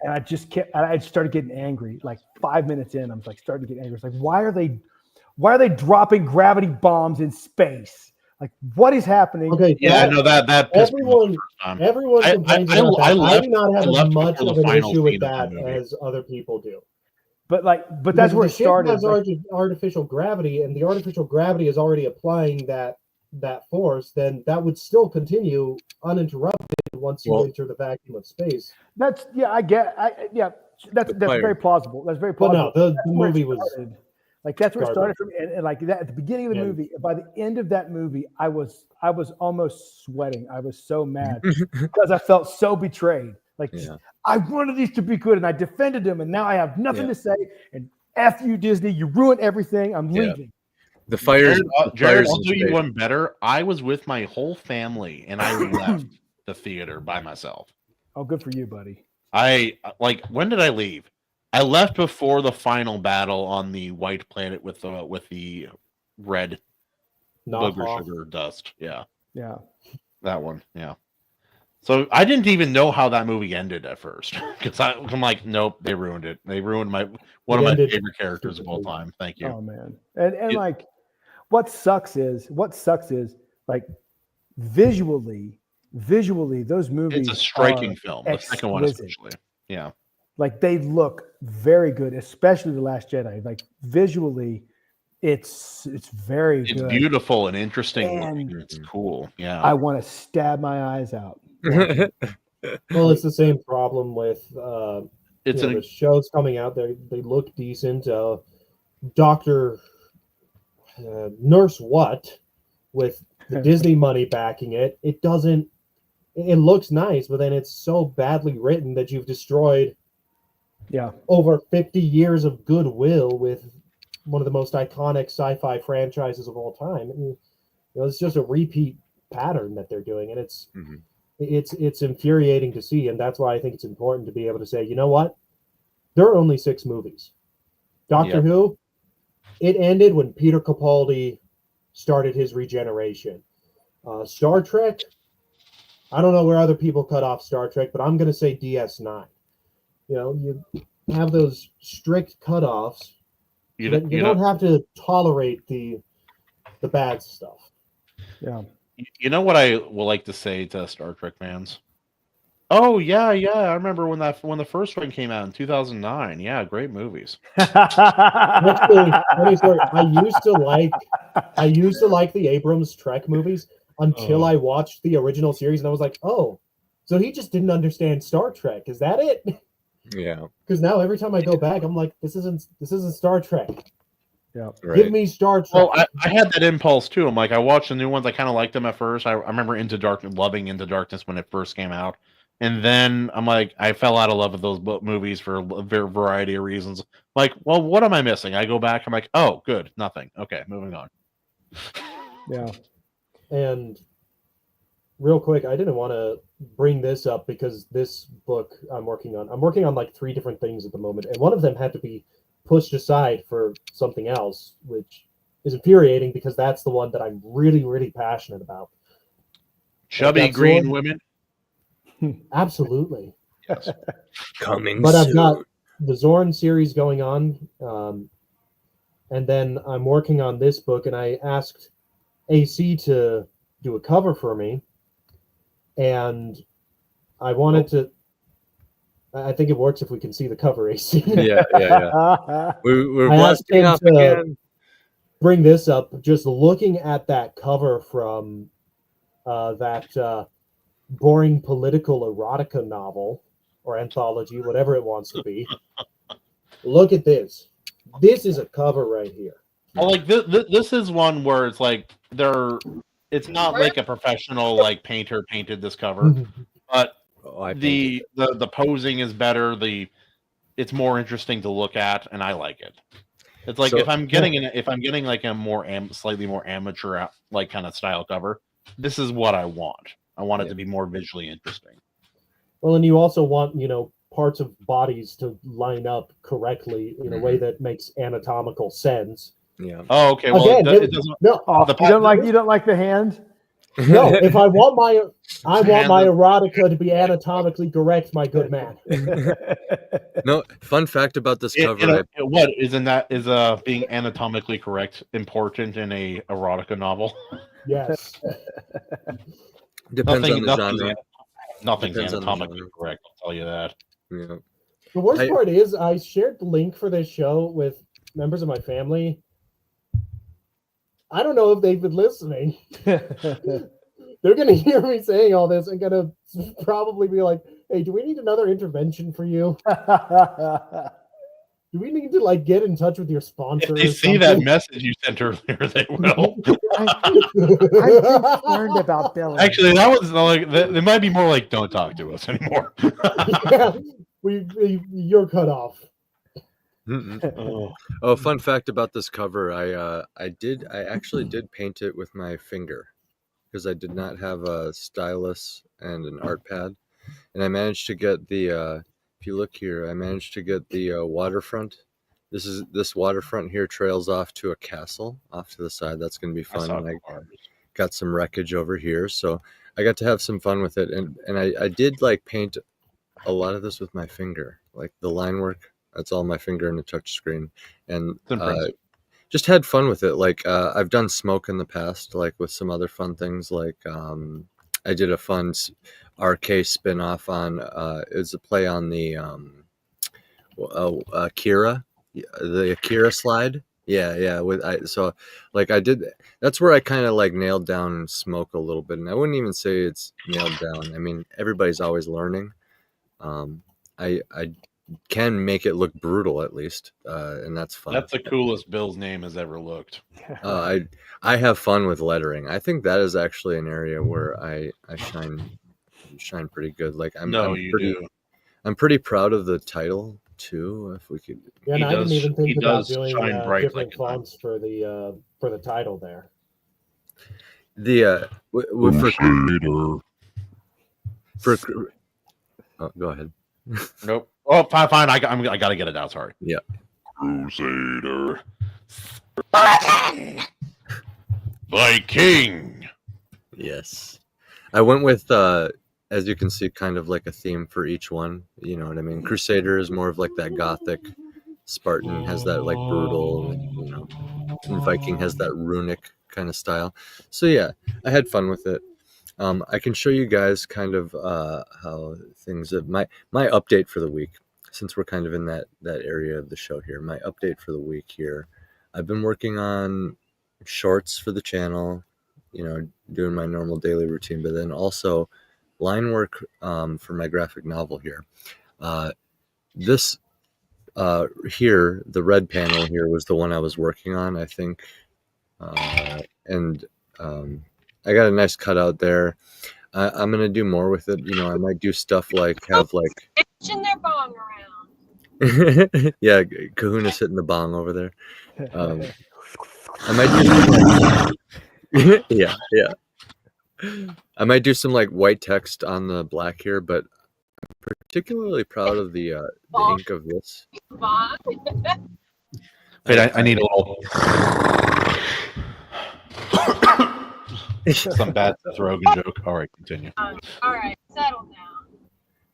and I just kept. I started getting angry. Like 5 minutes in, I was like starting to get angry. It's like, why are they dropping gravity bombs in space? Like, what is happening? Okay, Yeah, no, that pissed me off the first time. Everyone complains about that. I do not have as much before of the an final issue with scene of that the movie. as other people do. But that's where it The ship started. has artificial gravity, and the artificial gravity is already applying that force. Then that would still continue uninterrupted once you enter the vacuum of space. That's that's very plausible. That's very plausible. But no, the movie was like that's where it started garbage. from, and like that at the beginning of the movie. By the end of that movie, I was almost sweating. I was so mad because I felt so betrayed. Like I wanted these to be good, and I defended them, and now I have nothing to say. And F you, Disney, you ruined everything. I'm leaving. The fires. Jared, I'll do you one better. I was with my whole family, and I left the theater by myself. Oh, good for you, buddy. When did I leave? I left before the final battle on the white planet with the red booger sugar dust. Yeah, that one. Yeah. So I didn't even know how that movie ended at first because I'm like, nope, they ruined it. They ruined one of my favorite characters of all time. Thank you. Oh man, and like, what sucks is like visually those movies. It's a striking film. The second one, especially. Yeah. Like they look very good, especially The Last Jedi. Like visually, it's very good. It's beautiful and interesting. And it's cool. Yeah. I want to stab my eyes out. Well, it's the same problem with the shows coming out. They look decent. Doctor Nurse What with the Disney money backing it. It doesn't. It looks nice, but then it's so badly written that you've destroyed over 50 years of goodwill with one of the most iconic sci-fi franchises of all time. I mean, it's just a repeat pattern that they're doing, and it's infuriating to see, and that's why I think it's important to be able to say, you know what? There are only 6 movies. Doctor Who, it ended when Peter Capaldi started his regeneration. Star Trek, I don't know where other people cut off Star Trek, but I'm going to say DS9. You have those strict cutoffs. You don't have to tolerate the bad stuff. Yeah. You know what I will like to say to Star Trek fans? Oh yeah, I remember when the first one came out in 2009. Yeah, great movies. Actually, funny story. I used to like the Abrams Trek movies until I watched the original series, and I was like, oh, so he just didn't understand Star Trek. Is that it? Yeah. Because now every time I go back, I'm like, this isn't Star Trek. Yeah. Right. Give me Star Trek. Well, I had that impulse too. I'm like, I watched the new ones. I kind of liked them at first. I remember loving Into Darkness when it first came out. And then I'm like, I fell out of love with those movies for a variety of reasons. Like, well, what am I missing? I go back. I'm like, oh, good. Nothing. Okay, moving on. Yeah. And real quick, I didn't want to bring this up because this book I'm working on like 3 different things at the moment. And one of them had to be pushed aside for something else, which is infuriating because that's the one that I'm really, really passionate about. Chubby green women? Absolutely. Yes. Coming But soon. I've got the Zorne series going on, and then I'm working on this book, and I asked AC to do a cover for me, and I wanted to. I think it works if we can see the cover, AC. Yeah. We're I asked blasting him off to again. bring this up. Just looking at that cover from that boring political erotica novel or anthology, whatever it wants to be. Look at this. This is a cover right here. Well, like this is one where it's like it's not like a professional like painter painted this cover, but the posing is better. It's more interesting to look at, and I like it. It's like So- if I'm getting like a more slightly more amateur like kind of style cover, this is what I want. I want it to be more visually interesting. Well, and you also want, parts of bodies to line up correctly in a way that makes anatomical sense. Yeah. Oh, okay. Well, Again, it doesn't. No, you don't like the hand? no. If I want my erotica to be anatomically correct, my good man. No, fun fact about this cover. What isn't that is being anatomically correct important in a erotica novel? Yes. Depends on the genre. Nothing's Depends on the anatomically genre. correct. I'll tell you that. Yeah. The worst part is I shared the link for this show with members of my family. I don't know if they've been listening. They're going to hear me saying all this and going to probably be like, hey, do we need another intervention for you? Do we need to like get in touch with your sponsor? If they see that message you sent earlier, they will. I'm concerned about Billy. Actually, that was like they might be more like, don't talk to us anymore. Yeah, you're cut off. Oh, fun fact about this cover. I actually did paint it with my finger because I did not have a stylus and an art pad, and I managed to get the. If you look here, I managed to get the waterfront. This waterfront here trails off to a castle off to the side. That's going to be fun. And I got some wreckage over here, so I got to have some fun with it. And I did like paint a lot of this with my finger, like the line work. That's all my finger and a touch screen, and just had fun with it. Like I've done smoke in the past, like with some other fun things. Like I did a fun RK spin-off on it was a play on the Akira, the Akira slide. Yeah. So like I did. That's where I kind of like nailed down smoke a little bit, and I wouldn't even say it's nailed down. I mean, everybody's always learning. I can make it look brutal at least, and that's fun. That's the coolest Bill's name has ever looked. I have fun with lettering. I think that is actually an area where I shine pretty good. Like I'm pretty proud of the title too. If we could, yeah, and I didn't even think about doing different fonts for the title there. Go ahead. Nope. Oh, fine. I got to get it out. Sorry. Yeah. Crusader. Viking. Yes. I went with, as you can see, kind of like a theme for each one. You know what I mean? Crusader is more of like that gothic. Spartan has that like brutal, and Viking has that runic kind of style. So yeah, I had fun with it. I can show you guys kind of how things my update for the week, since we're kind of in that area of the show here. My update for the week here. I've been working on shorts for the channel, doing my normal daily routine, but then also line work for my graphic novel here. This here, the red panel here was the one I was working on, I think, and I got a nice cutout there. I'm gonna do more with it. I might do stuff like have like itching their bong around. Yeah, Kahuna's hitting the bong over there. I might do some, yeah. I might do some like white text on the black here, but I'm particularly proud of the ink of this. Wait, I need a little. Some bad Seth Rogen joke. All right, continue. All right, settle down.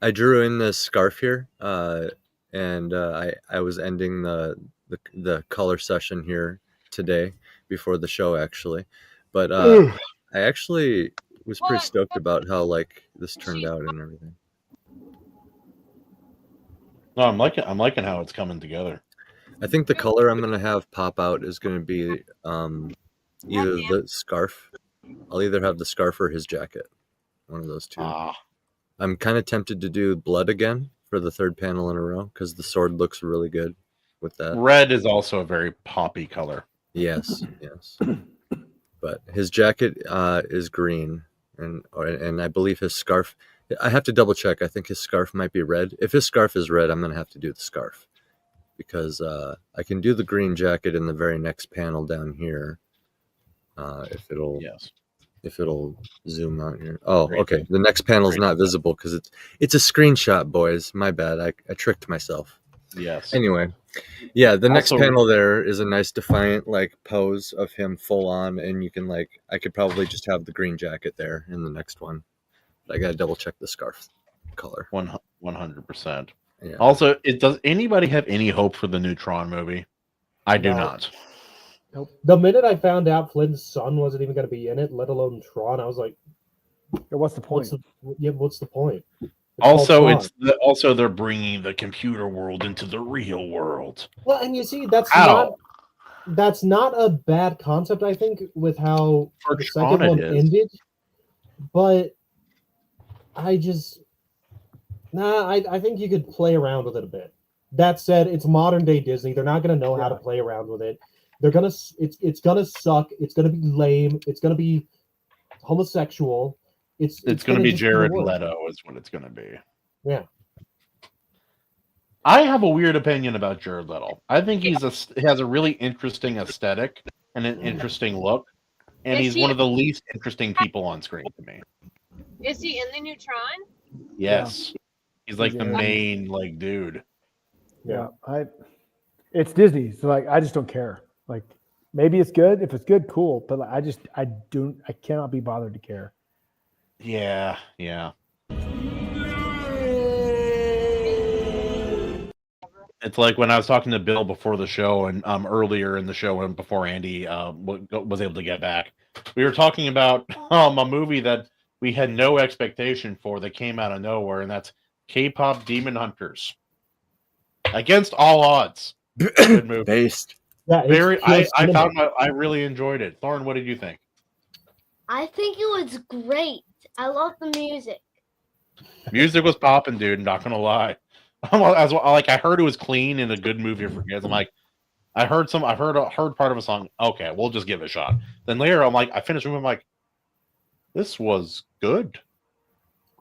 I drew in this scarf here, and I was ending the color session here today before the show actually, but I actually was pretty stoked about how like this turned out and everything. No, I'm liking how it's coming together. I think the color I'm gonna have pop out is gonna be either the scarf. I'll either have the scarf or his jacket. One of those two. I'm kind of tempted to do blood again for the third panel in a row because the sword looks really good with that. Red is also a very poppy color. Yes. But his jacket is green, and I believe his scarf. I have to double check. I think his scarf might be red. If his scarf is red, I'm gonna have to do the scarf because I can do the green jacket in the very next panel down here. If it'll zoom out here. Oh, okay. The next panel is not visible because it's a screenshot, boys. My bad. I tricked myself. Yes. Anyway, yeah, the next Also- panel there is a nice defiant like pose of him full on, and you can like I could probably just have the green jacket there in the next one. But I gotta double check the scarf color. 100%. Yeah. Also, does anybody have any hope for the new Tron movie? I do No. not. Nope. The minute I found out Flynn's son wasn't even going to be in it, let alone Tron, I was like, What's the point? What's the point? It's Also, called Tron. also they're bringing the computer world into the real world. Well, and you see, that's How? not a bad concept, I think, with how For the Tron second it one is. ended. But I think you could play around with it a bit. That said, it's modern day Disney. They're not going to know how to play around with it. They're gonna it's gonna suck. It's gonna be lame. It's gonna be homosexual. It's gonna be just Jared work. Leto is what it's gonna be. Yeah. I have a weird opinion about Jared Leto. I think he has a really interesting aesthetic and an interesting look, and Is he's he- one of the least interesting people on screen to me. Is he in the new Tron? Yes, he's like the Yeah. main like dude. Yeah, it's Disney, so like I just don't care. Like maybe it's good. If it's good, cool. But like, I cannot be bothered to care. Yeah. It's like when I was talking to Bill before the show and earlier in the show and before Andy was able to get back. We were talking about a movie that we had no expectation for that came out of nowhere, and that's K-pop Demon Hunters. Against all odds. Good movie. Based. Yeah, I really enjoyed it. Thorne, what did you think? I think it was great. I love the music. Music was popping, dude. Not gonna lie. I heard it was clean and a good movie for kids. I'm like, I heard part of a song. Okay, we'll just give it a shot. Then later, I'm like, I finished the movie. I'm like, this was good.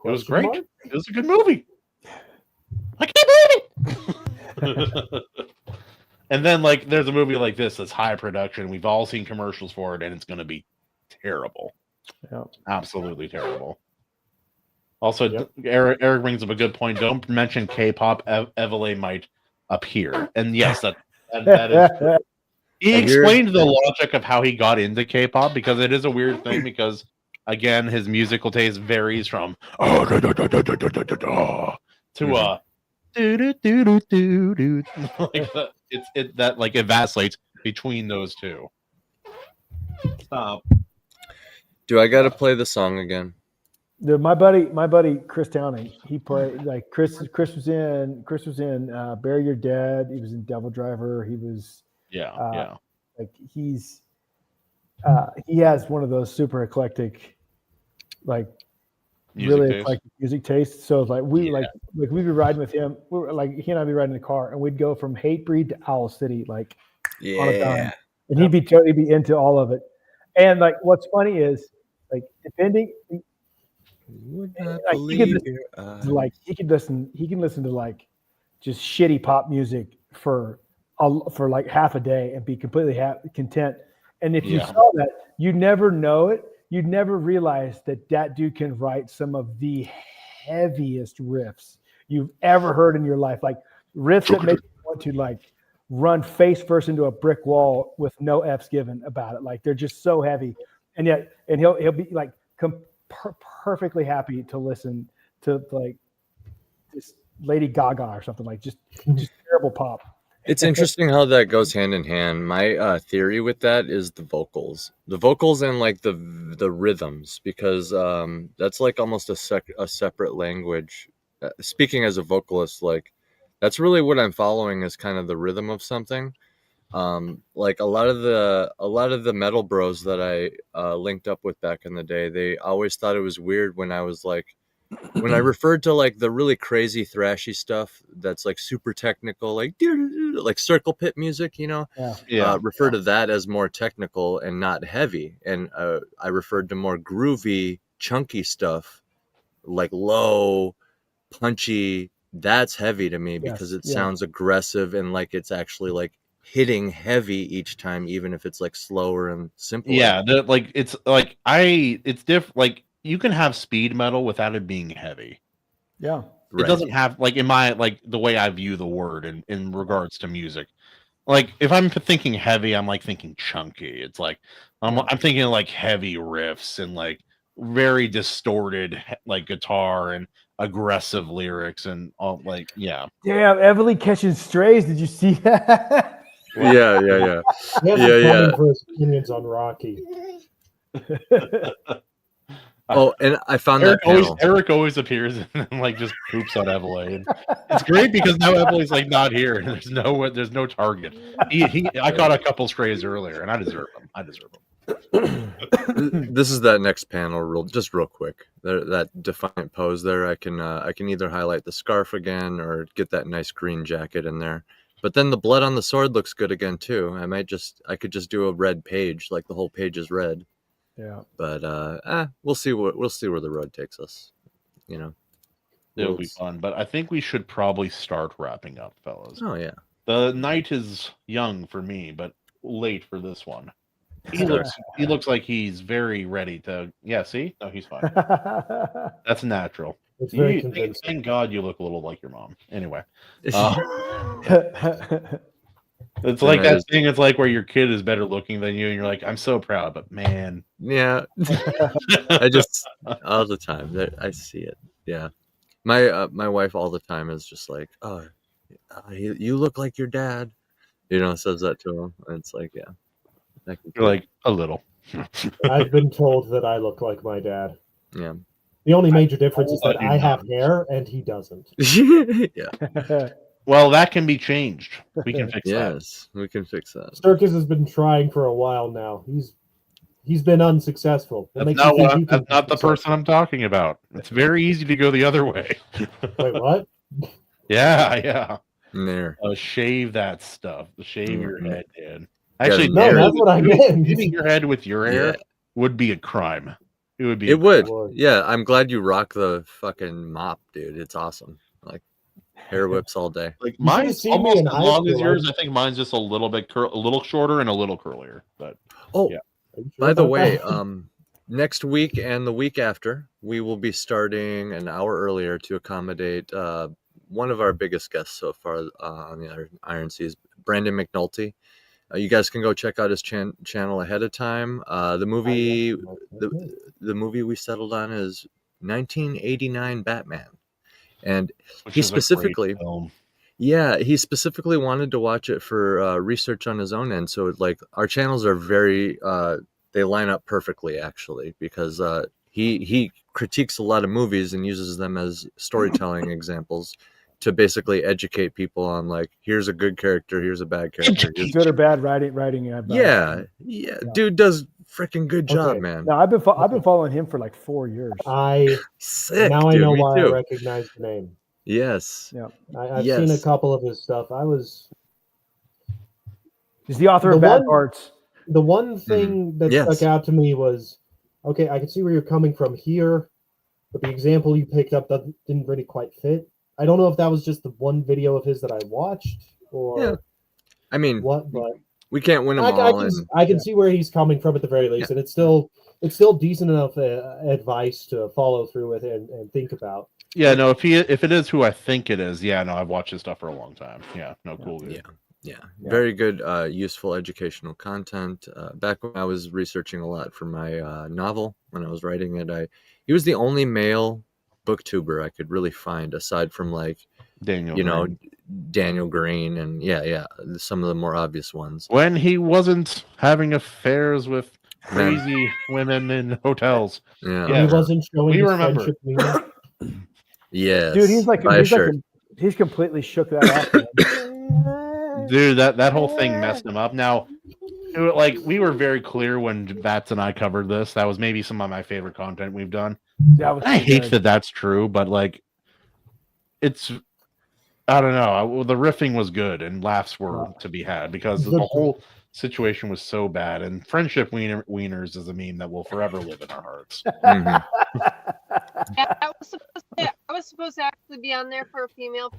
It was great. It was a good movie. I can't believe it. And then like, there's a movie like this that's high production. We've all seen commercials for it, and it's gonna be terrible. Yeah. Absolutely terrible. Also, Eric brings up a good point. Don't mention K-pop. Evele might appear, and yes, that is true. He explained the logic of how he got into K-pop because it is a weird thing. Because again, his musical taste varies from to do like it vacillates between those two. Do I got to play the song again? My buddy Chris Downing, he played like Chris was in Bury Your Dead. He was in Devil Driver. He was like he has one of those super eclectic like eclectic music tastes. So like we'd be riding with him. We were like he and I'd be riding in the car, and we'd go from Hatebreed to Owl City like on a dime. And he'd be into all of it. And like what's funny is like depending. He can listen to like just shitty pop music for like half a day and be completely content. And if you saw that, you'd never know it. You'd never realize that dude can write some of the heaviest riffs you've ever heard in your life, like riffs that make you want to like run face first into a brick wall with no F's given about it. Like they're just so heavy, and he'll be like perfectly happy to listen to like this Lady Gaga or something, like just terrible pop. It's interesting how that goes hand in hand. My theory with that is the vocals and like the rhythms, because that's like almost a separate language. Speaking as a vocalist, like that's really what I'm following is kind of the rhythm of something. Like a lot of the metal bros that I linked up with back in the day, they always thought it was weird when I was like, when I referred to like the really crazy thrashy stuff that's like super technical, like circle pit music, refer to that as more technical and not heavy. And I referred to more groovy, chunky stuff like low, punchy. That's heavy to me because it sounds aggressive and like it's actually like hitting heavy each time, even if it's like slower and simpler. Yeah, it's different. Like you can have speed metal without it being heavy. Yeah. It doesn't have like in my like the way I view the word in regards to music. Like if I'm thinking heavy, I'm like thinking chunky. It's like I'm thinking like heavy riffs and like very distorted like guitar and aggressive lyrics and all like Damn, Everly catching strays. Did you see that? Yeah. He hasn't come in for his opinions on Rocky. Oh, and I found Eric always appears and like just poops on Evely. It's great because now Evely's like not here and there's no target. I caught a couple strays earlier and I deserve them. This is that next panel, real quick. That defiant pose there. I can either highlight the scarf again or get that nice green jacket in there. But then the blood on the sword looks good again too. I could just do a red page, like the whole page is red. Yeah. But we'll see where the road takes us. It'll be fun. But I think we should probably start wrapping up, fellas. Oh yeah. The night is young for me, but late for this one. He looks like he's very ready to. Yeah, see? No, he's fine. That's natural. It's very convincing. Thank God you look a little like your mom. Anyway. It's like that thing. It's like where your kid is better looking than you, and you're like, "I'm so proud," but man, yeah, I just all the time I see it. Yeah, my wife all the time is just like, "Oh, you look like your dad," says that to him, and it's like, yeah, you're like a little. I've been told that I look like my dad. Yeah. The only major difference is that I have hair and he doesn't. Yeah. Well, that can be changed. We can fix that. Yes, we can fix that. Circus has been trying for a while now. He's been unsuccessful. That's not the person I'm talking about. It's very easy to go the other way. Wait, what? Yeah. There. Shave that stuff. Shave your head, dude. Actually, no, that's what I meant. Shaving your head with your hair would be a crime. It would be. It would. Yeah, I'm glad you rock the fucking mop, dude. It's awesome. Like hair whips all day. Like mine's almost as long as yours. I think mine's just a little bit a little shorter and a little curlier. But by the way, next week and the week after, we will be starting an hour earlier to accommodate one of our biggest guests so far on the Iron Seas, Brandon McNulty. You guys can go check out his channel ahead of time. The movie we settled on is 1989 Batman, and he specifically wanted to watch it for research on his own end. So like our channels are very they line up perfectly actually, because he critiques a lot of movies and uses them as storytelling examples to basically educate people on like, here's a good character, here's a bad character. Good or bad writing. Yeah. Dude does freaking good job, man. No, I've been following him for like 4 years. Sick. Now I know why I recognize the name. Yes. Yeah. I've seen a couple of his stuff. He's the author of Bad Parts. The one thing that stuck out to me was, okay, I can see where you're coming from here, but the example you picked up didn't really quite fit. I don't know if that was just the one video of his that I watched, or I mean, what, but we can't win them all. I can see where he's coming from at the very least, and it's still decent enough advice to follow through with and think about. Yeah, no, if it is who I think it is, I've watched his stuff for a long time. Yeah, no, cool, dude. Yeah. Very good, useful educational content. Back when I was researching a lot for my novel, when I was writing it, he was the only male booktuber I could really find, aside from like Daniel Daniel Green, and some of the more obvious ones. When he wasn't having affairs with crazy women in hotels. Yeah, He wasn't showing We his remember. friendship meaning. yes, Dude, he's buy a shirt. he's completely shook that off. Man. Dude, that whole thing messed him up. Now, like, we were very clear when Bats and I covered this. That was maybe some of my favorite content we've done. That was I so hate good. that that's true, but like, it's, I don't know. The riffing was good and laughs were to be had because the whole situation was so bad. And friendship wieners is a meme that will forever live in our hearts. Mhm. Yeah, I was supposed to actually be on there for a female.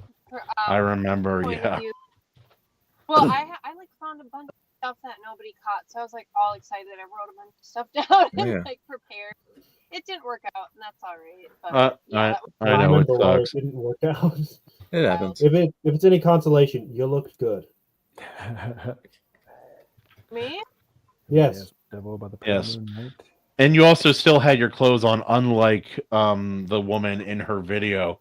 I remember, point of yeah. view. Well, I like found a bunch of stuff that nobody caught, so I was like all excited. I wrote a bunch of stuff down and like prepared. It didn't work out, and that's all right. But yeah, I know it remember why sucks. it didn't work out. It happens. If it's any consolation, you looked good. me. Yes. Devil by the Yes. Moon Night. And you also still had your clothes on, unlike the woman in her video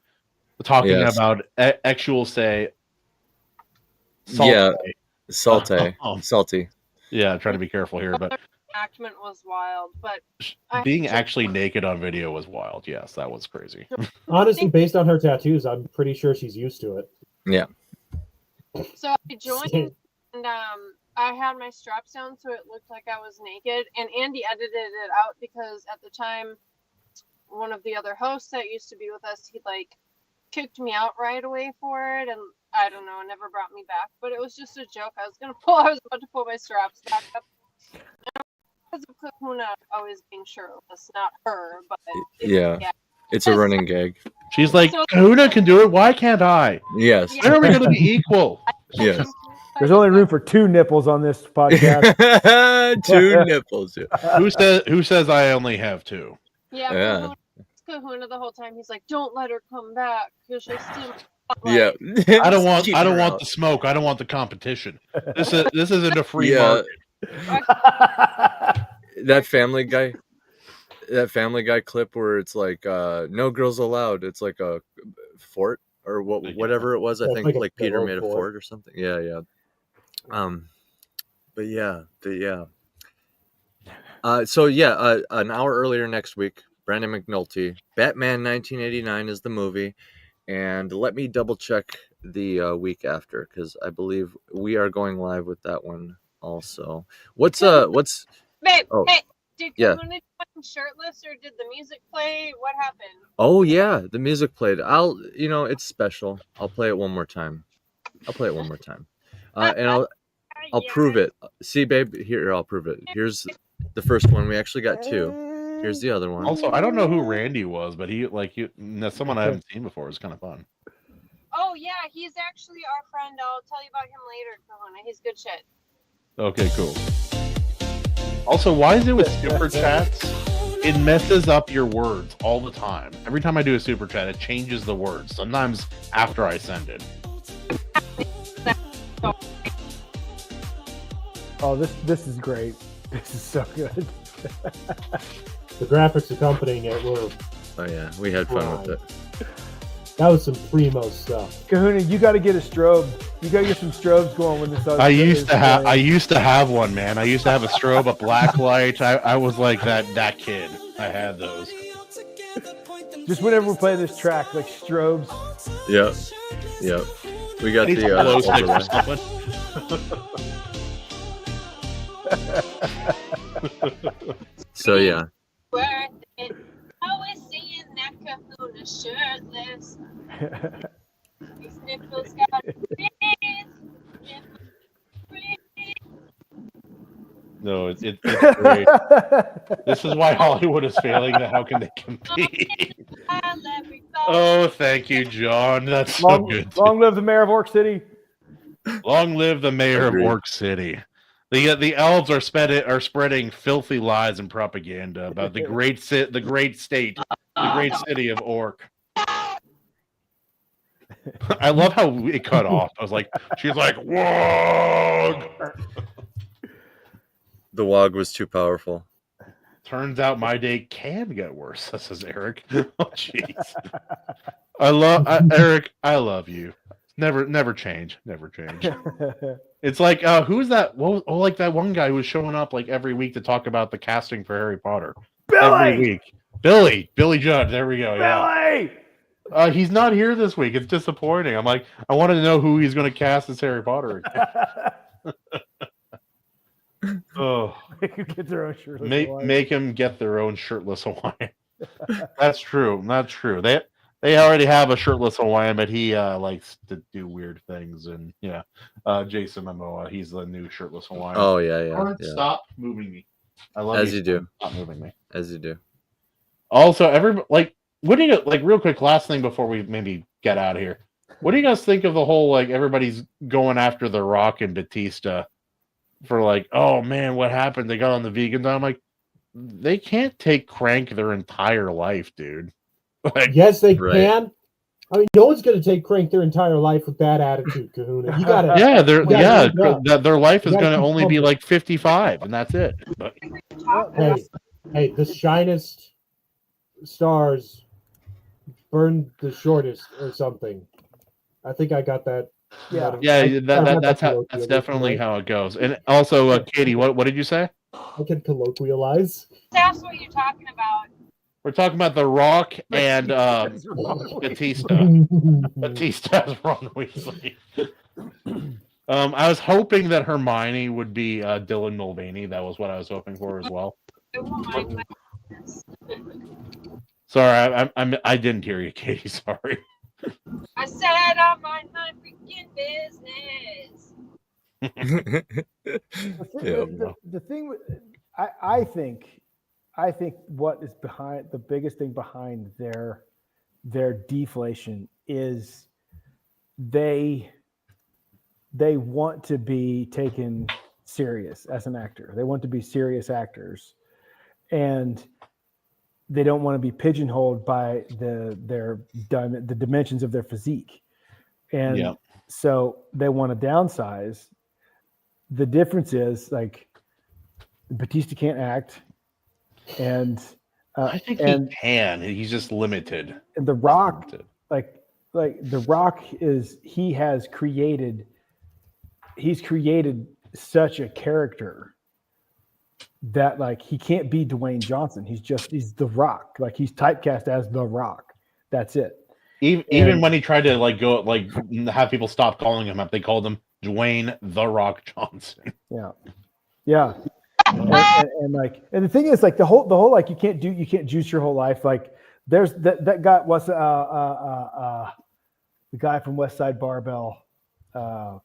talking Yes. about actual say. Yeah, salty. Yeah, trying to be careful here, but Enactment was wild, but being actually naked on video was wild. Yes, that was crazy. Honestly, based on her tattoos, I'm pretty sure she's used to it. Yeah. So I joined, and I had my straps down, so it looked like I was naked. And Andy edited it out because at the time, one of the other hosts that used to be with us, he like kicked me out right away for it, and I don't know, never brought me back. But it was just a joke. I was about to pull my straps back up. Because of Kahuna always being shirtless, not her, but Yeah. It's a running gag. She's like, Kahuna can do it. Why can't I? Yes. When are we going to be equal? Yes. There's only room for 2 nipples on this podcast. 2 nipples. Yeah. Who says I only have 2? Yeah. Kahuna the whole time. He's like, don't let her come back because she'll still. Yeah. I don't want the smoke. I don't want the competition. This isn't a free market. That Family Guy clip where it's like no girls allowed. It's like a fort or whatever it was. I think like Peter made a fort or something. Yeah. But yeah. An hour earlier next week, Brandon McNulty, Batman 1989 is the movie, and let me double check the week after because I believe we are going live with that one also. What's Babe, oh, hey, did yeah. Kahuna do shirtless or did the music play? What happened? Oh yeah, the music played. It's special. I'll play it one more time. And I'll prove it. See, babe, here I'll prove it. Here's the first one. We actually got 2. Here's the other one. Also, I don't know who Randy was, but that's someone I haven't seen before. It's kind of fun. Oh yeah, he's actually our friend. I'll tell you about him later, Kahuna. He's good shit. Okay, cool. Also, why is it with super chats? It messes up your words all the time. Every time I do a super chat, it changes the words. Sometimes after I send it. Oh, this is great. This is so good. The graphics accompanying it were. Oh yeah, we had fun with it. That was some primo stuff. Kahuna, you got to get a strobe. You got to get some strobes going when this. I used to have one, man. I used to have a strobe, a black light. I was like that kid. I had those. Just whenever we play this track, like strobes. Yep. We got the glow stick or something. So yeah. Worth it. Always seeing that Kahuna shirtless. These nipples got No, it's great. This is why Hollywood is failing. How can they compete? Oh, thank you, John. That's so good. Long live the mayor of Orc City. Long live the mayor of Orc City. The elves are spreading filthy lies and propaganda about the great state, the great city of Orc. I love how it cut off. I was like, she's like, wog. The wog was too powerful. Turns out my day can get worse. This is Eric. Oh, jeez. Eric. I love you. Never change. It's like, who's that? Like that one guy who was showing up like every week to talk about the casting for Harry Potter. Every week. Billy Judd. There we go. Billy! Yeah. He's not here this week. It's disappointing. I'm like, I wanted to know who he's going to cast as Harry Potter again. Oh, Make him get their own shirtless make him get their own shirtless Hawaiian. That's true. That's true. They already have a shirtless Hawaiian, but he likes to do weird things. And yeah, Jason Momoa, he's the new shirtless Hawaiian. Oh yeah. Stop moving me. I love As you do. Stop moving me. As you do. Also, what do you like? Real quick, last thing before we maybe get out of here. What do you guys think of the whole like everybody's going after The Rock and Batista for like, oh man, what happened? They got on the vegan diet. I'm like, they can't take crank their entire life, dude. Like, yes, they can. I mean, no one's going to take crank their enther life with that attitude, Kahuna. You got to. Their life is going to only be like 55, and that's it. But, hey, the shinest stars burn the shortest, or something. I think I got that. That's definitely how it goes. And also, Katie, what did you say? I can colloquialize. That's what you're talking about. We're talking about The Rock and Batista. Batista's Ron Weasley. I was hoping that Hermione would be Dylan Mulvaney. That was what I was hoping for as well. Sorry, I didn't hear you, Katie. Sorry. I said I mind my freaking business. The thing, I think what is behind the biggest thing behind their deflation is they want to be taken serious as an actor. They want to be serious actors, and they don't want to be pigeonholed by the dimensions of their physique, and so they want to downsize. The difference is like Batista can't act. And I think he can. He's just limited. And The Rock, like The Rock he's created such a character that like he can't be Dwayne Johnson. He's The Rock. Like he's typecast as The Rock. That's it. Even when he tried to like go like have people stop calling him up, they called him Dwayne The Rock Johnson. Yeah. And the thing is like the whole like you can't juice your whole life. Like there's that guy was the guy from West Side Barbell. Crap.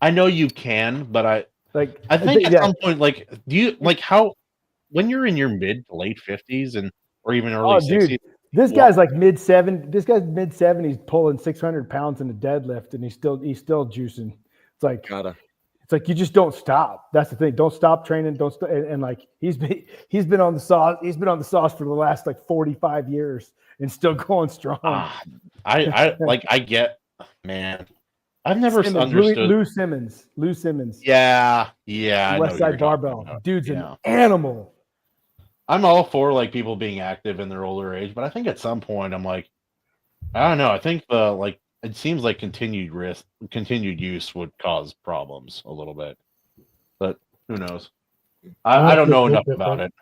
I know you can, but I think at some point, like, do you like how when you're in your mid to late 50s or even early 60s? This guy's like mid 70s pulling 600 pounds in a deadlift, and he's still juicing. It's like It's like you just don't stop. That's the thing. Don't stop training. Don't stop. And like he's been on the sauce. He's been on the sauce for the last like 45 years and still going strong. I get, man. I've never understood Lou Simmons. Yeah. West Side Barbell. Dude's an animal. I'm all for like people being active in their older age, but I think at some point I'm like, I don't know. I think it seems like continued use would cause problems a little bit, but who knows? I don't know enough about it.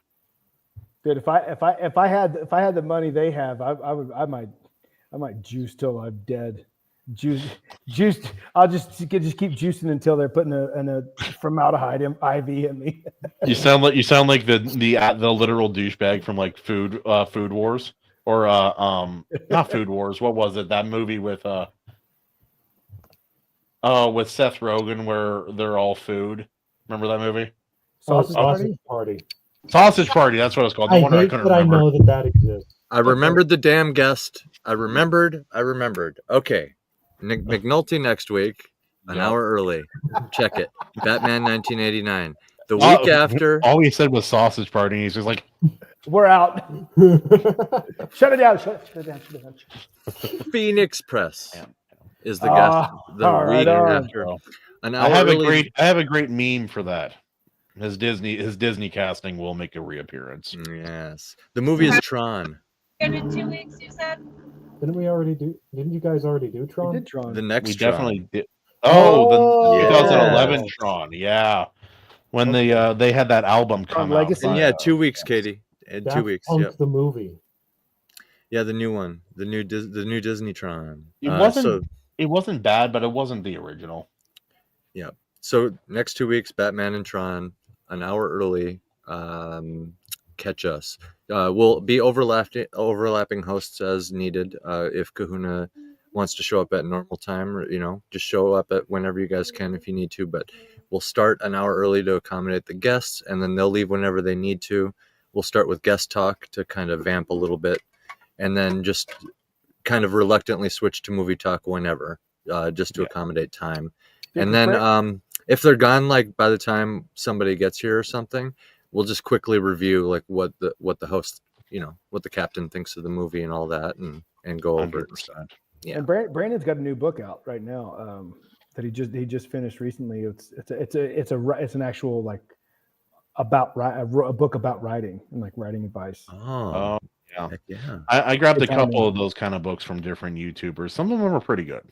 Dude, if I had the money they have, I might juice till I'm dead. Juice. I'll just keep juicing until they're putting a formaldehyde IV in me. You sound like the literal douchebag from like Food Wars. Or not Food Wars. What was it? That movie with Seth Rogen where they're all food. Remember that movie? Sausage Party. Sausage Party. That's what it's called. I know that exists. I remembered the damn guest. I remembered. Okay, Nick McNulty next week, an hour early. Check it. Batman 1989. The week after. All he said was Sausage Party. He's just like, we're out. Shut it down. Shut it down. Phoenix Press is the guest. The week after. An hour I have a great meme for that. His Disney casting will make a reappearance. Yes. The movie is Tron. In 2 weeks, you said? Didn't we already do? Didn't you guys already do We Tron? did Tron. The next We Tron. definitely did. Oh, the Yeah. 2011 Tron. Yeah. When they had that album Tron come Legacy? out. And yeah, 2 weeks, Katie. In 2 Daft weeks. Punk Yep. the movie. Yeah, the new one, the new Disney Tron. It wasn't bad, but it wasn't the original. Yeah. So next 2 weeks, Batman and Tron, an hour early. Catch us. We'll be overlapping hosts as needed. If Kahuna wants to show up at normal time, or, just show up at whenever you guys can if you need to. But we'll start an hour early to accommodate the guests, and then they'll leave whenever they need to. We'll start with guest talk to kind of vamp a little bit, and then just kind of reluctantly switch to movie talk whenever, just to accommodate time. And then if they're gone, like by the time somebody gets here or something, we'll just quickly review like what the host, what the captain thinks of the movie and all that, and go over it. 100%. Yeah. And Brandon's got a new book out right now that he just finished recently. It's an actual like a book about writing and like writing advice. Oh, yeah. heck yeah. I grabbed a Good timing. couple of those kind of books from different YouTubers. Some of them are pretty good.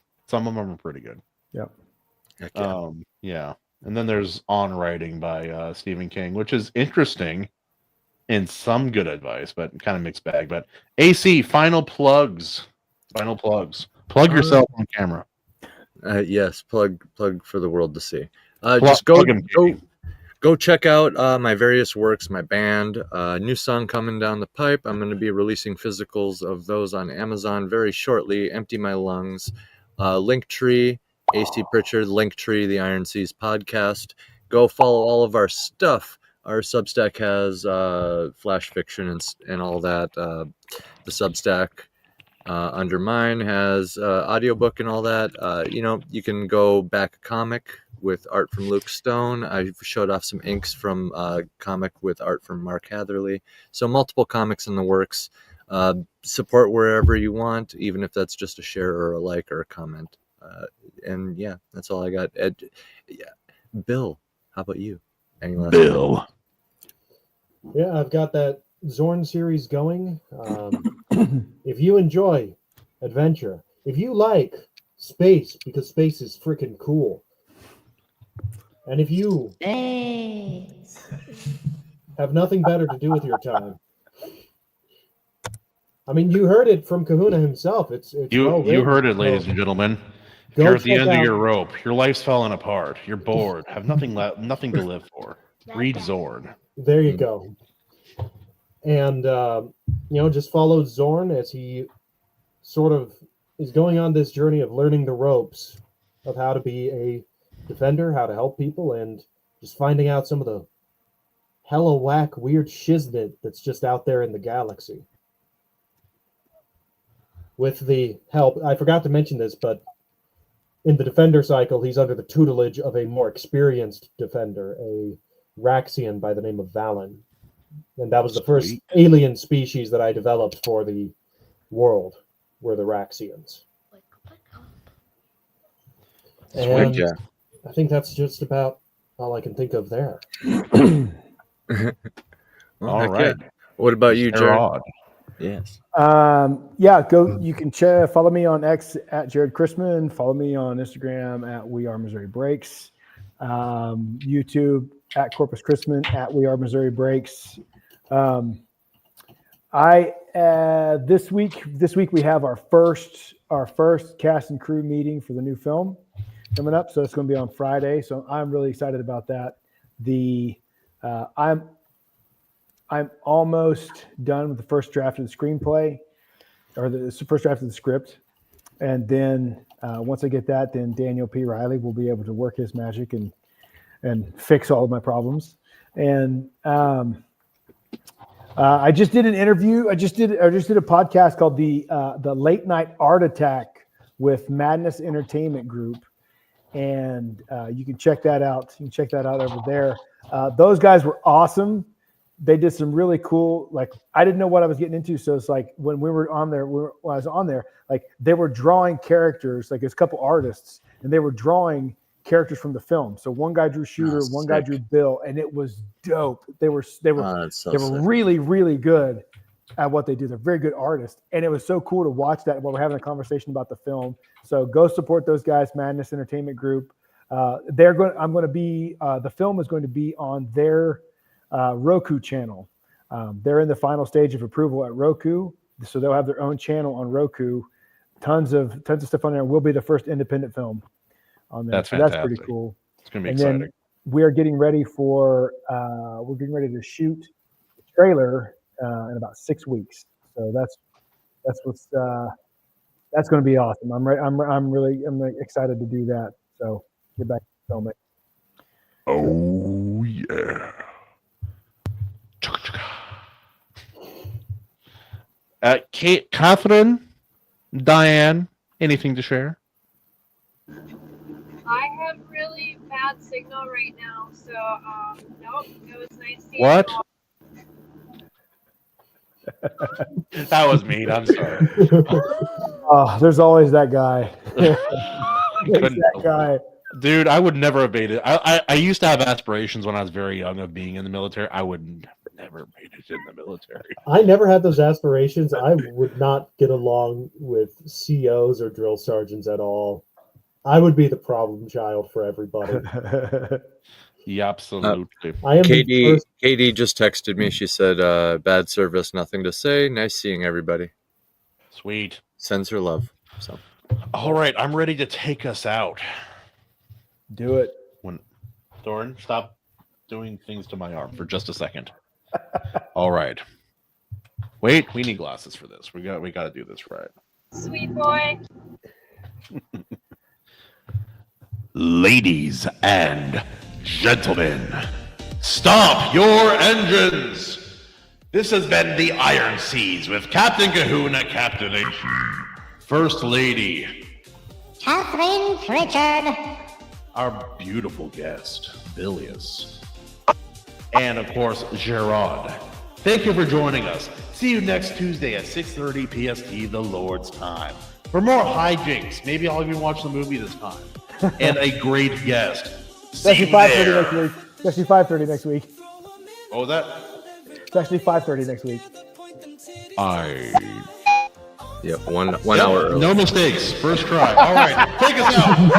Yep. Heck yeah. Yeah. And then there's On Writing by Stephen King, which is interesting and some good advice, but kind of mixed bag. But AC, final plugs. Plug yourself on camera. Yes, plug for the world to see. Plug Just go him, go check out my various works, my band. New song coming down the pipe. I'm going to be releasing physicals of those on Amazon very shortly. Empty My Lungs. Linktree, AC Pritchard, Linktree, the Iron Seas podcast. Go follow all of our stuff. Our Substack has flash fiction and all that. The Substack under mine has audiobook and all that. You can go back a comic with art from Luke Stone. I showed off some inks from comic with art from Mark Hatherley. So multiple comics in the works. Support wherever you want, even if that's just a share or a like or a comment. And yeah, that's all I got. Bill, how about you? Any last Bill. Yeah, I've got that Zorne series going. If you enjoy adventure, if you like space, because space is freaking cool, and if you have nothing better to do with your time, I mean, you heard it from Kahuna himself. It's You heard it, ladies and gentlemen. If Go you're at the check end of out- your rope, your life's falling apart, you're bored, have nothing to live for. Read Zorne. There you go. And just follow Zorne as he sort of is going on this journey of learning the ropes of how to be a defender, how to help people, and just finding out some of the hella whack weird shiznit that's just out there in the galaxy. With the help, I forgot to mention this, but in the defender cycle, he's under the tutelage of a more experienced defender, a Raxian by the name of Valen. And that was the first alien species that I developed for the world, were the Raxians. And yeah. I think that's just about all I can think of there. Well, All heck right. yeah. What about you, Jared? Gerard. Yes. Go. You can follow me on X at Jared Chrisman. Follow me on Instagram at We Are Missouri Breaks. YouTube at Corpus Chrisman at We Are Missouri Breaks. This week we have our first cast and crew meeting for the new film coming up. So it's going to be on Friday. So I'm really excited about that. I'm almost done with the first draft of the screenplay, or the first draft of the script. And then once I get that, then Daniel P. Riley will be able to work his magic and fix all of my problems. And I just did an interview. I just did a podcast called the Late Night Art Attack with Madness Entertainment Group, and you can check that out. You can check that out over there. Those guys were awesome. They did some really cool, like, I didn't know what I was getting into. So it's like when we were on there, when I was on there, like they were drawing characters, like there's a couple artists, and they were drawing characters from the film. So one guy drew Shooter, one guy drew Bill, and it was dope. They were So sick. really, really good. at what they do. They're very good artists, and it was so cool to watch that while we're having a conversation about the film. So go support those guys, Madness Entertainment Group. They're going. I'm going to be. The film is going to be on their Roku channel. They're in the final stage of approval at Roku, so they'll have their own channel on Roku. Tons of stuff on there. We'll be the first independent film on there. That's so fantastic. That's pretty cool. It's gonna be And exciting. then we're getting ready for. We're getting ready to shoot the trailer in about 6 weeks. So that's what's that's going to be awesome. I'm really excited to do that. So get back to filming. Oh yeah. Kate, Catherine, Diane, anything to share? I have really bad signal right now, so nope. It was nice seeing What? you all. That was mean. I'm sorry. Oh, there's always that guy. There's Couldn't that help guy. Dude, I would never have made it. I used to have aspirations when I was very young of being in the military. I would never made it in the military. I never had those aspirations. I would not get along with COs or drill sergeants at all. I would be the problem child for everybody. Yeah, absolutely. I am the Katie, first. Katie just texted me. She said, "Bad service, nothing to say. Nice seeing everybody." Sweet. Sends her love. So All right, I'm ready to take us out. Do it. When Zorne, stop doing things to my arm for just a second. All right. Wait, we need glasses for this. We got to do this right. Sweet boy. Ladies and gentlemen, Stop your engines! This has been the Iron Seas with Captain Kahuna, Captain H. First Lady, Catherine Pritchard. our beautiful guest, Bilius, and of course, Gerard. Thank you for joining us. See you next Tuesday at 6:30 PST, the Lord's time, for more hijinks. Maybe I'll even watch the movie this time. And a great guest. It's See actually you 5:30 there. next week. It's actually 5:30 next week. What was that? It's actually 5:30 next week. yeah, one hour early. No mistakes. First try. All right. Take us out.